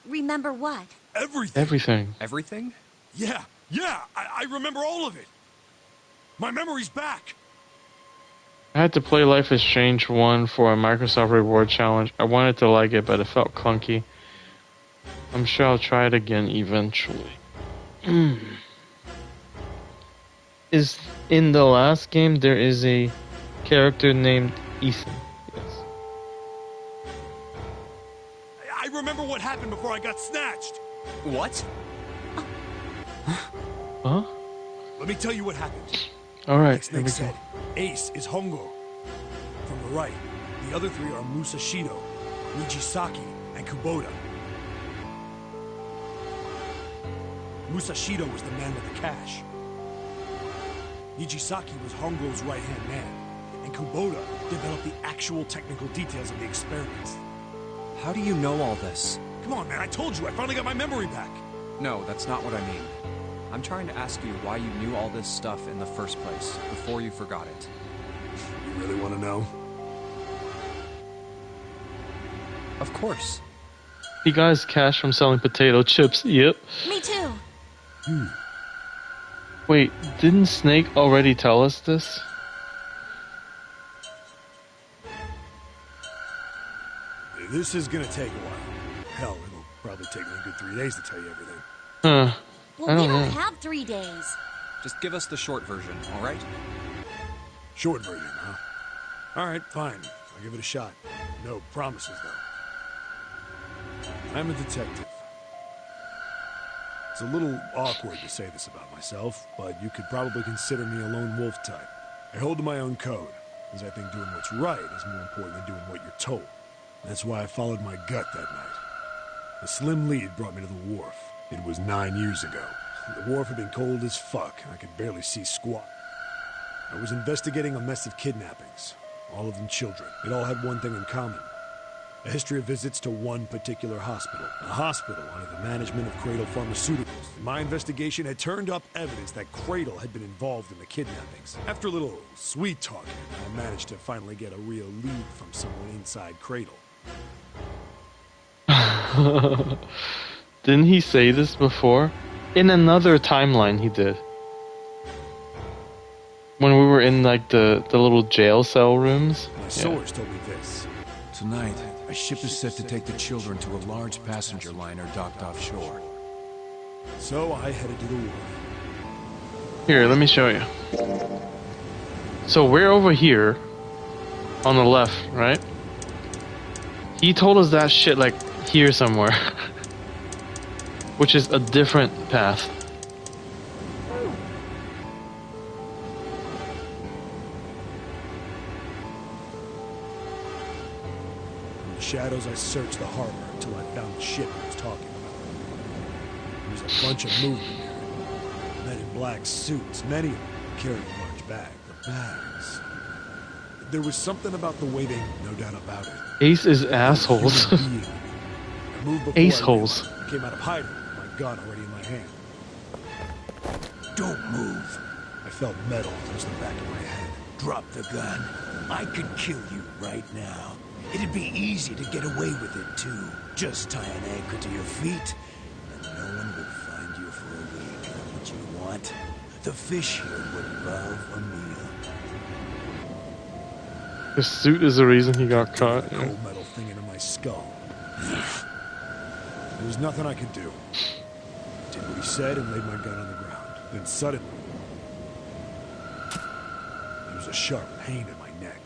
[SPEAKER 7] Remember what?
[SPEAKER 3] everything.
[SPEAKER 4] Everything.
[SPEAKER 1] Everything?
[SPEAKER 3] Yeah, I remember all of it. My memory's back.
[SPEAKER 4] I had to play Life is Strange 1 for a Microsoft Reward Challenge. I wanted to like it, but it felt clunky. I'm sure I'll try it again eventually. Is in the last game there is a character named Ethan? Yes.
[SPEAKER 3] remember what happened before I got snatched.
[SPEAKER 1] What?
[SPEAKER 4] Huh?
[SPEAKER 3] Let me tell you what happened.
[SPEAKER 4] Alright,
[SPEAKER 3] Like
[SPEAKER 4] here we
[SPEAKER 3] Snake
[SPEAKER 4] go.
[SPEAKER 3] said, Ace is Hongo. From the right, the other three are Musashido, Nijisaki, and Kubota. Musashido was the man with the cash. Nijisaki was Hongo's right-hand man, and Kubota developed the actual technical details of the experiments.
[SPEAKER 1] How do you know all this?
[SPEAKER 3] Come on, man, I told you, I finally got my memory back.
[SPEAKER 1] No, that's not what I mean. I'm trying to ask you why you knew all this stuff in the first place, before you forgot it.
[SPEAKER 3] You really want to know?
[SPEAKER 1] Of course.
[SPEAKER 4] He got his cash from selling potato chips. Yep.
[SPEAKER 7] Me too.
[SPEAKER 4] Wait, didn't Snake already tell us this?
[SPEAKER 3] This is gonna take a while. Hell, it'll probably take me a good 3 days to tell you everything.
[SPEAKER 4] Huh.
[SPEAKER 7] Well,
[SPEAKER 4] I
[SPEAKER 7] we
[SPEAKER 4] don't
[SPEAKER 7] don't
[SPEAKER 4] know.
[SPEAKER 7] have 3 days.
[SPEAKER 1] Just give us the short version, alright?
[SPEAKER 3] Short version, huh? Alright, fine. I'll give it a shot. No promises, though. I'm a detective. It's a little awkward to say this about myself, but you could probably consider me a lone wolf type. I hold to my own code, as I think doing what's right is more important than doing what you're told. That's why I followed my gut that night. A slim lead brought me to the wharf. It was 9 years ago. The wharf had been cold as fuck. I could barely see squat. I was investigating a mess of kidnappings. All of them children. It all had one thing in common. A history of visits to one particular hospital. A hospital under the management of Cradle Pharmaceuticals. My investigation had turned up evidence that Cradle had been involved in the kidnappings. After a little sweet talking, I managed to finally get a real lead from someone inside Cradle.
[SPEAKER 4] Didn't he say this before? In another timeline he did. When we were in like the little jail cell rooms.
[SPEAKER 3] My source told me this.
[SPEAKER 8] Tonight, a ship is set to take the children to a large passenger liner docked offshore.
[SPEAKER 3] So I headed to the wharf.
[SPEAKER 4] Here, let me show you. So we're over here on the left, right? He told us that shit like here somewhere. Which is a different path.
[SPEAKER 3] In the shadows, I searched the harbor until I found the ship I was talking about. There was a bunch of movement there. Men in black suits, many of them carrying a large bag. The bags. There was something about the way they, no doubt about it.
[SPEAKER 4] Ace is assholes.
[SPEAKER 3] Human being. I moved before
[SPEAKER 4] Ace
[SPEAKER 3] I
[SPEAKER 4] holes.
[SPEAKER 3] realized I came out of hiding with my gun already in my hand.
[SPEAKER 8] Don't move.
[SPEAKER 3] I felt metal touch the back of my head.
[SPEAKER 8] Drop the gun. I could kill you right now. It'd be easy to get away with it, too. Just tie an anchor to your feet, and no one would find you for a week. What you want? The fish here would love a meal.
[SPEAKER 4] The suit is the reason he got caught.
[SPEAKER 3] The cold metal thing into my skull. There was nothing I could do. Did what he said and laid my gun on the ground. Then suddenly, there was a sharp pain in my neck.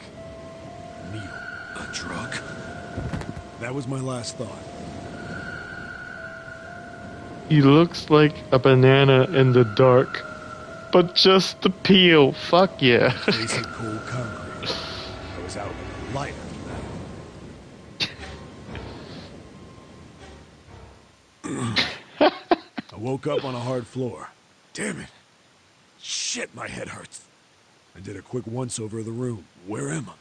[SPEAKER 3] A needle. A drug. That was my last thought.
[SPEAKER 4] He looks like a banana in the dark. But just the peel. Fuck yeah.
[SPEAKER 3] Face of cold concrete. I was out like a light after that. I woke up on a hard floor. Damn it. Shit, my head hurts. I did a quick once-over of the room. Where am I?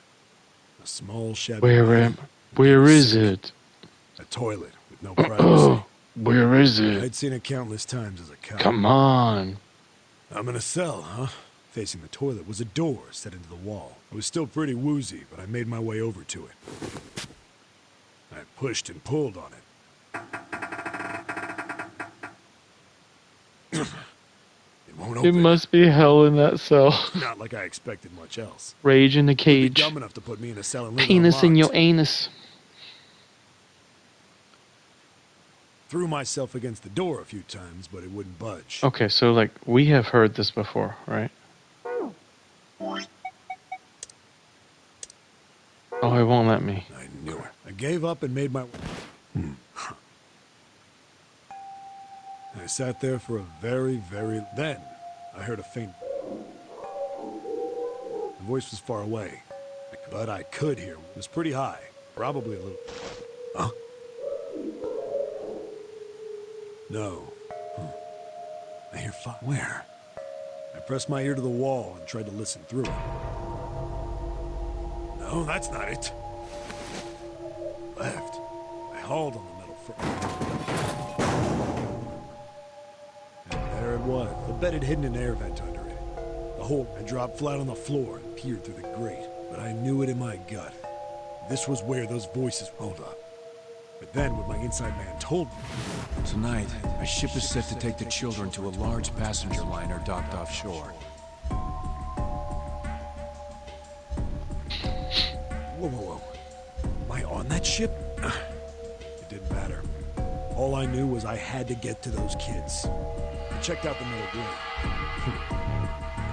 [SPEAKER 3] A small shabby room.
[SPEAKER 4] Where is it?
[SPEAKER 3] A toilet with no privacy.
[SPEAKER 4] Where is it?
[SPEAKER 3] I'd seen it countless times as a cop.
[SPEAKER 4] Come on.
[SPEAKER 3] I'm in a cell, huh? Facing the toilet was a door set into the wall. I was still pretty woozy, but I made my way over to it. I pushed and pulled on it. It won't
[SPEAKER 4] It
[SPEAKER 3] open.
[SPEAKER 4] must be hell in that cell.
[SPEAKER 3] Not like I expected much else.
[SPEAKER 4] Rage in the
[SPEAKER 3] You'd be
[SPEAKER 4] cage.
[SPEAKER 3] dumb enough to put me in a cell and leave it
[SPEAKER 4] Penis in your
[SPEAKER 3] unlocked.
[SPEAKER 4] anus.
[SPEAKER 3] Threw myself against the door a few times, but it wouldn't budge.
[SPEAKER 4] Okay, so like we have heard this before, right? Oh, it won't let me.
[SPEAKER 3] I knew it. I gave up and made my... I sat there for a very, then I heard a faint... The voice was far away, but I could hear. It was pretty high, probably a little... Huh? No. I hear fire. Where? I pressed my ear to the wall and tried to listen through it. No, that's not it. Left. I hauled on the metal frame. And there it was. The bed had hidden an air vent under it. The hole had dropped flat on the floor and peered through the grate. But I knew it in my gut. This was where those voices rolled up. But then what my inside man told me...
[SPEAKER 8] Tonight, a ship is set to take the children to a large passenger liner docked offshore.
[SPEAKER 3] Whoa. Am I on that ship? It didn't matter. All I knew was I had to get to those kids. I checked out the metal grate.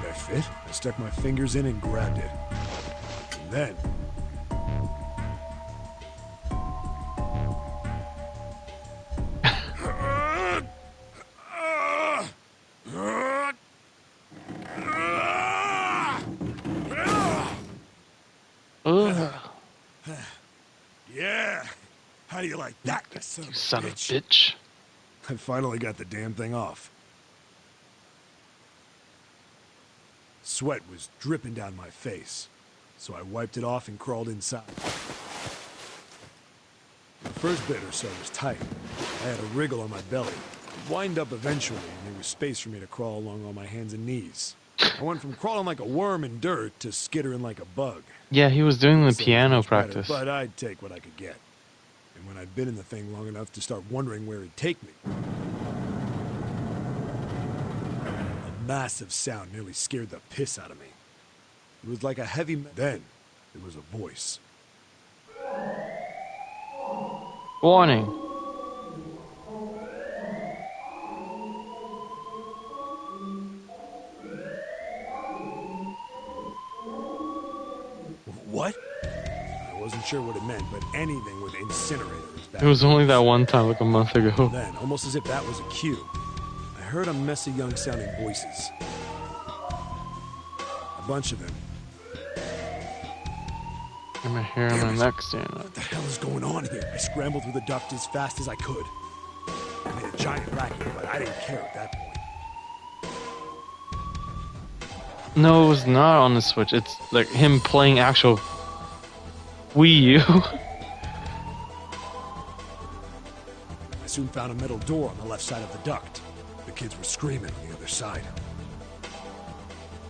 [SPEAKER 3] Did I fit? I stuck my fingers in and grabbed it. And then... Yeah! How do you like that, you
[SPEAKER 4] Son of a bitch.
[SPEAKER 3] I finally got the damn thing off. Sweat was dripping down my face, so I wiped it off and crawled inside. The first bit or so was tight. I had a wriggle on my belly. It wind up eventually, and there was space for me to crawl along on my hands and knees. I went from crawling like a worm in dirt to skittering like a bug.
[SPEAKER 4] Yeah, he was doing the
[SPEAKER 3] So
[SPEAKER 4] piano
[SPEAKER 3] much better,
[SPEAKER 4] practice.
[SPEAKER 3] but I'd take what I could get. And when I'd been in the thing long enough to start wondering where it'd take me, a massive sound nearly scared the piss out of me. It was like a heavy... Then, there was a voice.
[SPEAKER 4] Warning.
[SPEAKER 3] What? I wasn't sure what it meant, but anything with incinerator is bad.
[SPEAKER 4] It was only that one time, like a month ago.
[SPEAKER 3] Then, almost as if that was a cue, I heard a mess of young-sounding voices. A bunch of them.
[SPEAKER 4] And my hair on my neck stand up.
[SPEAKER 3] What the hell is going on here? I scrambled through the duct as fast as I could. I made a giant racket, but I didn't care at that point.
[SPEAKER 4] No, it was not on the Switch. It's like him playing actual Wii U.
[SPEAKER 3] I soon found a metal door on the left side of the duct. The kids were screaming on the other side.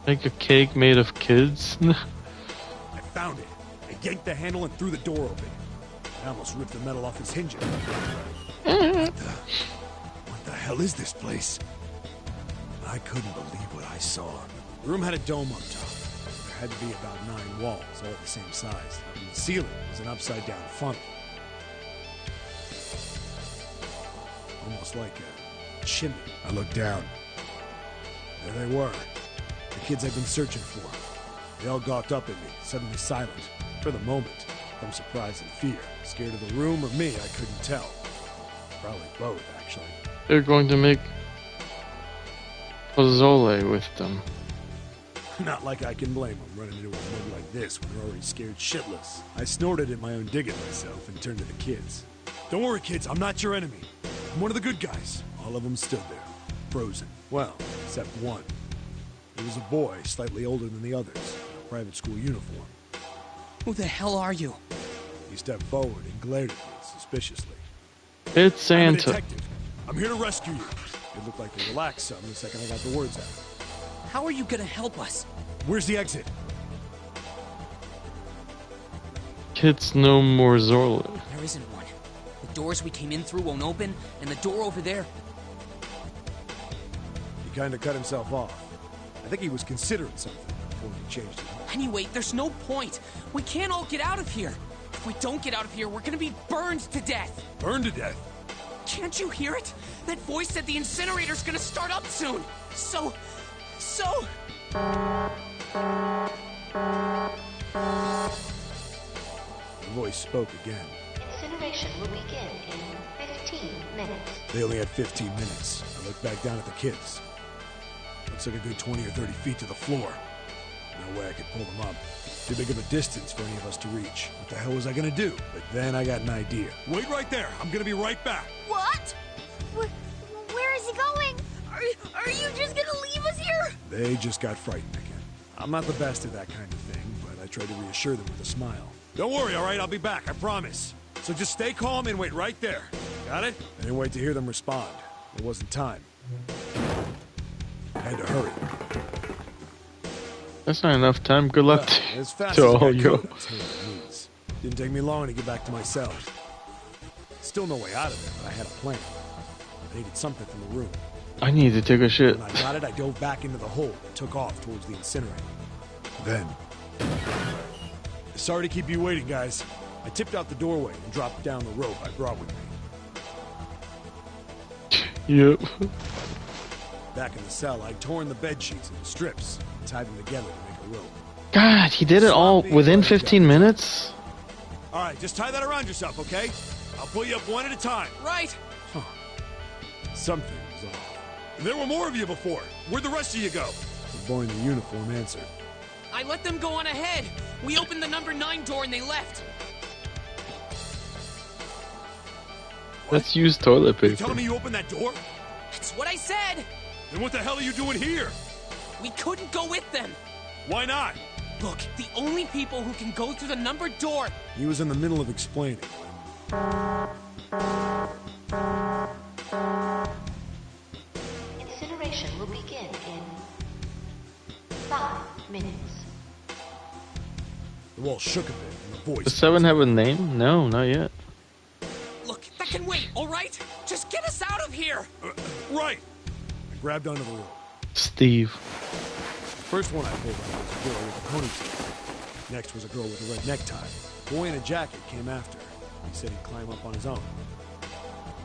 [SPEAKER 4] Like a cake made of kids.
[SPEAKER 3] I found it. I yanked the handle and threw the door open. I almost ripped the metal off its hinges. What the hell is this place? I couldn't believe what I saw. The room had a dome on top. There had to be about 9 walls, all the same size. And the ceiling was an upside-down funnel. Almost like a chimney. I looked down. There they were. The kids I'd been searching for. They all gawked up at me, suddenly silent. For the moment, from surprise and fear. Scared of the room or me, I couldn't tell. Probably both, actually.
[SPEAKER 4] They're going to make pozole with them.
[SPEAKER 3] Not like I can blame them running into a mug like this when they're already scared shitless. I snorted at my own dig at myself and turned to the kids. Don't worry, kids, I'm not your enemy. I'm one of the good guys. All of them stood there, frozen. Well, except one. He was a boy, slightly older than the others, in a private school uniform.
[SPEAKER 9] Who the hell are you?
[SPEAKER 3] He stepped forward and glared at me suspiciously.
[SPEAKER 4] It's
[SPEAKER 3] I'm a
[SPEAKER 4] Santa.
[SPEAKER 3] detective. I'm here to rescue you. It looked like they relaxed some the second I got the words out.
[SPEAKER 9] How are you gonna help us?
[SPEAKER 3] Where's the exit?
[SPEAKER 4] Kids no more Zorla.
[SPEAKER 9] There isn't one. The doors we came in through won't open, and the door over there...
[SPEAKER 3] He kind of cut himself off. I think he was considering something before he changed it.
[SPEAKER 9] Anyway, there's no point. We can't all get out of here. If we don't get out of here, we're gonna be burned to death.
[SPEAKER 3] Burned to death?
[SPEAKER 9] Can't you hear it? That voice said the incinerator's gonna start up soon. So...
[SPEAKER 3] The voice spoke again.
[SPEAKER 10] Incineration will begin in 15
[SPEAKER 2] 15 minutes.
[SPEAKER 3] They only had 15 minutes. I looked back down at the kids. Looks like a good 20 or 30 feet to the floor. No way I could pull them up. Too big of a distance for any of us to reach. What the hell was I gonna do? But then I got an idea. Wait right there. I'm gonna be right back.
[SPEAKER 7] What? Where is he going? Are you just gonna leave us here?
[SPEAKER 3] They just got frightened again. I'm not the best at that kind of thing, but I tried to reassure them with a smile. Don't worry, all right? I'll be back, I promise. So just stay calm and wait right there. Got it? I didn't wait to hear them respond. There wasn't time. I had to hurry.
[SPEAKER 4] That's not enough time. Good luck
[SPEAKER 3] As fast
[SPEAKER 4] to
[SPEAKER 3] as
[SPEAKER 4] all
[SPEAKER 3] I
[SPEAKER 4] you.
[SPEAKER 3] could, that's what it means. Didn't take me long to get back to my cell. Still no way out of there, but I had a plan. I needed something from the room.
[SPEAKER 4] I need to take a shit.
[SPEAKER 3] When I got it, I dove back into the hole and took off towards the incinerator. Then... Sorry to keep you waiting, guys. I tipped out the doorway and dropped down the rope I brought with me.
[SPEAKER 4] Yep.
[SPEAKER 3] Back in the cell, I torn the bed sheets into strips and tied them together to make a rope.
[SPEAKER 4] God, he did it all within 15 minutes?
[SPEAKER 3] All right, just tie that around yourself, okay? I'll pull you up one at a time.
[SPEAKER 9] Right.
[SPEAKER 3] Something was off. There were more of you before. Where'd the rest of you go? The boy in the uniform answered.
[SPEAKER 9] I let them go on ahead. We opened the number 9 door and they left.
[SPEAKER 4] Let's use toilet
[SPEAKER 3] You
[SPEAKER 4] paper.
[SPEAKER 3] telling me you opened that door?
[SPEAKER 9] That's what I said.
[SPEAKER 3] Then what the hell are you doing here?
[SPEAKER 9] We couldn't go with them.
[SPEAKER 3] Why not?
[SPEAKER 9] Look, the only people who can go through the numbered door.
[SPEAKER 3] He was in the middle of explaining when...
[SPEAKER 2] Incineration will begin in 5 minutes.
[SPEAKER 3] The wall shook a bit and the voice...
[SPEAKER 4] Does 7 have a name? No, not yet.
[SPEAKER 9] Look, that can wait, all right? Just get us out of here.
[SPEAKER 3] Right! I grabbed onto the rope.
[SPEAKER 4] Steve.
[SPEAKER 3] First one I pulled on was a girl with a ponytail. Next was a girl with a red necktie. A boy in a jacket came after. He said he'd climb up on his own.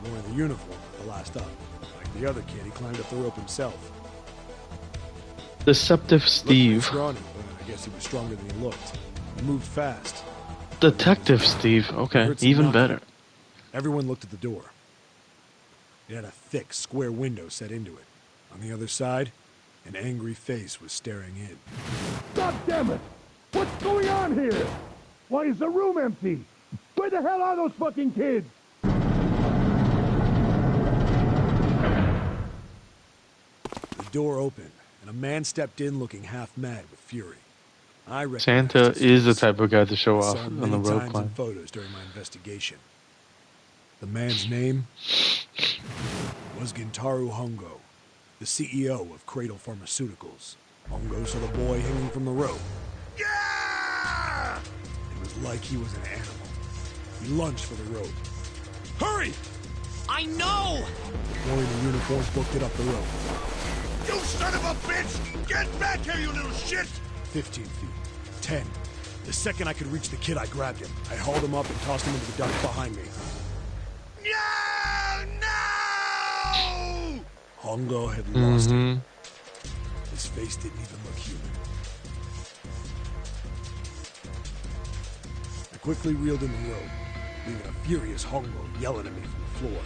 [SPEAKER 3] The boy in the uniform, the last up. Like the other kid, he climbed up the rope himself.
[SPEAKER 4] Deceptive
[SPEAKER 3] Looked
[SPEAKER 4] Steve.
[SPEAKER 3] scrawny, but I guess he was stronger than he looked. He moved fast.
[SPEAKER 4] Detective Steve. Okay,
[SPEAKER 3] Hurt some
[SPEAKER 4] even
[SPEAKER 3] nothing.
[SPEAKER 4] better.
[SPEAKER 3] Everyone looked at the door. It had a thick, square window set into it. On the other side, an angry face was staring in.
[SPEAKER 10] God damn it! What's going on here? Why is the room empty? Where the hell are those fucking kids?
[SPEAKER 3] The door opened, and a man stepped in looking half mad with fury. I recognized
[SPEAKER 4] Santa
[SPEAKER 3] his
[SPEAKER 4] is the
[SPEAKER 3] face.
[SPEAKER 4] type of guy to show
[SPEAKER 3] I
[SPEAKER 4] off
[SPEAKER 3] saw him
[SPEAKER 4] on the
[SPEAKER 3] many
[SPEAKER 4] road
[SPEAKER 3] times in
[SPEAKER 4] climb.
[SPEAKER 3] photos during my investigation. The man's name was Gintaro Hongo, the CEO of Cradle Pharmaceuticals. Hongo saw the boy hanging from the rope. Yeah! It was like he was an animal. He lunged for the rope. Hurry!
[SPEAKER 9] I know!
[SPEAKER 3] The boy in the uniform booked it up the rope.
[SPEAKER 10] You son of a bitch! Get back here, you little shit!
[SPEAKER 3] 15 feet. 10. The second I could reach the kid, I grabbed him. I hauled him up and tossed him into the duct behind me.
[SPEAKER 10] No! No!
[SPEAKER 3] Hongo had lost it.
[SPEAKER 4] Mm-hmm.
[SPEAKER 3] His face didn't even look human. I quickly reeled in the rope, leaving a furious Hongo yelling at me from the floor.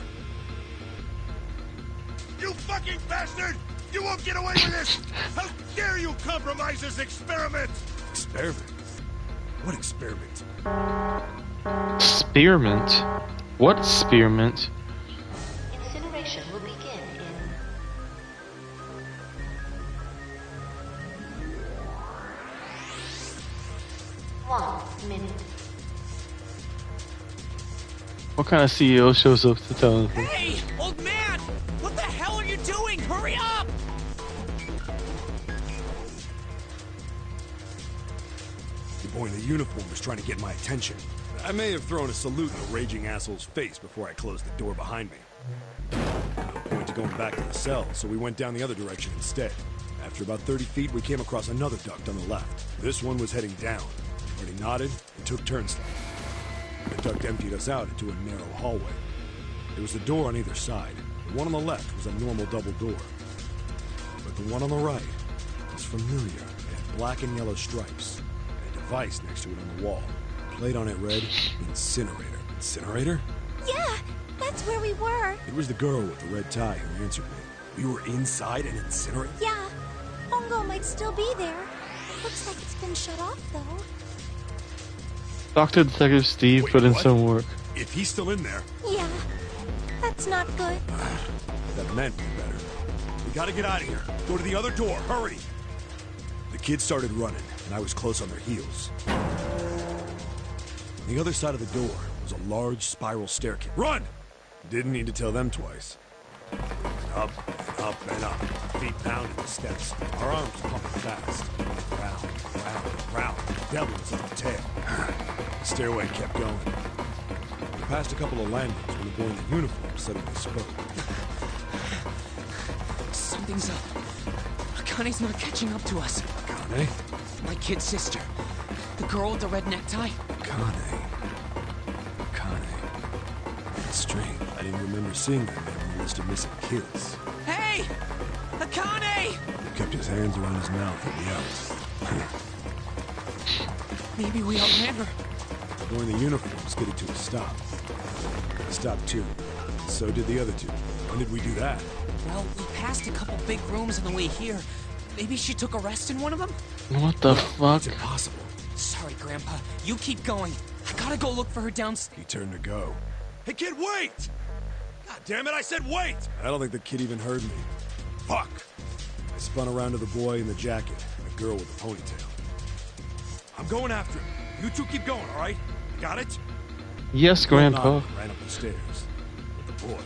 [SPEAKER 10] You fucking bastard! You won't get away with this! How dare you compromise this experiment!
[SPEAKER 3] Experiment? What experiment?
[SPEAKER 4] Spearmint? What spearmint?
[SPEAKER 2] Incineration will begin in 1 minute.
[SPEAKER 4] What kind of CEO shows up to tell him?
[SPEAKER 9] Hey, old man! What the hell are you doing? Hurry up!
[SPEAKER 3] The boy in the uniform was trying to get my attention. I may have thrown a salute in the raging asshole's face before I closed the door behind me. No point to going back to the cell, so we went down the other direction instead. After about 30 feet, we came across another duct on the left. This one was heading down. Marty nodded and took turnstile. The duct emptied us out into a narrow hallway. There was a door on either side. The one on the left was a normal double door. But the one on the right was familiar. It had black and yellow stripes, and a device next to it on the wall. The plate on it read, Incinerator. Incinerator?
[SPEAKER 7] Yeah, That's where we were.
[SPEAKER 3] It was the girl with the red tie who answered me. We were inside an incinerator?
[SPEAKER 7] Yeah. Hongo might still be there. Looks like it's been shut off, though.
[SPEAKER 4] Dr. Detective Steve put in
[SPEAKER 3] what?
[SPEAKER 4] some work.
[SPEAKER 3] If he's still in there...
[SPEAKER 7] Yeah. That's not good.
[SPEAKER 3] That meant better. We gotta get out of here. Go to the other door. Hurry! The kids started running, and I was close on their heels. On the other side of the door was a large spiral staircase. Run! Didn't need to tell them twice. Up and up and up. Feet pounding the steps. Our arms pumping fast. Round, round, round. The devil was on the tail. The stairway kept going. We passed a couple of landings when the boy in the uniform suddenly spoke.
[SPEAKER 9] Something's up. Akane's not catching up to us.
[SPEAKER 3] Akane?
[SPEAKER 9] My kid sister. The girl with the red necktie.
[SPEAKER 3] Akane. That's strange. I didn't remember seeing that man on the list of missing kids.
[SPEAKER 9] Hey! Akane!
[SPEAKER 3] He kept his hands around his mouth and yelled.
[SPEAKER 9] Maybe we outran her.
[SPEAKER 3] The boy in the uniform skidded to a stop. I stopped too. So did the other two. When did we do that?
[SPEAKER 9] Well, we passed a couple big rooms on the way here. Maybe she took a rest in one of them?
[SPEAKER 4] What the fuck?
[SPEAKER 3] It's impossible.
[SPEAKER 9] Sorry, Grandpa. You keep going. I gotta go look for her downstairs.
[SPEAKER 3] He turned to go. Hey, kid, wait! God damn it, I said wait! I don't think the kid even heard me. Fuck! I spun around to the boy in the jacket and the girl with the ponytail. I'm going after him. You two keep going, all right? Got it?
[SPEAKER 4] Yes, Grandpa.
[SPEAKER 3] Ran up the stairs. With the boy.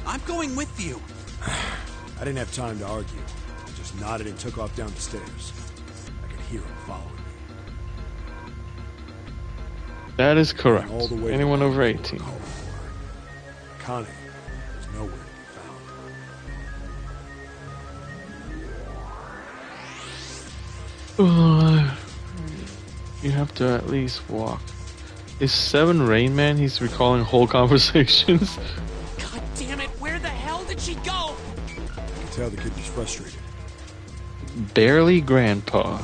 [SPEAKER 6] I'm going with you.
[SPEAKER 3] I didn't have time to argue. I just nodded and took off down the stairs. I could hear him following me.
[SPEAKER 4] That is correct.
[SPEAKER 3] All the way
[SPEAKER 4] Anyone
[SPEAKER 3] to
[SPEAKER 4] over 18.
[SPEAKER 3] Connie was nowhere to be found.
[SPEAKER 4] You have to at least walk. Is 7 Rain Man? He's recalling whole conversations.
[SPEAKER 9] God damn it, where the hell did she go?
[SPEAKER 3] I could tell the kid was frustrated.
[SPEAKER 4] Barely Grandpa.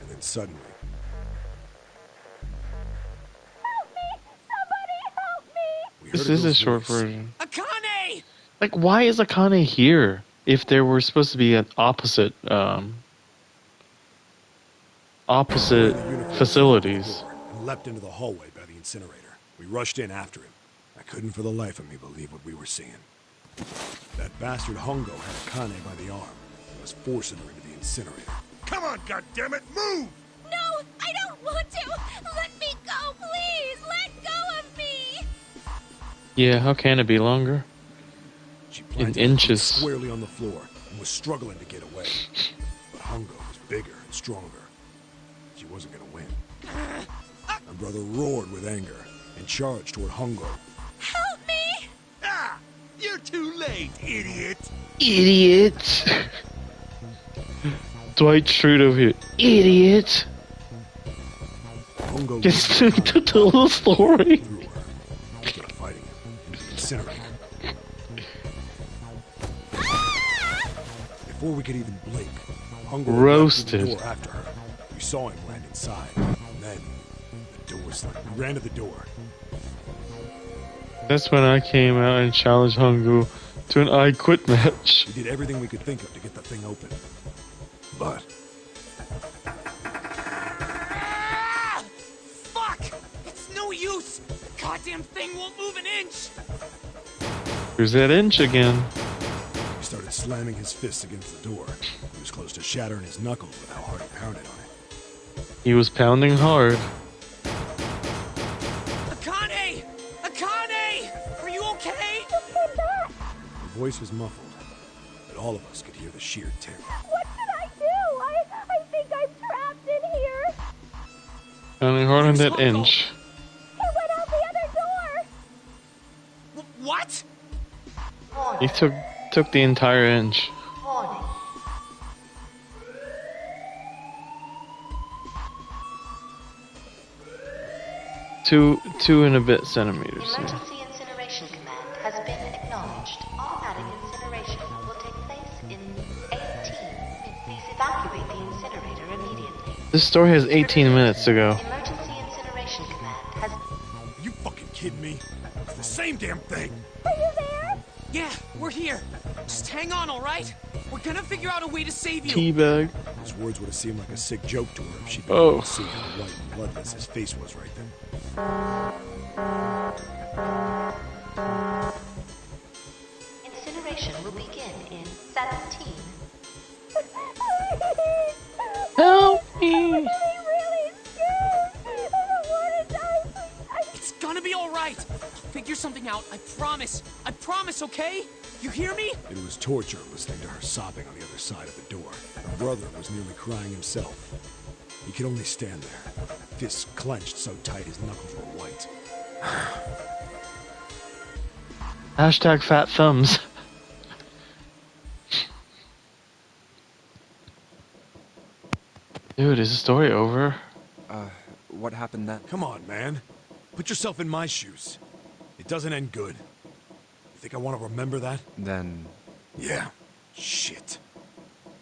[SPEAKER 3] And then suddenly...
[SPEAKER 7] Help me! Somebody help me!
[SPEAKER 3] we
[SPEAKER 4] This
[SPEAKER 3] heard
[SPEAKER 4] is a
[SPEAKER 3] girl's
[SPEAKER 4] short
[SPEAKER 3] voice.
[SPEAKER 4] version.
[SPEAKER 9] Akane!
[SPEAKER 4] Like, why is Akane here? If there were supposed to be an opposite facilities.
[SPEAKER 3] And leapt into the hallway by the incinerator. We rushed in after him. I couldn't for the life of me believe what we were seeing. That bastard Hongo had Akane by the arm and was forcing her into the incinerator. Come on, goddammit, move!
[SPEAKER 7] No, I don't want to! Let me go, please! Let go of me!
[SPEAKER 4] Yeah, how can it be longer?
[SPEAKER 3] She
[SPEAKER 4] In
[SPEAKER 3] planted her
[SPEAKER 4] inches.
[SPEAKER 3] foot squarely on the floor and was struggling to get away. But Hongo was bigger and stronger. She wasn't gonna win. My brother roared with anger and charged toward Hongo.
[SPEAKER 7] Help me!
[SPEAKER 8] Ah! You're too late, idiot!
[SPEAKER 4] Idiot! Dwight Schrute over here. Idiot!
[SPEAKER 3] Hongo
[SPEAKER 4] Gets to tell the story.
[SPEAKER 3] threw her. Started fighting him into the incinerator. Before we could even blink, Hongo
[SPEAKER 4] Roasted.
[SPEAKER 3] leapt through the door after her. We saw him land inside. And then the door slammed. We ran to the door.
[SPEAKER 4] That's when I came out and challenged Hungu to an I Quit match.
[SPEAKER 3] We did everything we could think of to get the thing open. But
[SPEAKER 9] Ah! Fuck! It's no use! The goddamn thing won't move an inch!
[SPEAKER 4] Here's that inch again.
[SPEAKER 3] he started slamming his fists against the door. He was close to shattering his knuckles with how hard he pounded on it.
[SPEAKER 4] He was pounding hard.
[SPEAKER 9] Akane! Akane! Are you okay?
[SPEAKER 3] Her voice was muffled, but all of us could hear the sheer terror.
[SPEAKER 7] What should I do? I think I'm trapped in here.
[SPEAKER 4] Pounding hard on
[SPEAKER 9] Where's
[SPEAKER 4] that
[SPEAKER 9] Hungo?
[SPEAKER 4] inch.
[SPEAKER 7] He went out the other door.
[SPEAKER 9] What?
[SPEAKER 4] He took the entire inch.
[SPEAKER 2] Warning.
[SPEAKER 4] Two and a bit centimeters. Yeah.
[SPEAKER 2] Emergency incineration command has been acknowledged. Automatic incineration will take place in 18. Please evacuate the incinerator immediately.
[SPEAKER 4] This story has 18 minutes to go.
[SPEAKER 2] Emergency incineration command
[SPEAKER 9] Yeah, we're here. Just hang on, all right? We're gonna figure out a way to save you.
[SPEAKER 4] Teabag.
[SPEAKER 3] His words would have seemed like a sick joke to her if she'd been
[SPEAKER 4] Oh.
[SPEAKER 3] able to see how white and bloodless his face was right then.
[SPEAKER 11] Incineration will begin in 17.
[SPEAKER 4] Help me!
[SPEAKER 9] It's gonna be all right. I'll figure something out. I promise. I promise, okay? You hear me?
[SPEAKER 3] It was torture listening to her sobbing on the other side of the door. Her brother was nearly crying himself. He could only stand there, fists clenched so tight his knuckles were white.
[SPEAKER 4] Hashtag fat thumbs. Dude, is the story over?
[SPEAKER 1] What happened then?
[SPEAKER 3] Come on, man. Put yourself in my shoes. It doesn't end good. You think I want to remember that?
[SPEAKER 1] Then...
[SPEAKER 3] Yeah. Shit.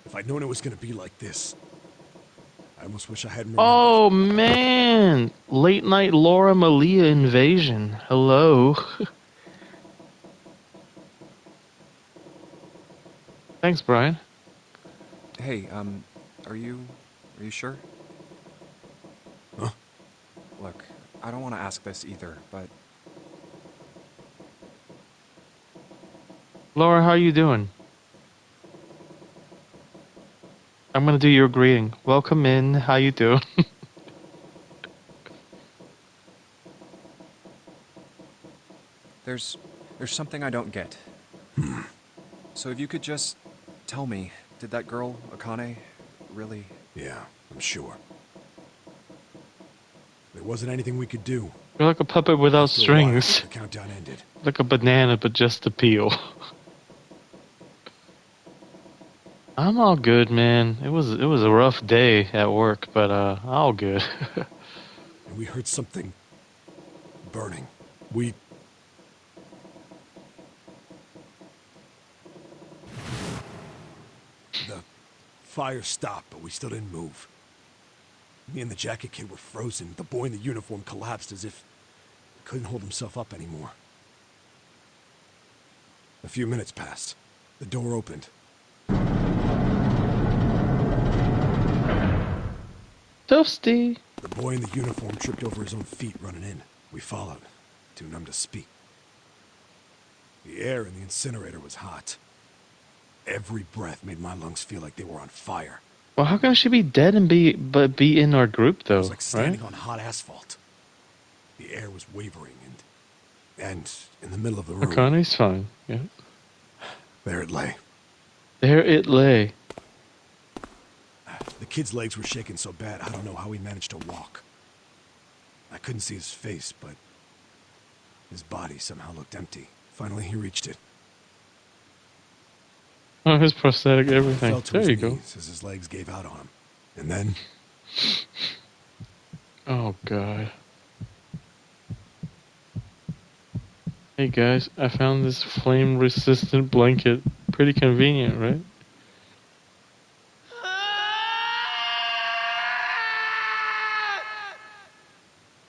[SPEAKER 3] If I'd known it was gonna be like this, I almost wish I hadn't remembered.
[SPEAKER 4] Oh, man! Late night Laura Malia invasion. Hello. Thanks, Brian.
[SPEAKER 1] Hey, are you sure?
[SPEAKER 3] Huh?
[SPEAKER 1] Look, I don't want to ask this either, but...
[SPEAKER 4] Laura, how you doing? I'm gonna do your greeting. Welcome in. How you doing?
[SPEAKER 1] There's something I don't get. So if you could just tell me, did that girl, Akane, really...
[SPEAKER 3] Yeah, I'm sure. There wasn't anything we could do.
[SPEAKER 4] You're like a puppet without
[SPEAKER 3] After a while,
[SPEAKER 4] strings.
[SPEAKER 3] the countdown ended.
[SPEAKER 4] Like a banana, but just a peel. I'm all good, man. It was a rough day at work, but all good.
[SPEAKER 3] And we heard something burning. The fire stopped, but we still didn't move. Me and the jacket kid were frozen. The boy in the uniform collapsed as if he couldn't hold himself up anymore. A few minutes passed. The door opened.
[SPEAKER 4] Toasty.
[SPEAKER 3] The boy in the uniform tripped over his own feet running in. We followed, too numb to speak. The air in the incinerator was hot. Every breath made my lungs feel like they were on fire.
[SPEAKER 4] Well, how can she be dead and be in our group though?
[SPEAKER 3] It was like standing
[SPEAKER 4] right?
[SPEAKER 3] on hot asphalt. The air was wavering, and in the middle of the room,
[SPEAKER 4] Akane's fine. Yeah.
[SPEAKER 3] there it lay.
[SPEAKER 4] There it lay.
[SPEAKER 3] The kid's legs were shaking so bad, I don't know how he managed to walk. I couldn't see his face, but his body somehow looked empty. Finally, he reached it.
[SPEAKER 4] Oh, his prosthetic,
[SPEAKER 3] He
[SPEAKER 4] everything.
[SPEAKER 3] fell to
[SPEAKER 4] There
[SPEAKER 3] his
[SPEAKER 4] you go.
[SPEAKER 3] knees as his legs gave out on him. And then,
[SPEAKER 4] Oh god. Hey guys, I found this flame-resistant blanket. Pretty convenient, right?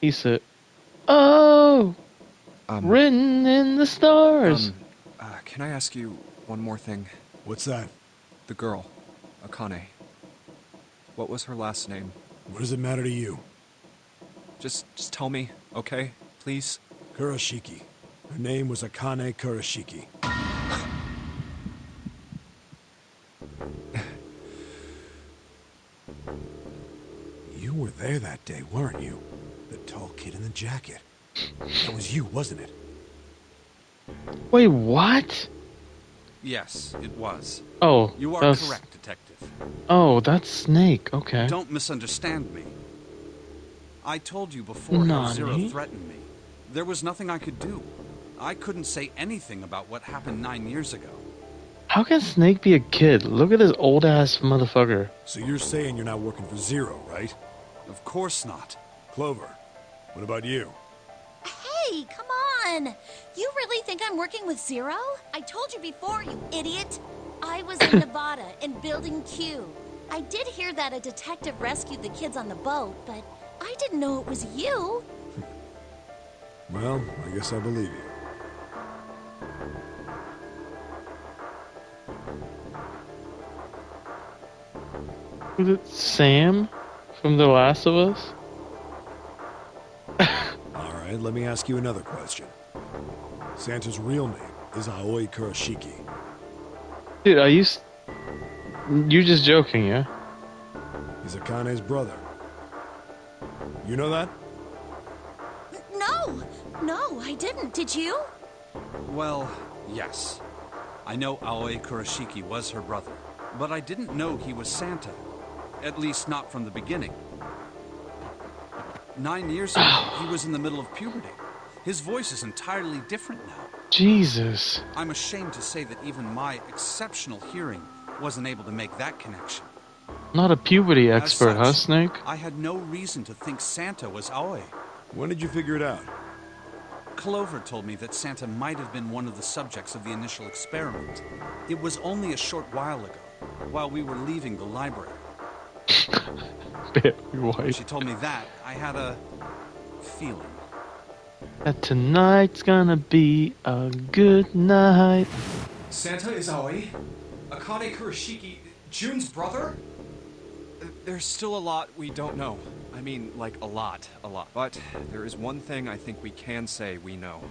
[SPEAKER 4] He said, "Oh, written in the stars."
[SPEAKER 1] Can I ask you one more thing?
[SPEAKER 3] what's that?
[SPEAKER 1] The girl, Akane. What was her last name?
[SPEAKER 3] What does it matter to you?
[SPEAKER 1] Just tell me, okay? Please?
[SPEAKER 3] Kurashiki. Her name was Akane Kurashiki. You were there that day, weren't you? The tall kid in the jacket. That was you, wasn't it?
[SPEAKER 4] Wait, what?
[SPEAKER 6] Yes, it was.
[SPEAKER 4] Oh,
[SPEAKER 6] You are
[SPEAKER 4] that's-
[SPEAKER 6] correct, Detective.
[SPEAKER 4] Oh, that's Snake. Okay.
[SPEAKER 6] Don't misunderstand me. I told you before how Zero
[SPEAKER 4] Nani?
[SPEAKER 6] threatened me. There was nothing I could do. I couldn't say anything about what happened 9 years ago.
[SPEAKER 4] How can Snake be a kid? Look at this old ass motherfucker.
[SPEAKER 3] So you're saying you're not working for Zero, right?
[SPEAKER 6] Of course not.
[SPEAKER 3] Clover, what about you?
[SPEAKER 7] Hey, come on! You really think I'm working with Zero? I told you before, you idiot! I was in Nevada, in Building Q. I did hear that a detective rescued the kids on the boat, but I didn't know it was you.
[SPEAKER 3] Well, I guess I believe you.
[SPEAKER 4] Was it Sam from The Last of Us?
[SPEAKER 3] Alright, let me ask you another question. Santa's real name is Aoi Kurashiki.
[SPEAKER 4] Dude, you're just joking, yeah?
[SPEAKER 3] He's Akane's brother. You know that?
[SPEAKER 7] No, I didn't. Did you?
[SPEAKER 6] Well, yes. I know Aoi Kurashiki was her brother, but I didn't know he was Santa. At least not from the beginning. 9 years ago, he was in the middle of puberty. His voice is entirely different now.
[SPEAKER 4] Jesus.
[SPEAKER 6] I'm ashamed to say that even my exceptional hearing wasn't able to make that connection.
[SPEAKER 4] Not a puberty
[SPEAKER 6] As
[SPEAKER 4] expert, huh,
[SPEAKER 6] such,
[SPEAKER 4] Snake?
[SPEAKER 6] I had no reason to think Santa was Aoi.
[SPEAKER 3] When did you figure it out?
[SPEAKER 6] Clover told me that Santa might have been one of the subjects of the initial experiment. It was only a short while ago, while we were leaving the library.
[SPEAKER 4] Very white.
[SPEAKER 6] When she told me that, I had a feeling.
[SPEAKER 4] That tonight's gonna be a good night.
[SPEAKER 1] Santa is Aoi? Akane Kurashiki, June's brother? There's still a lot we don't know. I mean, like, a lot. But there is one thing I think we can say we know.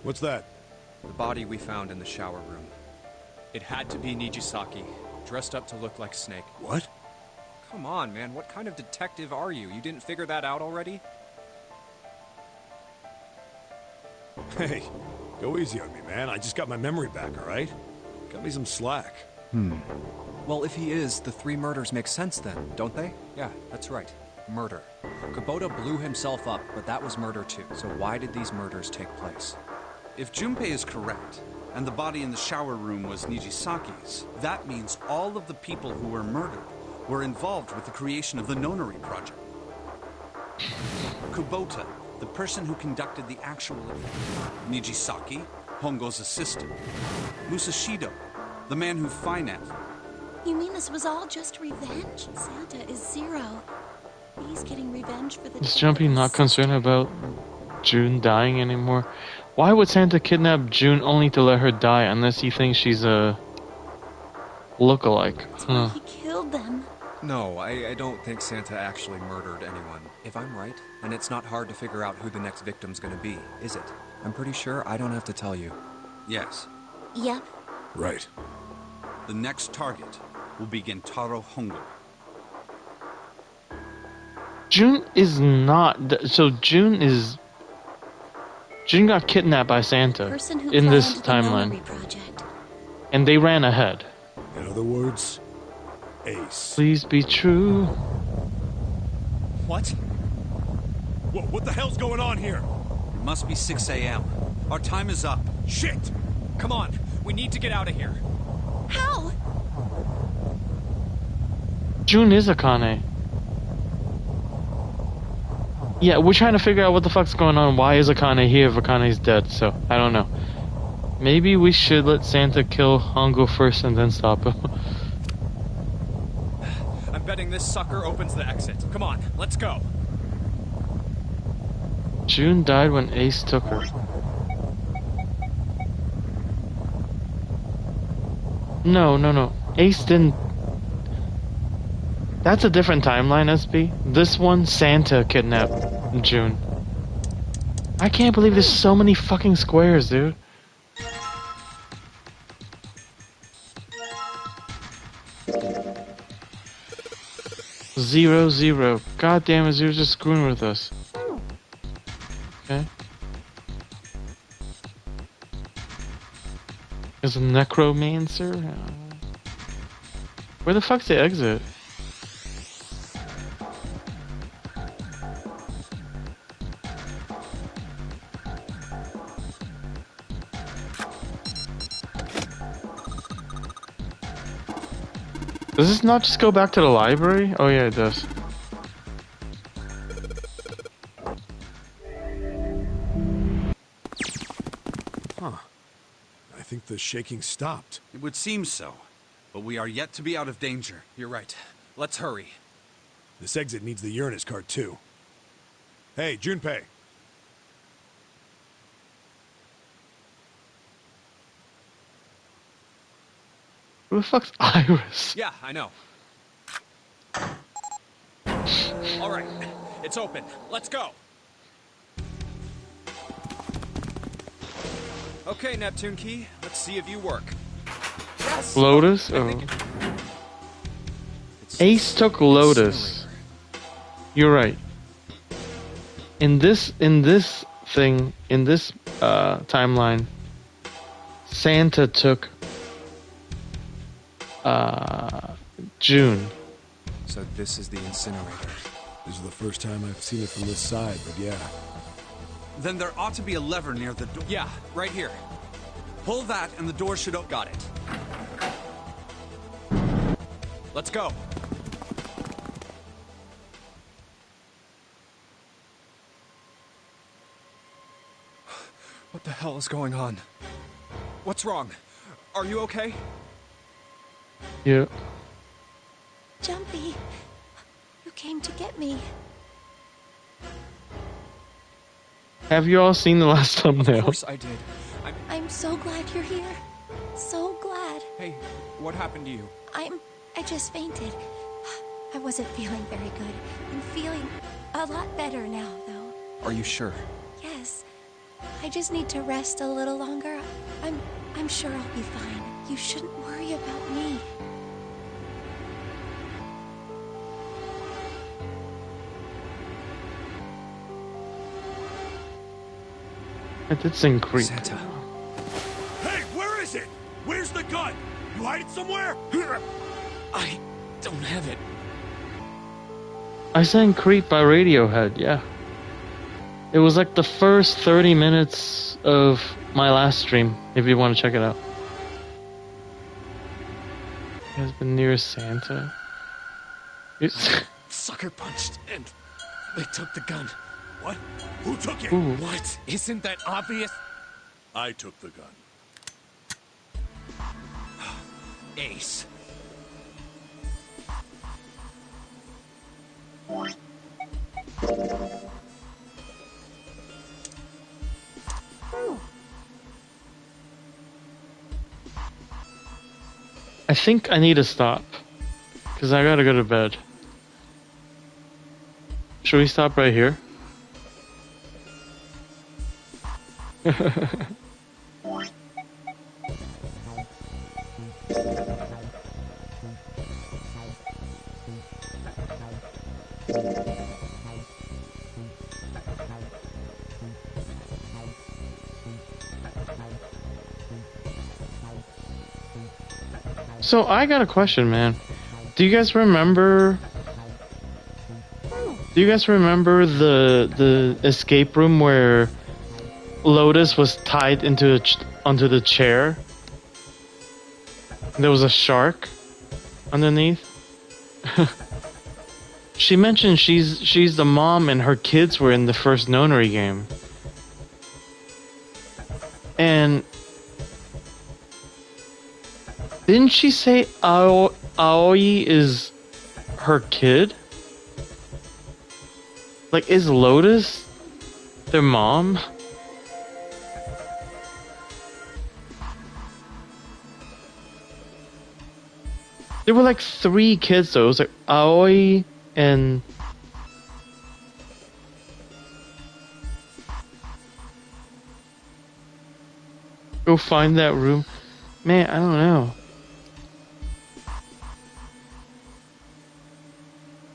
[SPEAKER 3] What's that?
[SPEAKER 1] The body we found in the shower room. It had to be Nijisaki, dressed up to look like Snake.
[SPEAKER 3] What?
[SPEAKER 1] Come on, man, what kind of detective are you? You didn't figure that out already?
[SPEAKER 3] Hey, go easy on me, man. I just got my memory back, alright? Cut me some slack.
[SPEAKER 1] Well, if he is, the 3 murders make sense then, don't they? Yeah, that's right. Murder. Kubota blew himself up, but that was murder too. So why did these murders take place?
[SPEAKER 6] If Junpei is correct, and the body in the shower room was Nijisaki's, that means all of the people who were murdered were involved with the creation of the Nonary project. Kubota, the person who conducted the actual event. Nijisaki, Hongo's assistant. Musashido, the man who financed.
[SPEAKER 7] You mean this was all just revenge? Santa is Zero. He's getting revenge for the
[SPEAKER 4] Is
[SPEAKER 7] death
[SPEAKER 4] Jumpy
[SPEAKER 7] of his
[SPEAKER 4] not concerned about June dying anymore? Why would Santa kidnap June only to let her die unless he thinks she's a lookalike?
[SPEAKER 7] That's why he killed them.
[SPEAKER 1] No, I don't think Santa actually murdered anyone. If I'm right, then it's not hard to figure out who the next victim's gonna be, is it? I'm pretty sure I don't have to tell you.
[SPEAKER 6] Yes,
[SPEAKER 7] Yep.
[SPEAKER 3] Right.
[SPEAKER 6] the next target will be Gentaro Hongo.
[SPEAKER 4] June is not. So June got kidnapped by Santa
[SPEAKER 7] Person who
[SPEAKER 4] in this
[SPEAKER 7] planned the
[SPEAKER 4] timeline,
[SPEAKER 7] Nonary project.
[SPEAKER 4] and they ran ahead.
[SPEAKER 3] In other words, Ace.
[SPEAKER 4] Please be true.
[SPEAKER 1] What?
[SPEAKER 3] What the hell's going on here?
[SPEAKER 6] It must be 6 a.m. Our time is up.
[SPEAKER 3] Shit!
[SPEAKER 1] Come on, we need to get out of here.
[SPEAKER 7] How?
[SPEAKER 4] June is Akane. Yeah, we're trying to figure out what the fuck's going on. Why is Akane here if Akane's dead? So, I don't know. Maybe we should let Santa kill Hongo first and then stop him.
[SPEAKER 1] I'm betting this sucker opens the exit. Come on, let's go.
[SPEAKER 4] June died when Ace took her. No. Ace didn't. That's a different timeline, SB. This one, Santa kidnapped June. I can't believe there's so many fucking squares, dude. Zero. God damn it, Zero's just screwing with us. Okay. There's a necromancer? Where the fuck's the exit? Does this not just go back to the library? Oh yeah, it does.
[SPEAKER 3] Huh. I think the shaking stopped.
[SPEAKER 6] It would seem so, but we are yet to be out of danger.
[SPEAKER 1] You're right. Let's hurry.
[SPEAKER 3] This exit needs the Uranus card too. Hey, Junpei.
[SPEAKER 4] Who the fuck's Iris?
[SPEAKER 1] Yeah, I know.
[SPEAKER 6] All right, it's open. Let's go. Okay, Neptune Key. Let's see if you work. Yes.
[SPEAKER 4] Lotus? Oh. Ace took Lotus. You're right. In this timeline, Santa took June.
[SPEAKER 1] So this is the incinerator.
[SPEAKER 3] This is the first time I've seen it from this side, but yeah.
[SPEAKER 6] Then there ought to be a lever near the door. Yeah, right here. Pull that and the door should open. Got it. Let's go.
[SPEAKER 1] What the hell is going on?
[SPEAKER 6] What's wrong? Are you okay?
[SPEAKER 4] Yeah.
[SPEAKER 7] Jumpy, you came to get me.
[SPEAKER 4] Have you all seen the last thumbnail?
[SPEAKER 1] Of course I did.
[SPEAKER 7] I'm so glad you're here. So glad.
[SPEAKER 1] Hey, what happened to you?
[SPEAKER 7] I just fainted. I wasn't feeling very good. I'm feeling a lot better now, though.
[SPEAKER 1] Are you sure?
[SPEAKER 7] Yes. I just need to rest a little longer. I'm sure I'll be fine. You shouldn't worry about me.
[SPEAKER 4] I did sing Creep.
[SPEAKER 1] Santa.
[SPEAKER 8] Hey, where is it? Where's the gun? You hide it somewhere?
[SPEAKER 9] I don't have it.
[SPEAKER 4] I sang Creep by Radiohead, yeah. It was like the first 30 minutes of my last stream, if you want to check it out. He has been near Santa.
[SPEAKER 9] Sucker punched and they took the gun.
[SPEAKER 8] What? Who took it?
[SPEAKER 4] Ooh.
[SPEAKER 9] What? Isn't that obvious?
[SPEAKER 8] I took the gun.
[SPEAKER 9] Ace.
[SPEAKER 4] I think I need to stop. Because I gotta go to bed. Should we stop right here? So I got a question, man. Do you guys remember the escape room where Lotus was tied onto the chair? There was a shark underneath. She mentioned she's the mom and her kids were in the first Nonary game. And didn't she say Aoi is her kid? Like, is Lotus their mom? There were like 3 kids though. It was like Aoi and go find that room. Man, I don't know.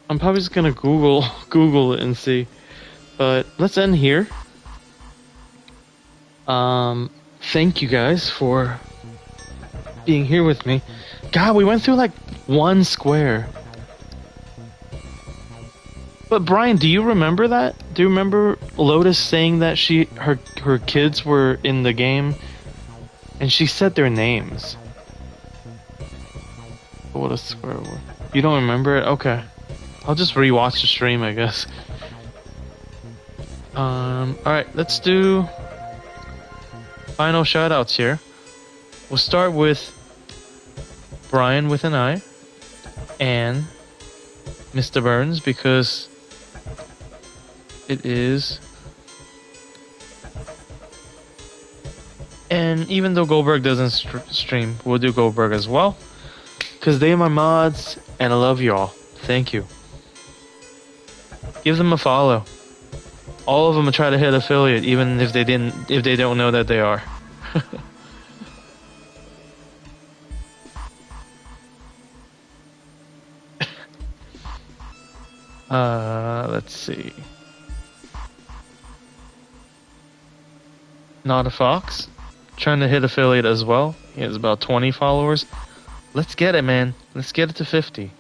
[SPEAKER 4] I'm probably just gonna Google it and see. But let's end here. Thank you guys for being here with me. God, we went through like 1 square. But Brian, do you remember that? Do you remember Lotus saying that her kids were in the game and she said their names? What a square word. You don't remember it? Okay. I'll just rewatch the stream, I guess. Alright, let's do final shoutouts here. We'll start with Brian with an I and Mr. Burns because it is. And even though Goldberg doesn't stream, we'll do Goldberg as well because they are my mods and I love you all. Thank you. Give them a follow. All of them try to hit affiliate, even if they don't know that they are. Let's see. Not a Fox, trying to hit affiliate as well. He has about 20 followers. Let's get it, man. Let's get it to 50.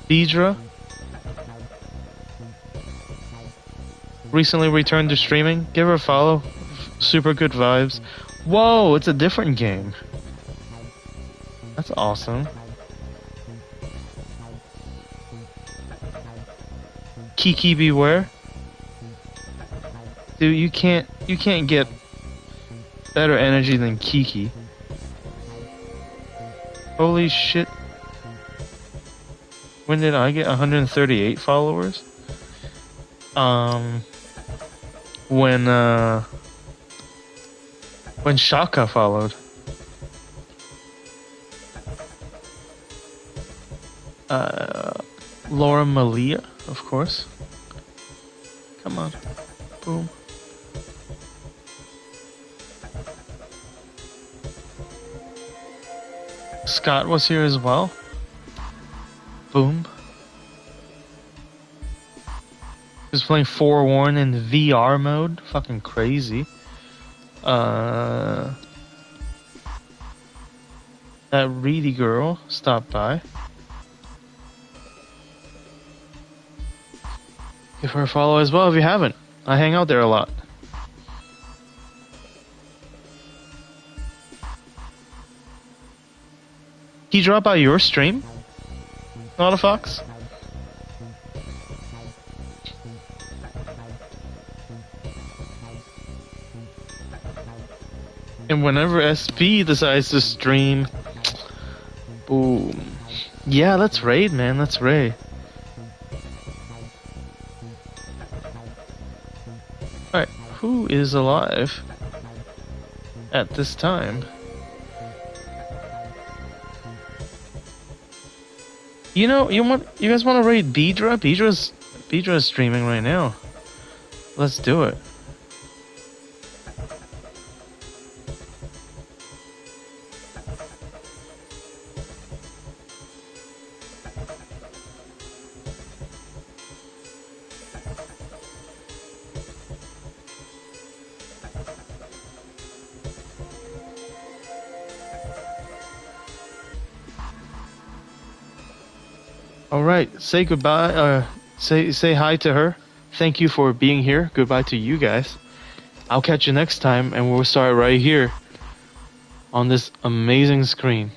[SPEAKER 4] Deidre recently returned to streaming. Give her a follow. Super good vibes. Whoa, it's a different game. That's awesome. Kiki beware. Dude, you can't get better energy than Kiki. Holy shit. When did I get 138 followers? When Shaka followed. Laura Malia, of course. Come on. Boom. Scott was here as well. Boom. He was playing Forewarn in VR mode. Fucking crazy. That Reedy girl stopped by. Give her a follow as well if you haven't. I hang out there a lot. He dropped by your stream? Not a Fox? And whenever SP decides to stream, boom. Yeah, let's raid, man. Let's raid. Alright, who is alive at this time? You know, you guys want to raid Beedra? Beedra's streaming right now. Let's do it. Alright, say goodbye, say hi to her. Thank you for being here. Goodbye to you guys. I'll catch you next time, and we'll start right here on this amazing screen.